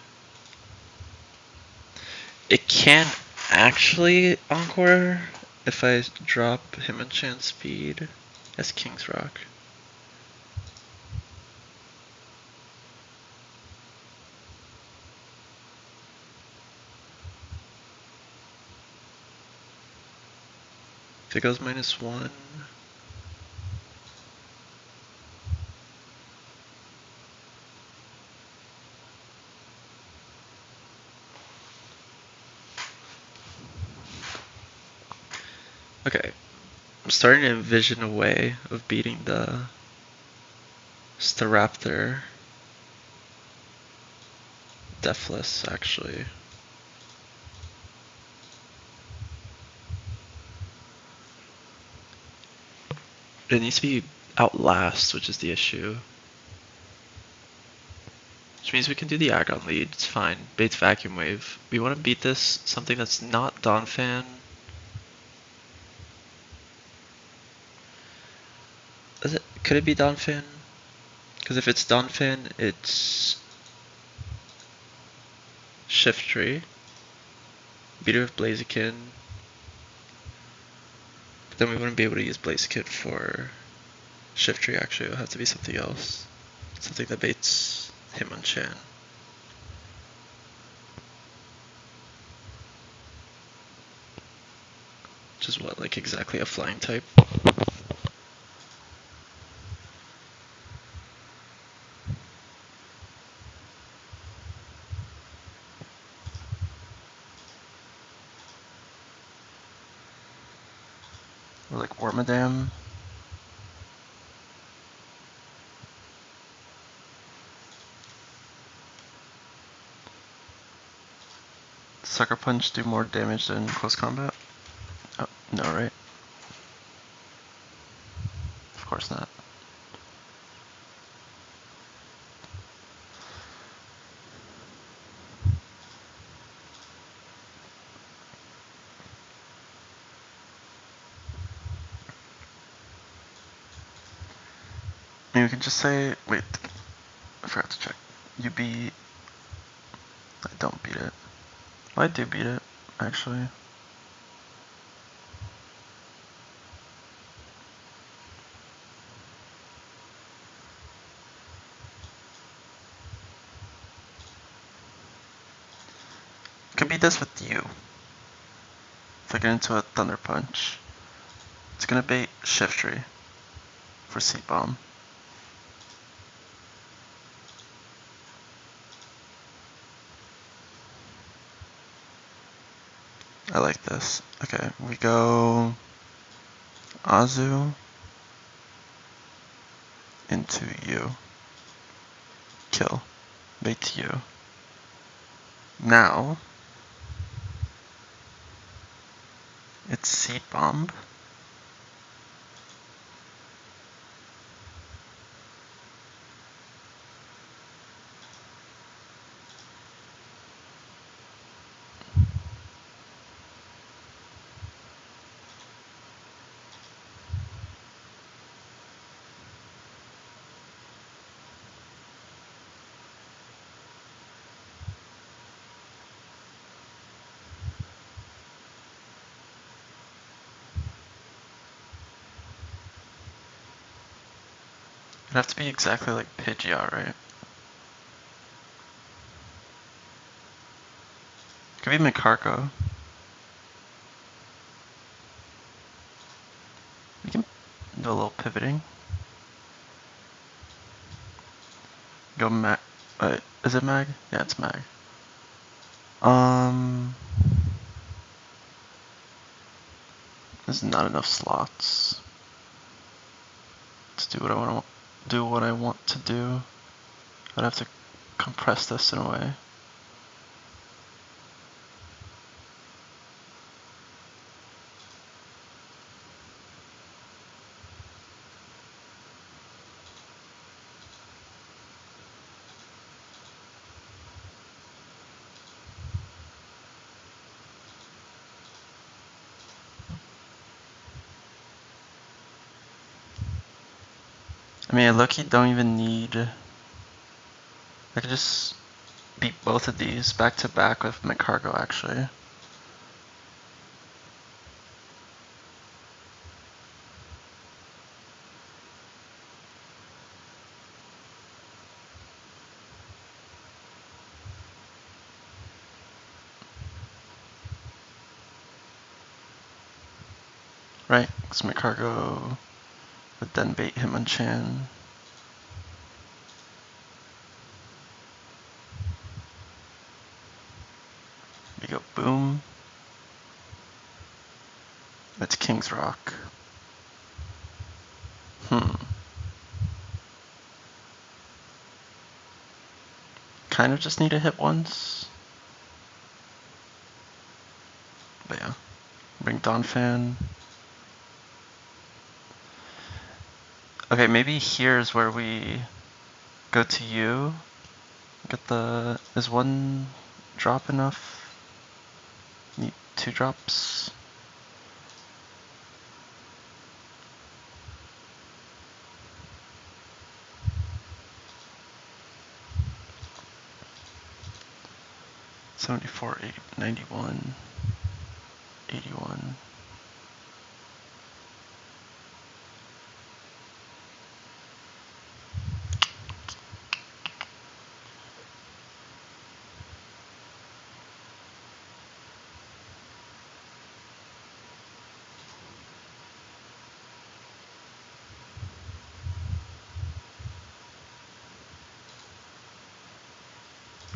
It can actually encore if I drop him enchant speed as King's Rock. If it goes -1. Okay, I'm starting to envision a way of beating the Staraptor Deathless, actually. It needs to be Outlast, which is the issue. Which means we can do the Agon lead, it's fine. Bait's Vacuum Wave. We want to beat this, something that's not Donphan. Could it be Donphan? Because if it's Donphan, it's Shift Tree. Beat it with Blaziken. But then we wouldn't be able to use Blaziken for Shift Tree, actually. It'll have to be something else. Something that baits him on Chan. Which is what, like exactly a flying type? Or like Wormadam. Sucker Punch do more damage than close combat? Oh, no, right? Of course not. I mean, we can just say, wait, I forgot to check. You beat, I don't beat it. Well, I do beat it, actually. Can beat this with you. If I get into a Thunder Punch, it's gonna bait Shift Tree for Seed Bomb. I like this. Okay, we go Azu into you. Kill. Bait you. Now, it's Seed Bomb. It'd have to be exactly like Pidgeot, right? Could be Makarko. We can do a little pivoting. Go Mag. Wait, is it Mag? Yeah, it's Mag. There's not enough slots to do what I want to do. I'd have to compress this in a way. I mean, I low-key don't even need... I could just beat both of these back to back with my cargo, actually. Right, because my cargo would then bait him on Chan. We go boom. It's King's Rock. Kind of just need to hit once. But yeah. Bring Donphan. Okay, maybe here's where we go to you. Get the... Is one drop enough? Need 2 drops? $74, 80, 91, 81.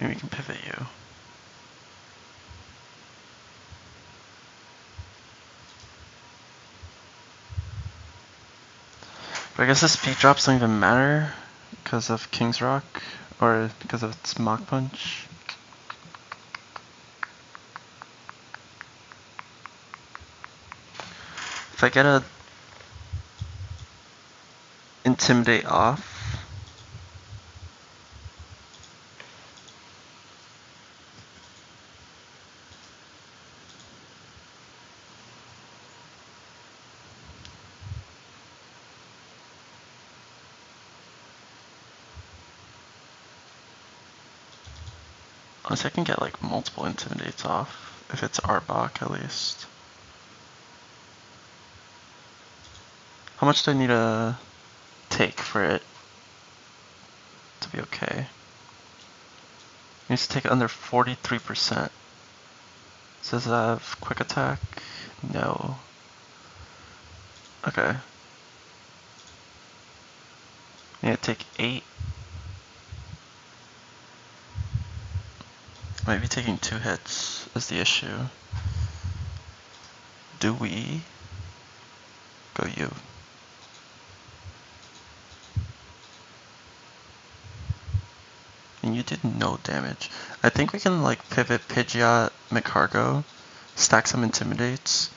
Maybe we can pivot you. But I guess the speed drops don't even matter because of King's Rock or because of its Mach Punch. If I get a Intimidate off, unless I can get like multiple Intimidates off, if it's Arbok at least. How much do I need to take for it to be okay? It needs to take under 43%. Does it have quick attack? No. Okay. I need to take 8. Might be taking 2 hits is the issue. Do we go you? And you did no damage. I think we can like pivot Pidgeot McCargo, stack some Intimidates.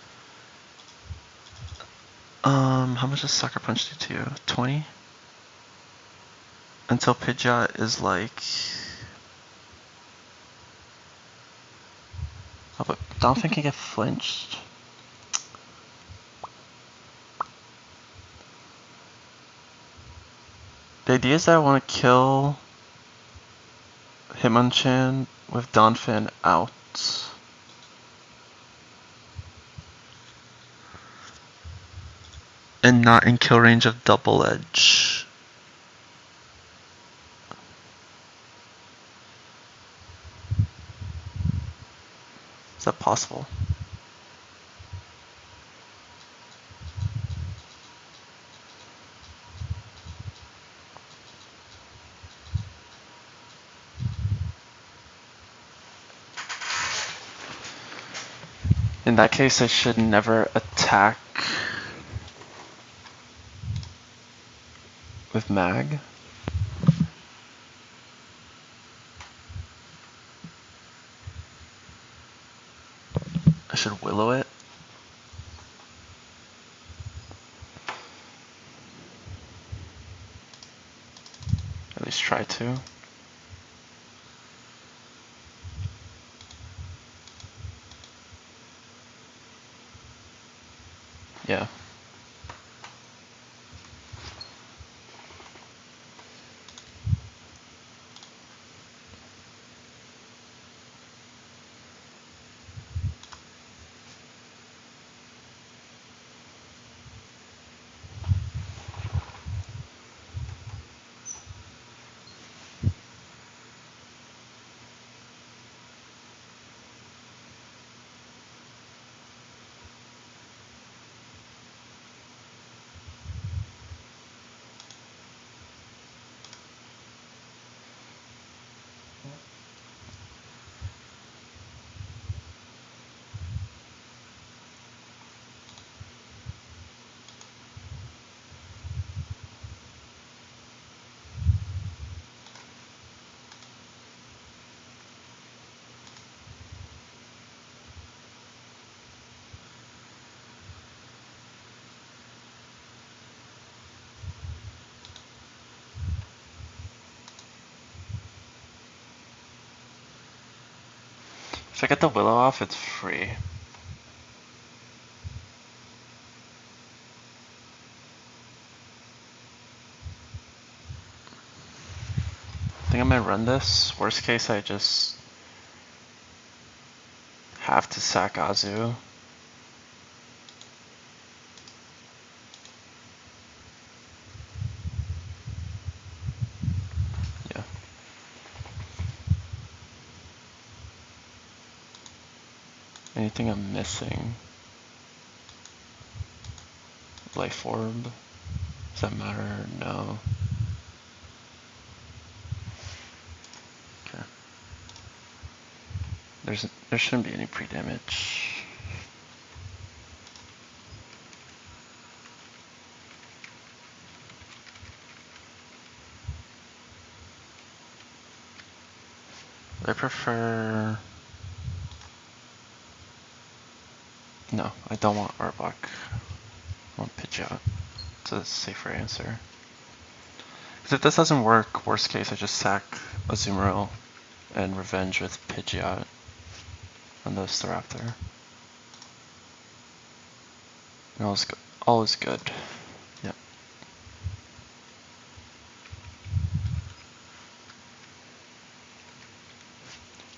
How much does Sucker Punch do to you? 20? Until Pidgeot is like... Oh, but Donphan can get flinched. The idea is that I want to kill Hitmonchan with Donphan out. And not in kill range of Double Edge. Is that possible? In that case, I should never attack with Mag. I should Willow it. At least try to. Yeah. If I get the Willow off, it's free. I think I might run this. Worst case, I just have to sack Azu. Yeah. Anything I'm missing? Life Orb? Does that matter? No. Okay. There shouldn't be any pre-damage. I prefer... No, I don't want Arbok. I want Pidgeot. It's a safer answer. Because if this doesn't work, worst case I just sack Azumarill and revenge with Pidgeot on the Staraptor. And all is good. Yep.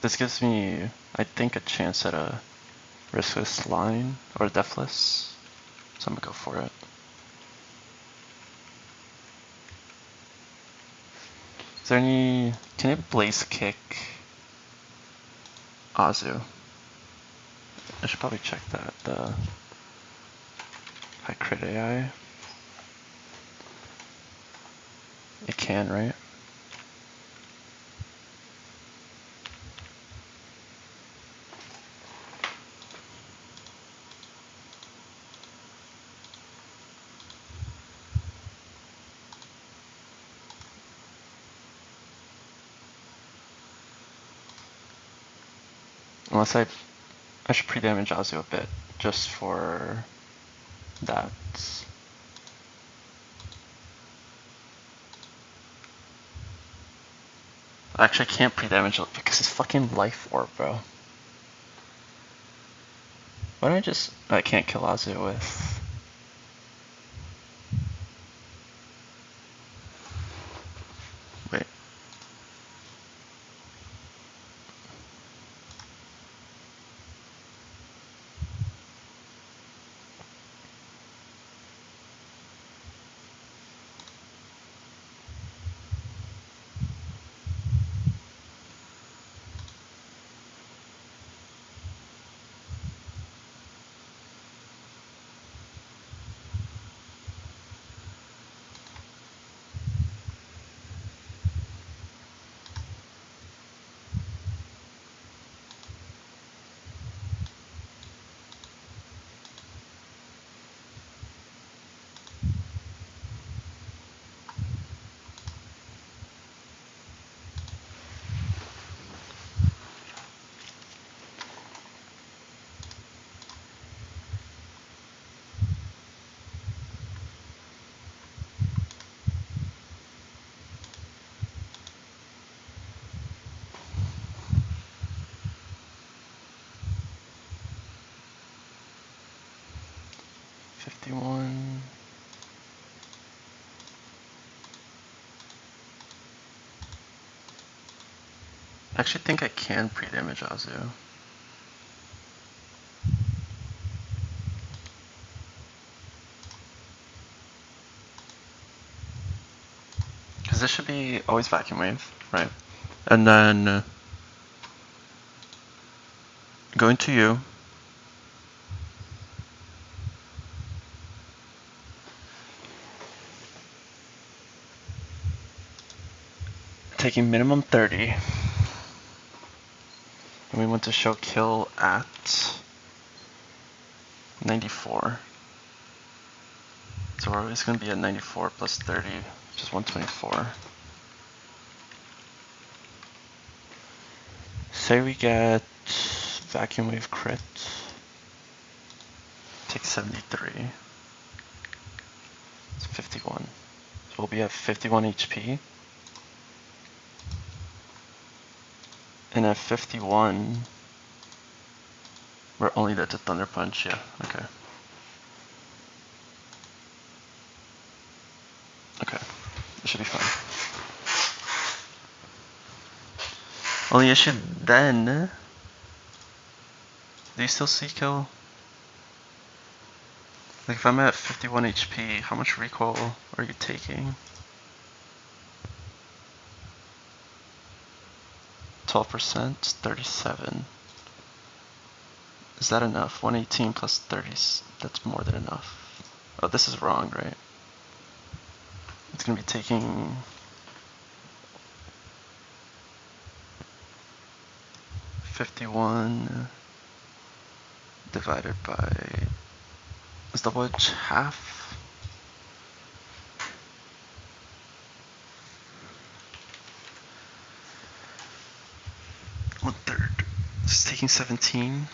This gives me, I think, a chance at a riskless line or a deathless. So I'm gonna go for it. Is there any, can it Blaze Kick Azu? I should probably check that, the high crit AI. It can, right? Unless I should pre-damage Azu a bit, just for that. Actually, I can't pre-damage it because it's fucking Life Orb, bro. Why don't I just... I can't kill Azu with... Wait. $51. I actually think I can pre-damage Azu. Because this should be always Vacuum Wave, right? And then... going to you. Taking minimum 30. And we want to show kill at 94. So we're always going to be at 94 plus 30, which is 124. Say we get Vacuum Wave crit. Take 73. It's 51. So we'll be at 51 HP. And at 51, We're only there to Thunder Punch, yeah, okay. Okay, it should be fine. Only issue then... Do you still see kill? Like if I'm at 51 HP, how much recoil are you taking? 12%, 37. Is that enough? 118 plus 30, that's more than enough. Oh, this is wrong, right? It's gonna be taking... $51 divided by... Is the wedge half? 1/3. This is taking 17.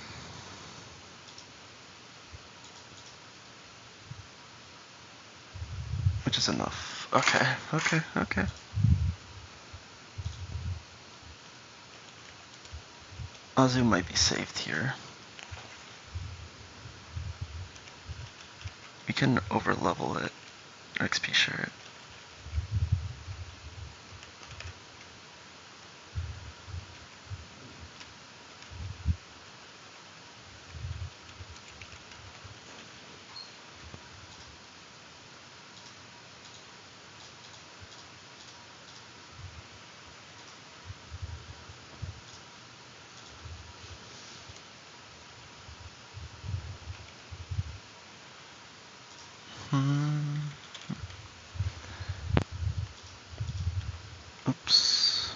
Which is enough. Okay, okay, okay. Azu might be saved here. We can over level it, or XP share it. Oops.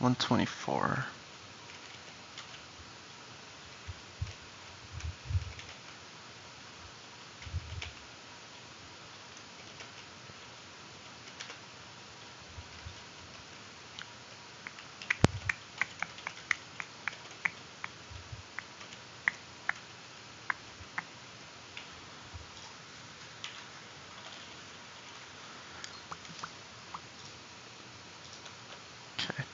$124. Okay.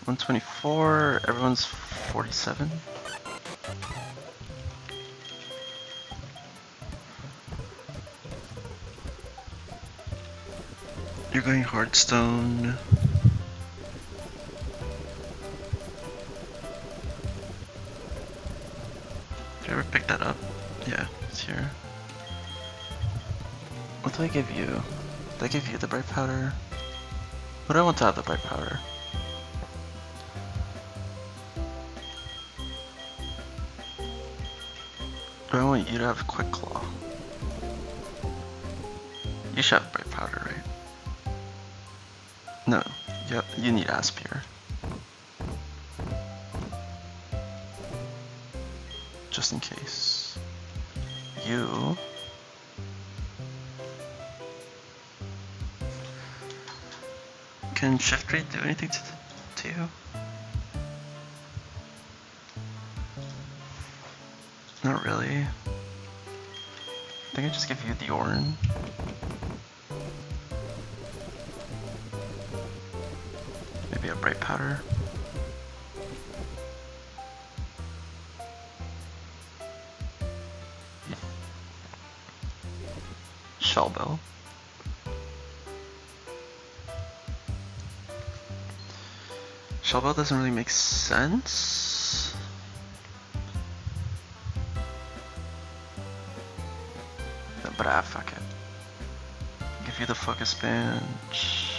124, everyone's 47. You're going hardstone. Did I ever pick that up? Yeah, it's here. What do I give you? Did I give you the bright powder? What do I want to have the bright powder? Do I want you to have quick claw? You should have bright powder, right? No, yep, you need Aspire. Just in case. You... Can shift rate do anything to you? Not really. I think I just give you the Orin. Maybe a bright powder. Shellbell. Shellbell doesn't really make sense. But fuck it. Give you the focus bench.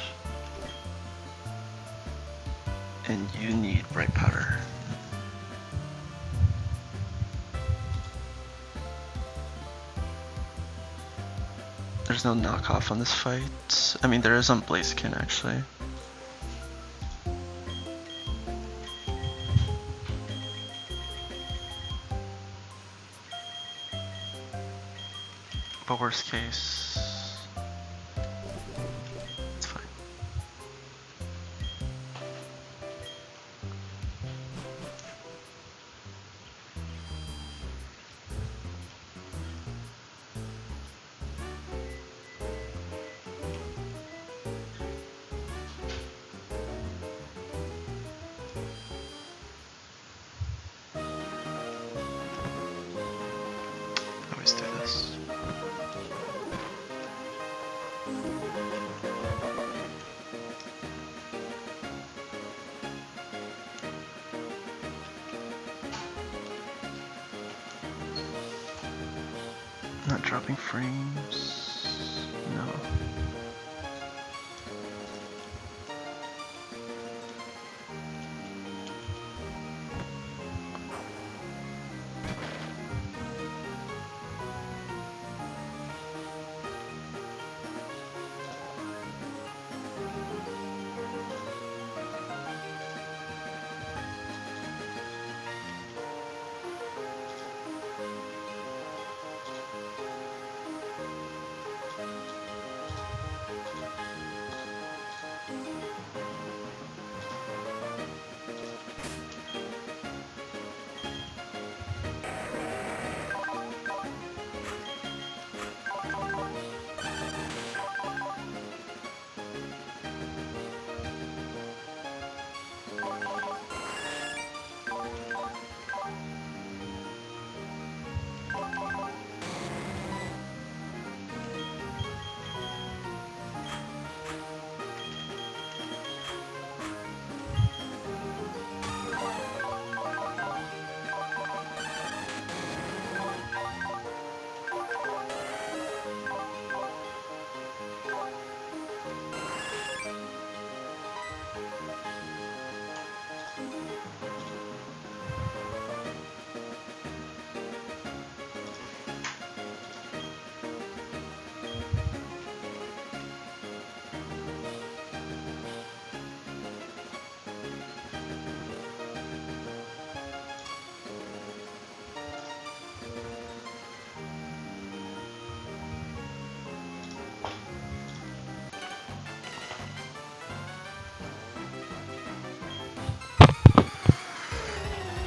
And you need bright powder. There's no knockoff on this fight. I mean, there is on Blaziken actually. But worst case...
dropping frames? No.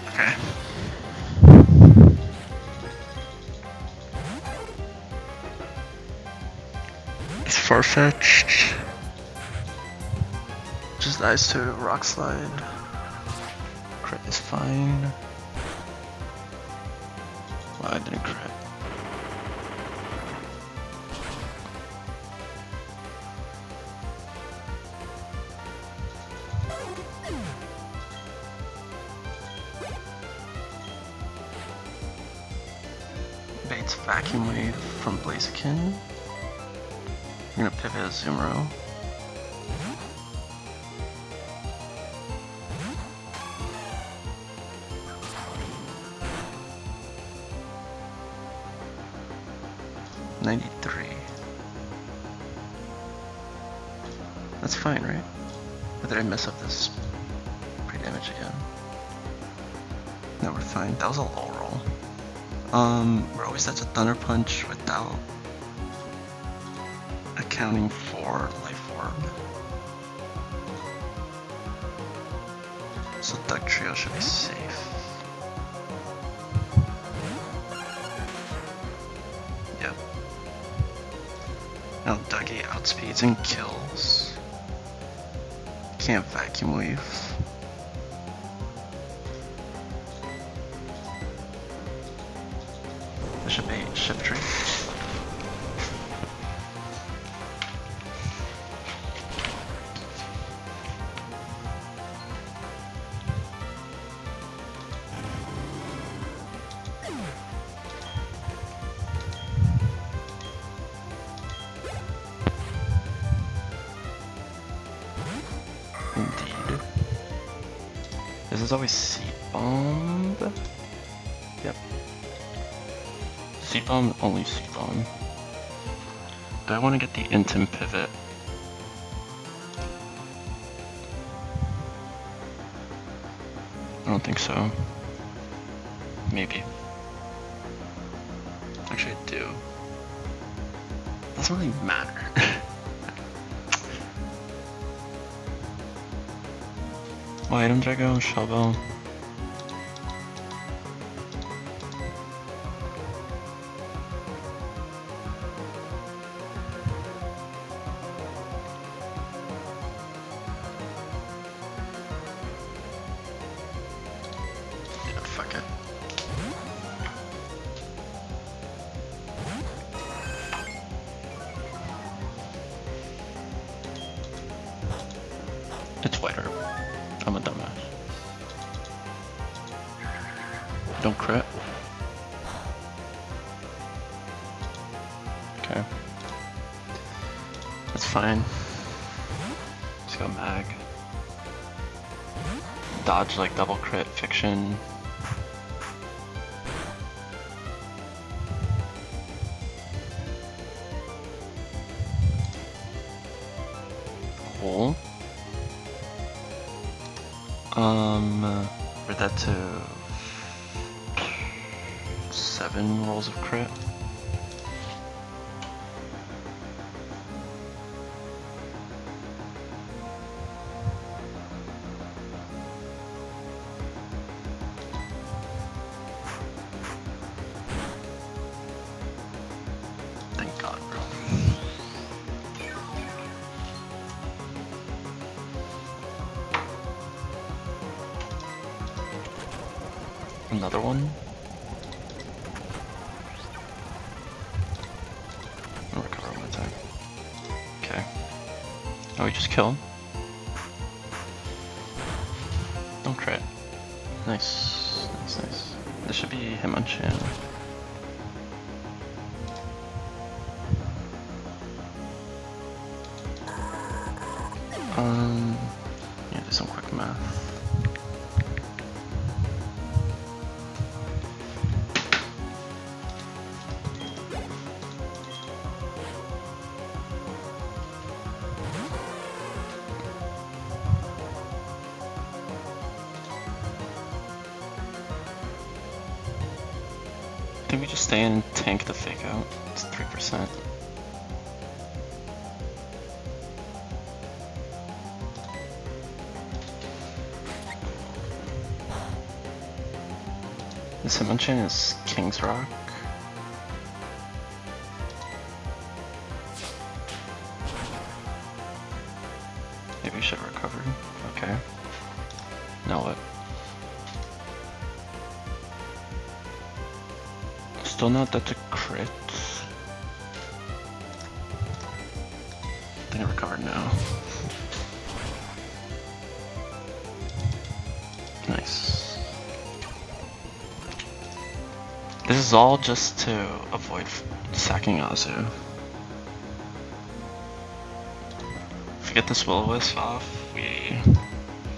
Okay. It's far-fetched. Just dies to rock slide. Crit is fine. Well, I didn't crit. Bait's Vacuum Wave from Blaziken. I'm gonna pivot a Zumaro. $93. That's fine, right? Or did I mess up this pre-damage again? No, we're fine. That was a low roll. We're always at a Thunder Punch without accounting for Life Orb. So Duck Trio should be safe. Yep. Now Dougie outspeeds and kills. Can't Vacuum Wave. Bishop 8, Ship Tree. Indeed. This is always Seed Bomb. Yep. Seed Bomb, only Seed Bomb. Do I want to get the Intim Pivot? I don't think so. Maybe. Actually, I do. Doesn't really matter. Oh, Item Drago, Shellbell. Yeah, fuck it. It's whiter. I'm a dumbass. Don't crit.
Okay. That's fine. Let's go mag. Dodge like double crit fiction. Cool. We're that to 7 rolls of crit. Thank God, bro. Another one. I'll recover my time. Okay. Now we just kill him. Don't crit. Nice. Nice, nice. This should be him on channel. Yeah, do some quick math. I think we just stay and tank the fake out. It's 3%. This Hitmonchan is King's Rock. Maybe we should have recovered. Okay. Now what? Still not that to crit. I think I recovered now. Nice. This is all just to avoid sacking Azu. If we get this Will-O-Wisp off, we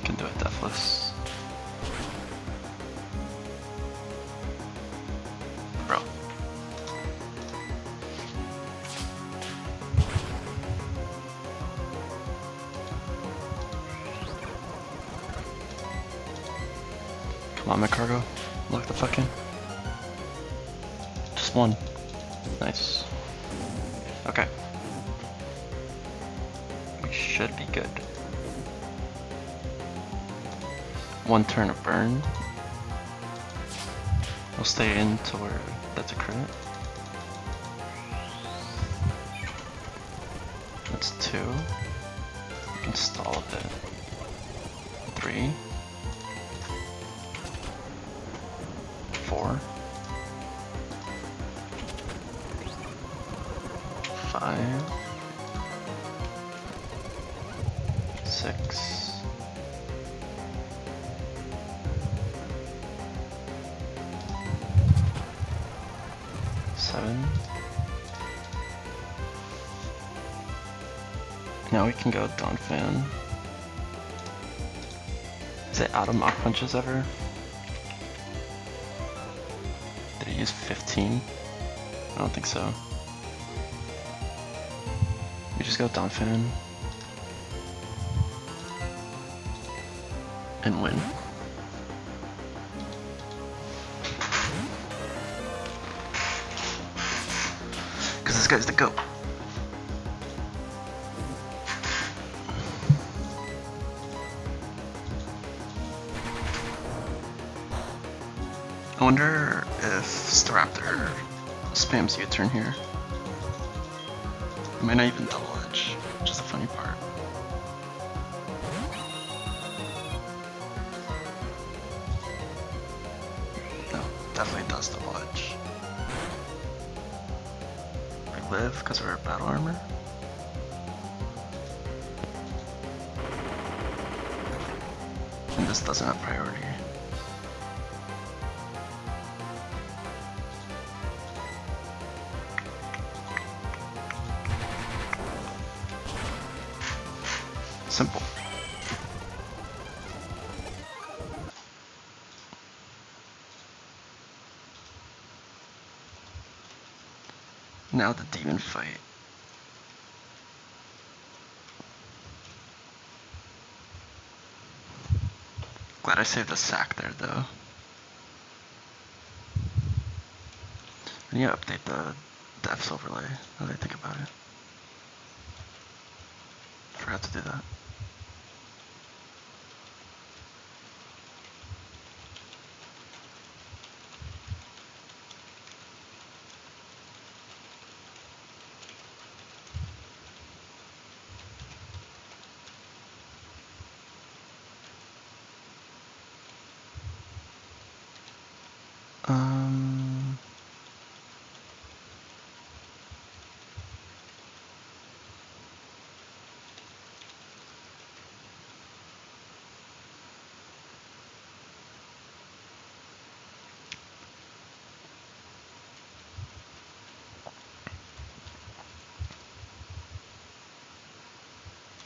can do it deathless. Bro. Come on, my cargo. Lock the fuck in. Just one. Nice. Okay. We should be good. One turn of burn. We'll stay in to where that's a crit. That's 2. We can stall a bit. 3. 4. 5. 6. 7. Now we can go Donphan. Is it out of Mach Punches ever? Did he use 15? I don't think so. We just go Donphan and win. Cause this guy's the GOAT. I wonder if Staraptor spams U-turn here. It might not even double edge, which is the funny part. No, definitely does double edge. We live because of our battle armor. And this doesn't have priority.
Simple. Now the demon fight. Glad I saved a sack there though. I need to update the deaths overlay now that I think about it. Forgot to do that.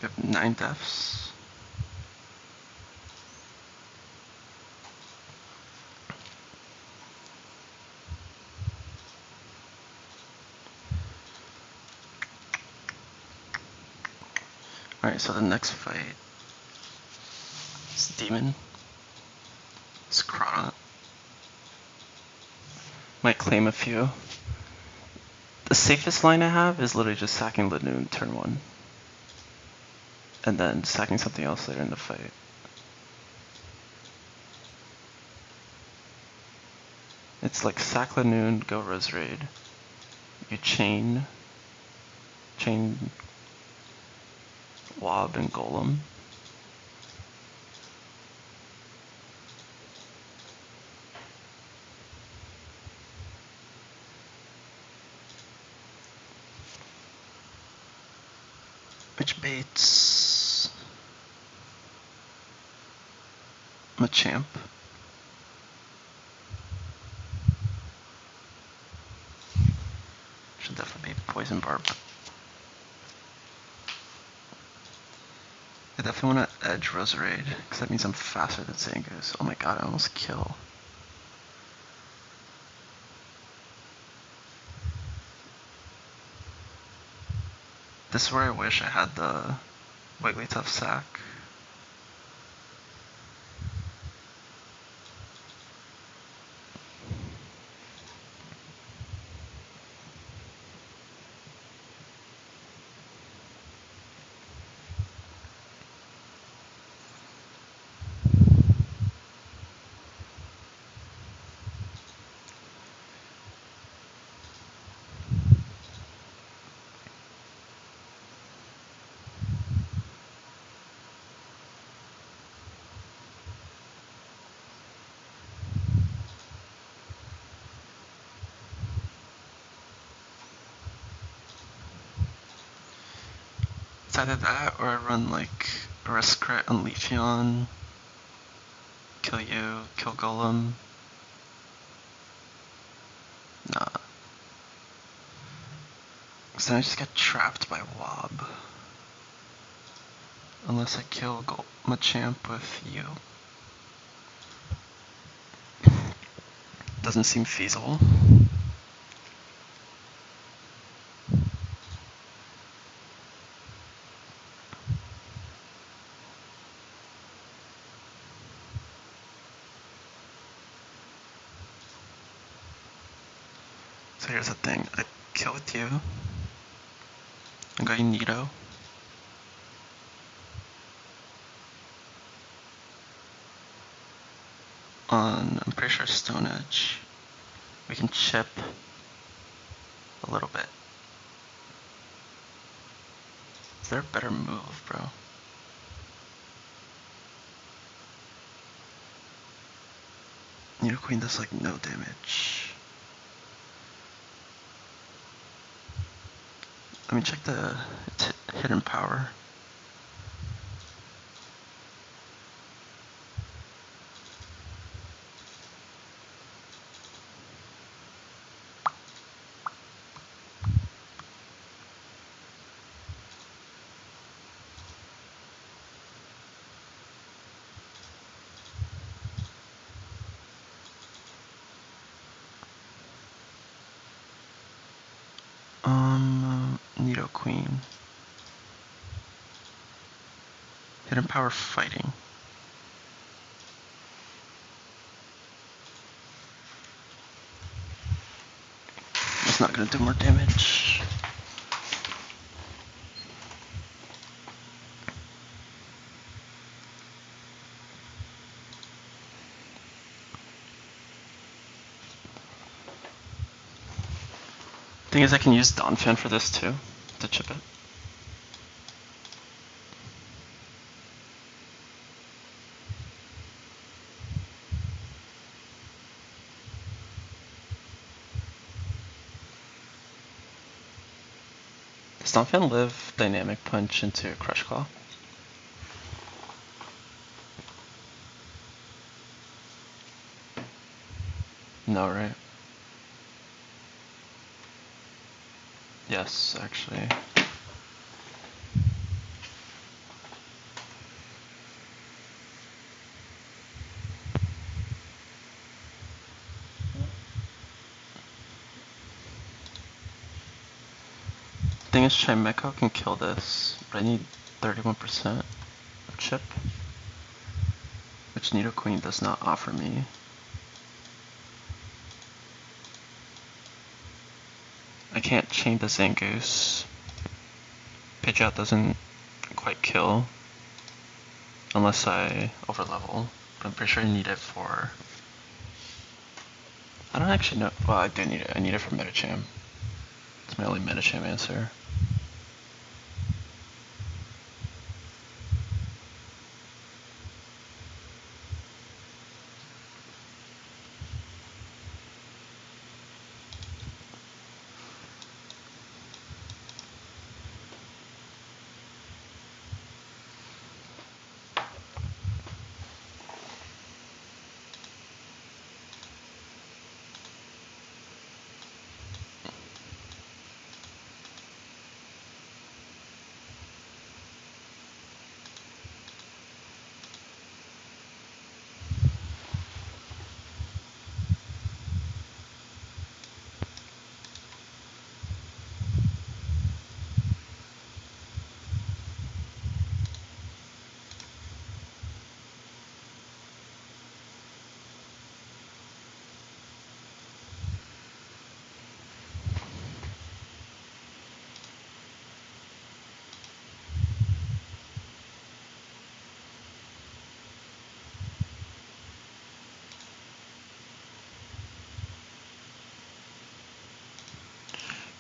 We have 9 deaths. Alright, so the next fight is Demon. It's Cronut. Might claim a few. The safest line I have is literally just sacking Lanoon turn 1. And then sacking something else later in the fight. It's like sack Lanoon, go Rose Raid. You chain Wob and Golem. Which baits Machamp. Should definitely be Poison Barb. I definitely want to edge Roserade, because that means I'm faster than Zangoose. Oh my god, I almost kill. This is where I wish I had the Wigglytuff sack. It's either that or I run like a risk crit on Leafeon, kill you, kill Golem. Nah. Because then I just get trapped by Wob. Unless I kill Machamp with you. Doesn't seem feasible. So here's the thing, I kill with you. I go Nito. On, I'm pretty sure Stone Edge. We can chip a little bit. Is there a better move, bro? Nito Queen does like no damage. Let me check the hidden power. queen. Hidden power fighting. It's not gonna do more damage. Thing is, I can use Donphan for this too, to chip it. Does Donphan live Dynamic Punch into Crush Claw? No, right? Yes, actually. Thing is, Chimecho can kill this, but I need 31% of chip, which Nidoqueen does not offer me. I can't chain the Zangoose. Pidgeot doesn't quite kill unless I overlevel, but I'm pretty sure I need it for... I don't actually know. Well, I do need it. I need it for Medicham. It's my only Medicham answer.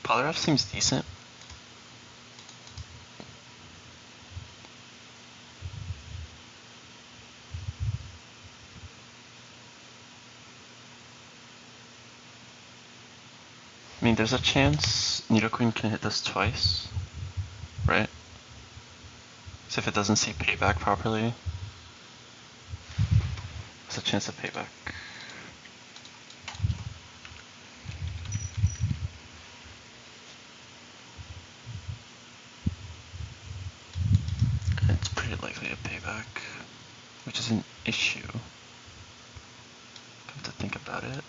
Poliwrath seems decent. I mean, there's a chance Nidoqueen can hit this twice, right? So if it doesn't see payback properly, there's a chance of payback. It's pretty likely a payback, which is an issue. Come to think about it.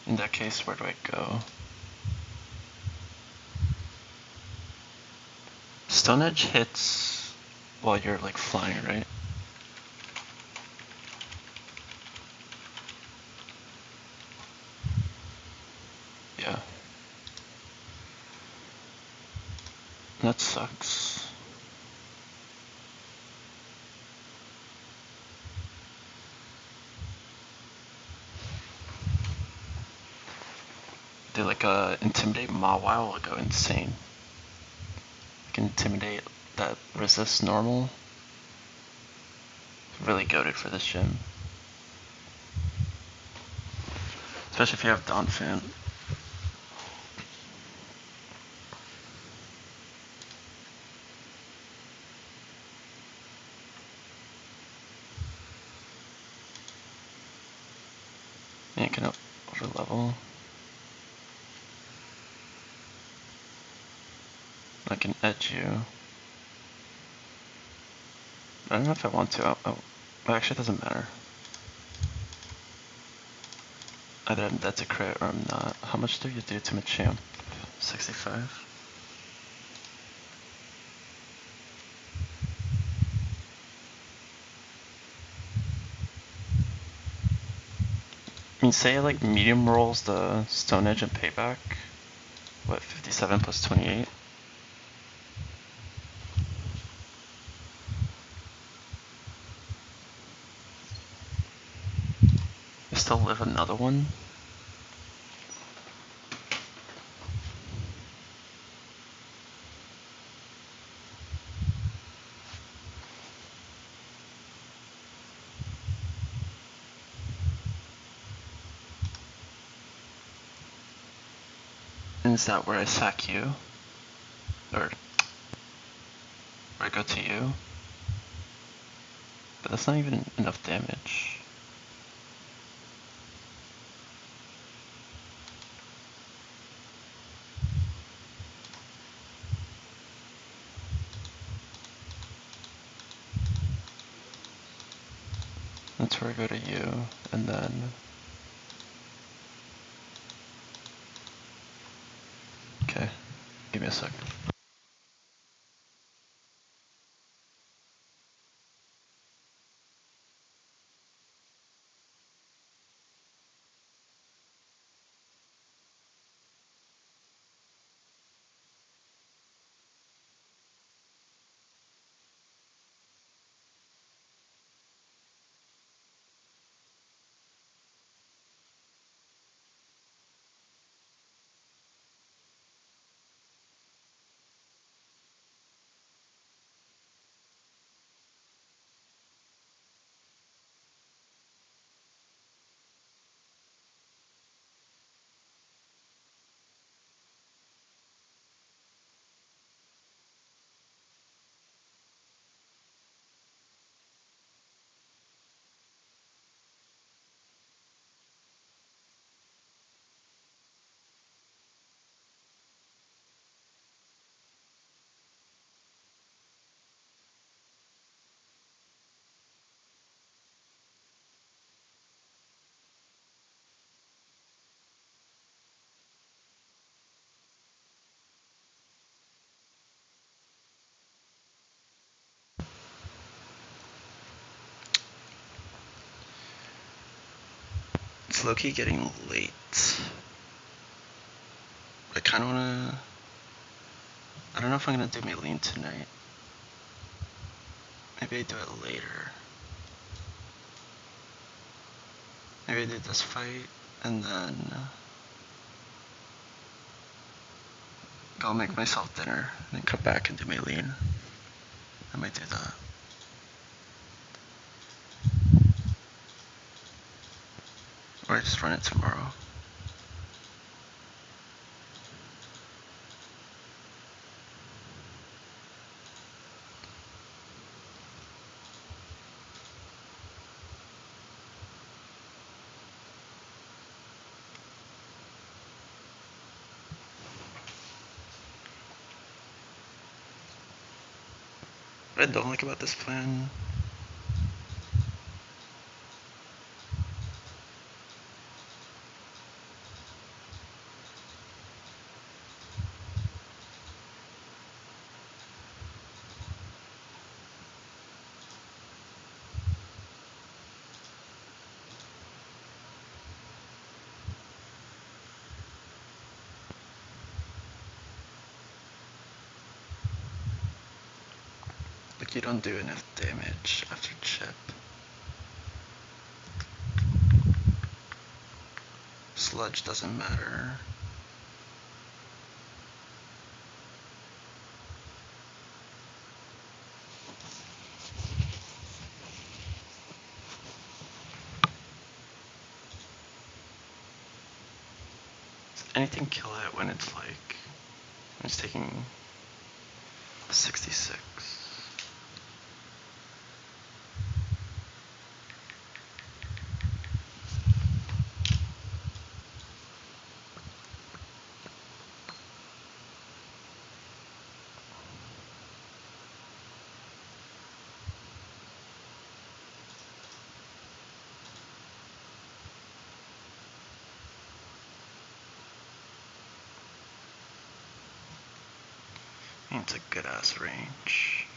In that case, where do I go? Stone Edge hits while you're like flying, right? Yeah. That sucks. Dude, like Intimidate Mawile will go insane. I can Intimidate that resists normal. Really goated for this gym. Especially if you have Donphan. Yeah, can over level.
I can edge you. I don't know if I want to. Actually, it doesn't matter. Either I'm dead to crit or I'm not. How much do you do to Machamp? 65? I mean, say like medium rolls the Stone Edge and Payback. What, 57 plus 28? I still live another one? And is that where I sack you? Or where I go to you? But that's not even enough damage. That's where I go to you, and then... Okay, give me a sec. It's low-key getting late. I kinda wanna... I don't know if I'm gonna do Maylene tonight. Maybe I do it later. Maybe I do this fight, and then... go make myself dinner, and then come back and do Maylene. I might do that. Or I just run it tomorrow. What I don't like about this plan... like, you don't do enough damage after chip. Sludge doesn't matter. Does anything kill it when it's like... when it's taking 66? It's a good ass range.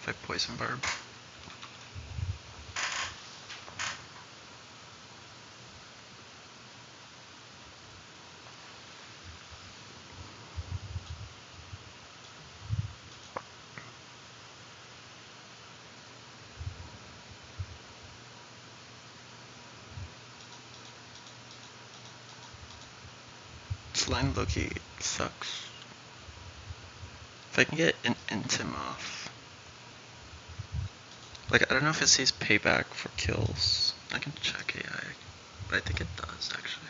If I poison barb. This line Loki sucks. If I can get an Intim off. Like, I don't know if it says payback for kills. I can check AI, but I think it does actually.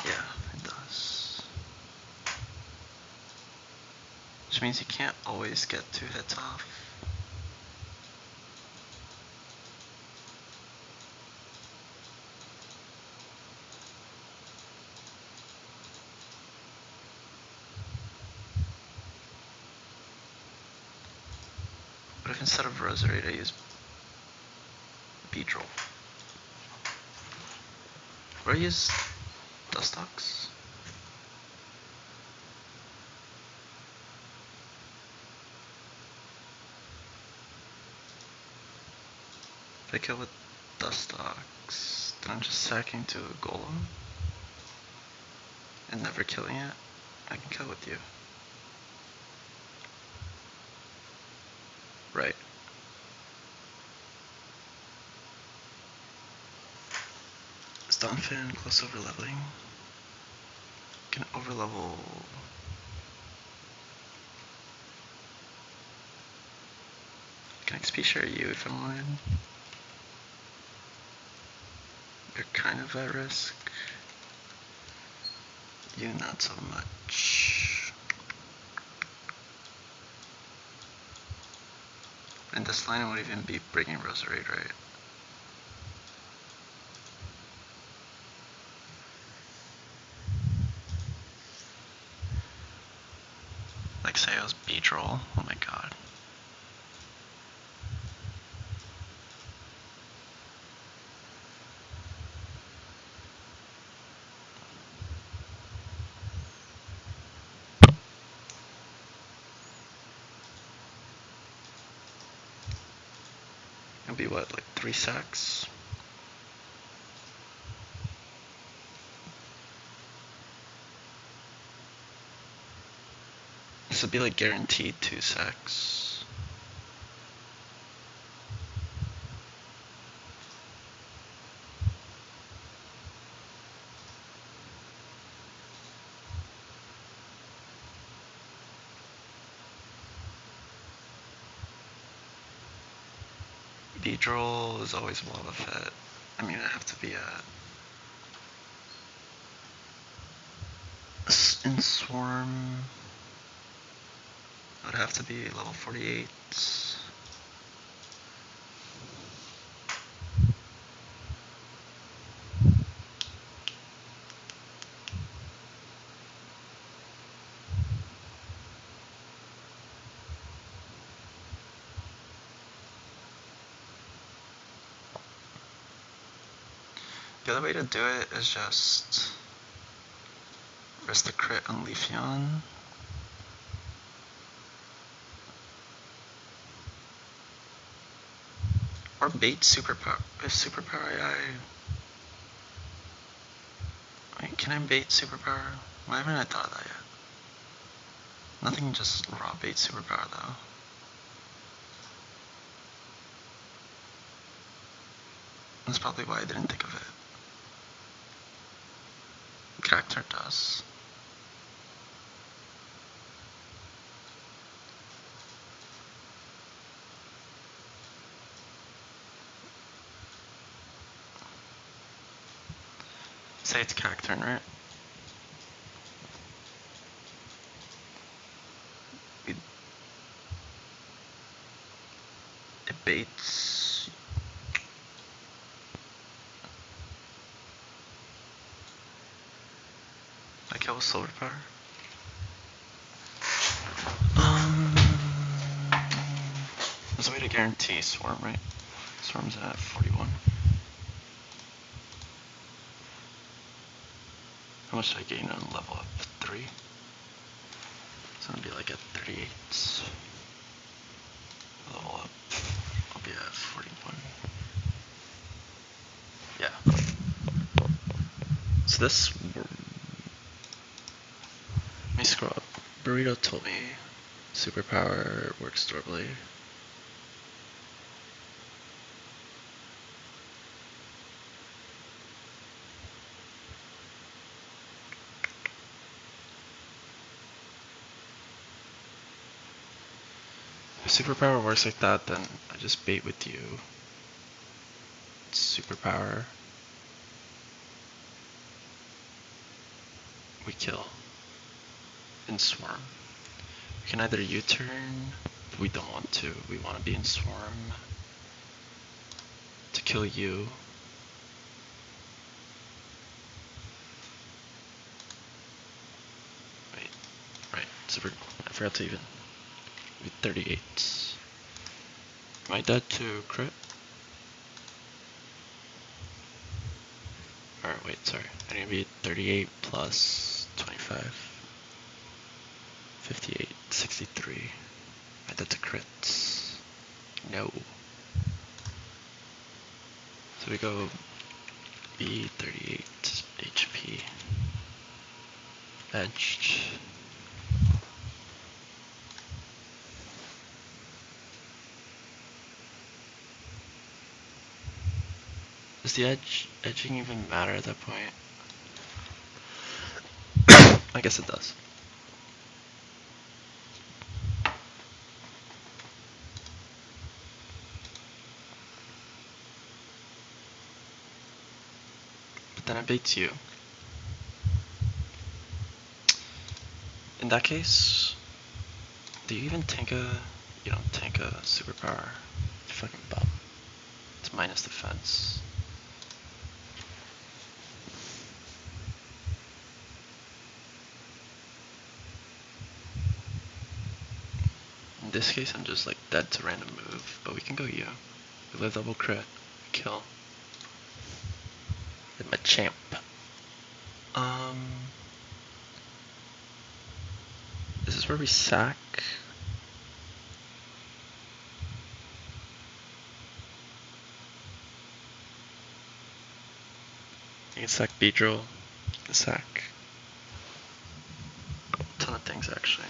Yeah, it does. Which means you can't always get 2 hits off. What if instead of Rosary I use Beedrill? Or I use Dustox? If I kill with Dustox, then I'm just sacking to a Golem and never killing it. I can kill with you. Right. Stunfin, close over leveling. Can overlevel. Can XP share you if I wanted. You're kind of at risk. You not so much. And this line won't even be bringing Rosary, right? Like say I was Beedrill. Oh my god. It'll be what, like 3 sacks? This would be like guaranteed 2 sacks. Beedrill is always Lava Fet. I mean, I have to be at in Swarm. I would have to be level 48. The other way to do it is just risk the crit on Leafeon. Or bait superpower. If superpower AI. Wait, can I bait superpower? Why haven't I thought of that yet? Nothing just raw bait superpower though. That's probably why I didn't think of it. Character does. Say it's character, right? It baits. I kill with silver power. There's a way to guarantee Swarm, right? Swarm's at 41. How much did I gain on level up? 3? So I'm gonna be like at 38. Level up. I'll be at 41. Yeah. So this. Let me scroll up. Burrito told me superpower works durably. If superpower works like that, then I just bait with you. It's superpower. We kill. In Swarm. We can either U-turn, but we don't want to. We want to be in Swarm. To kill you. Wait. Right. Super. I forgot to even. With 38. Am I dead to crit? Or wait, sorry. I need to be 38 plus 25. 58, 63. Am I dead to crits? No. So we go B 38 HP. Edged. Does the edging even matter at that point? I guess it does. But then it baits you. In that case, do you even tank a... You don't tank a superpower. You fucking bum. It's minus defense. In this case, I'm just like dead to random move, but we can go you. We live double crit. Kill. With my champ. This is where we sack. You can sack Beedrill. You can sack a ton of things actually.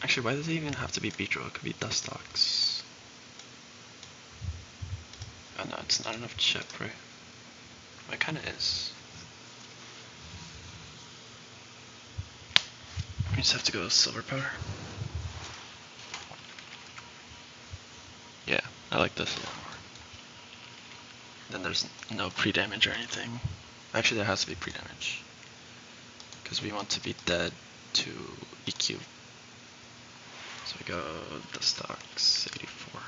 Actually, why does it even have to be Beedrill? It could be Dustox. Oh no, it's not enough chip, right? Well, it kinda is. We just have to go silver power. Yeah, I like this a lot more. Then there's no pre-damage or anything. Actually, there has to be pre-damage. Because we want to be dead to EQ. So we go Dustox 84.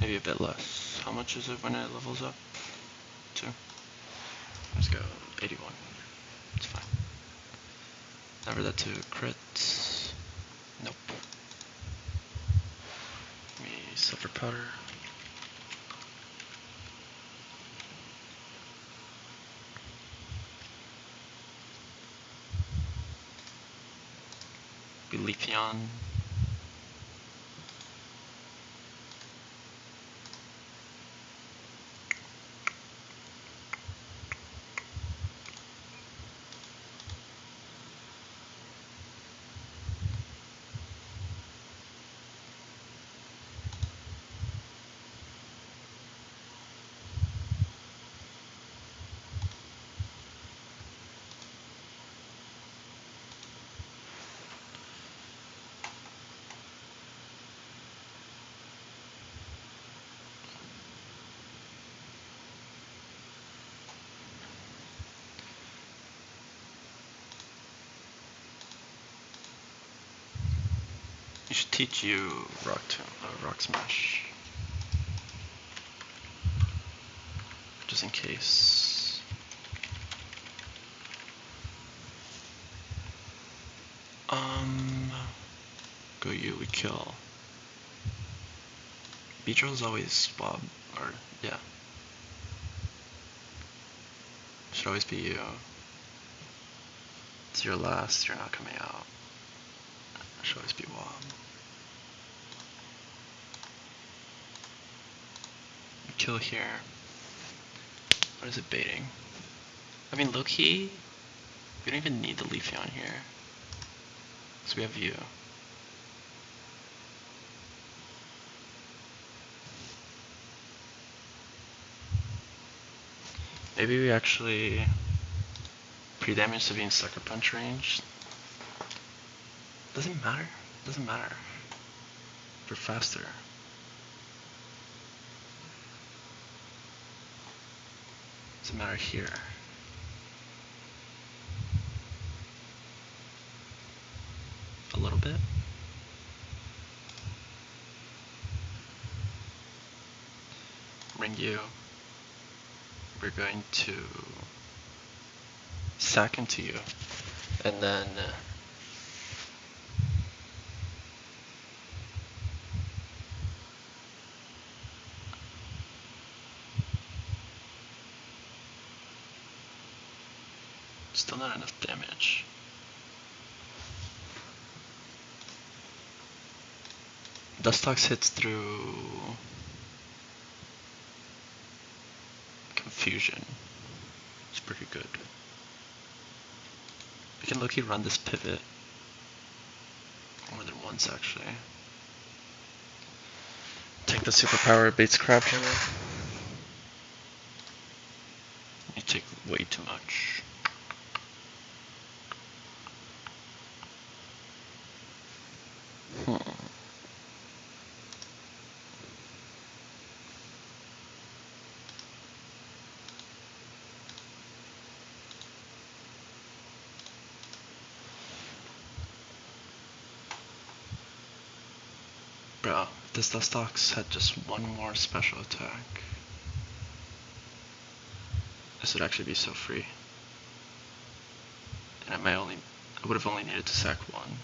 Maybe a bit less. How much is it when it levels up? 2. Let's go 81. It's fine. Never that to crits. Nope. Give me silver powder. Be Leafeon. You should teach you Rock Smash. Just in case. kill. Beatrol's always swab, or yeah. Should always be you. It's your last, you're not coming out. Should always be Wob. Kill here. What is it baiting? I mean, low-key, we don't even need the Leafeon here. So we have you. Maybe we actually pre-damage to be in Sucker Punch range. Doesn't matter. Doesn't matter. We're faster. Doesn't matter here. A little bit. Ring you. We're going to sack into you, and then still not enough damage. Dustox hits through Confusion. It's pretty good. We can low-key run this pivot more than once, actually. Take the superpower baits crab hammer. You take way too much. Bro, this Dustox had just one more special attack. This would actually be so free. And I would have only needed to sack one.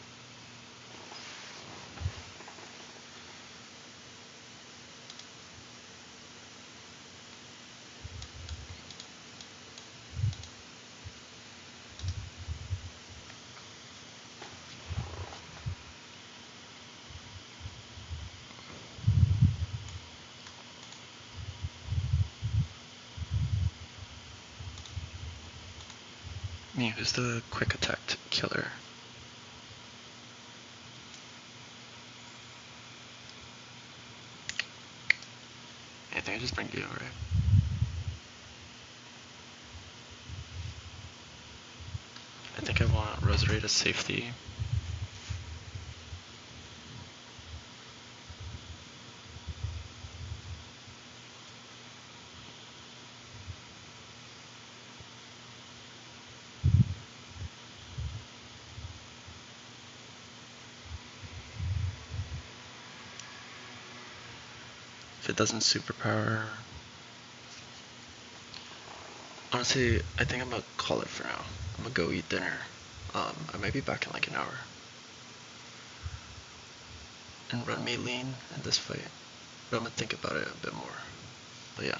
Me, who's the quick attack killer? I think I just bring you, right? I think I want Rosary to safety. If it doesn't superpower... Honestly, I think I'm gonna call it for now. I'm gonna go eat dinner. I might be back in like an hour. And run Maylene in this fight. But I'm gonna think about it a bit more. But yeah.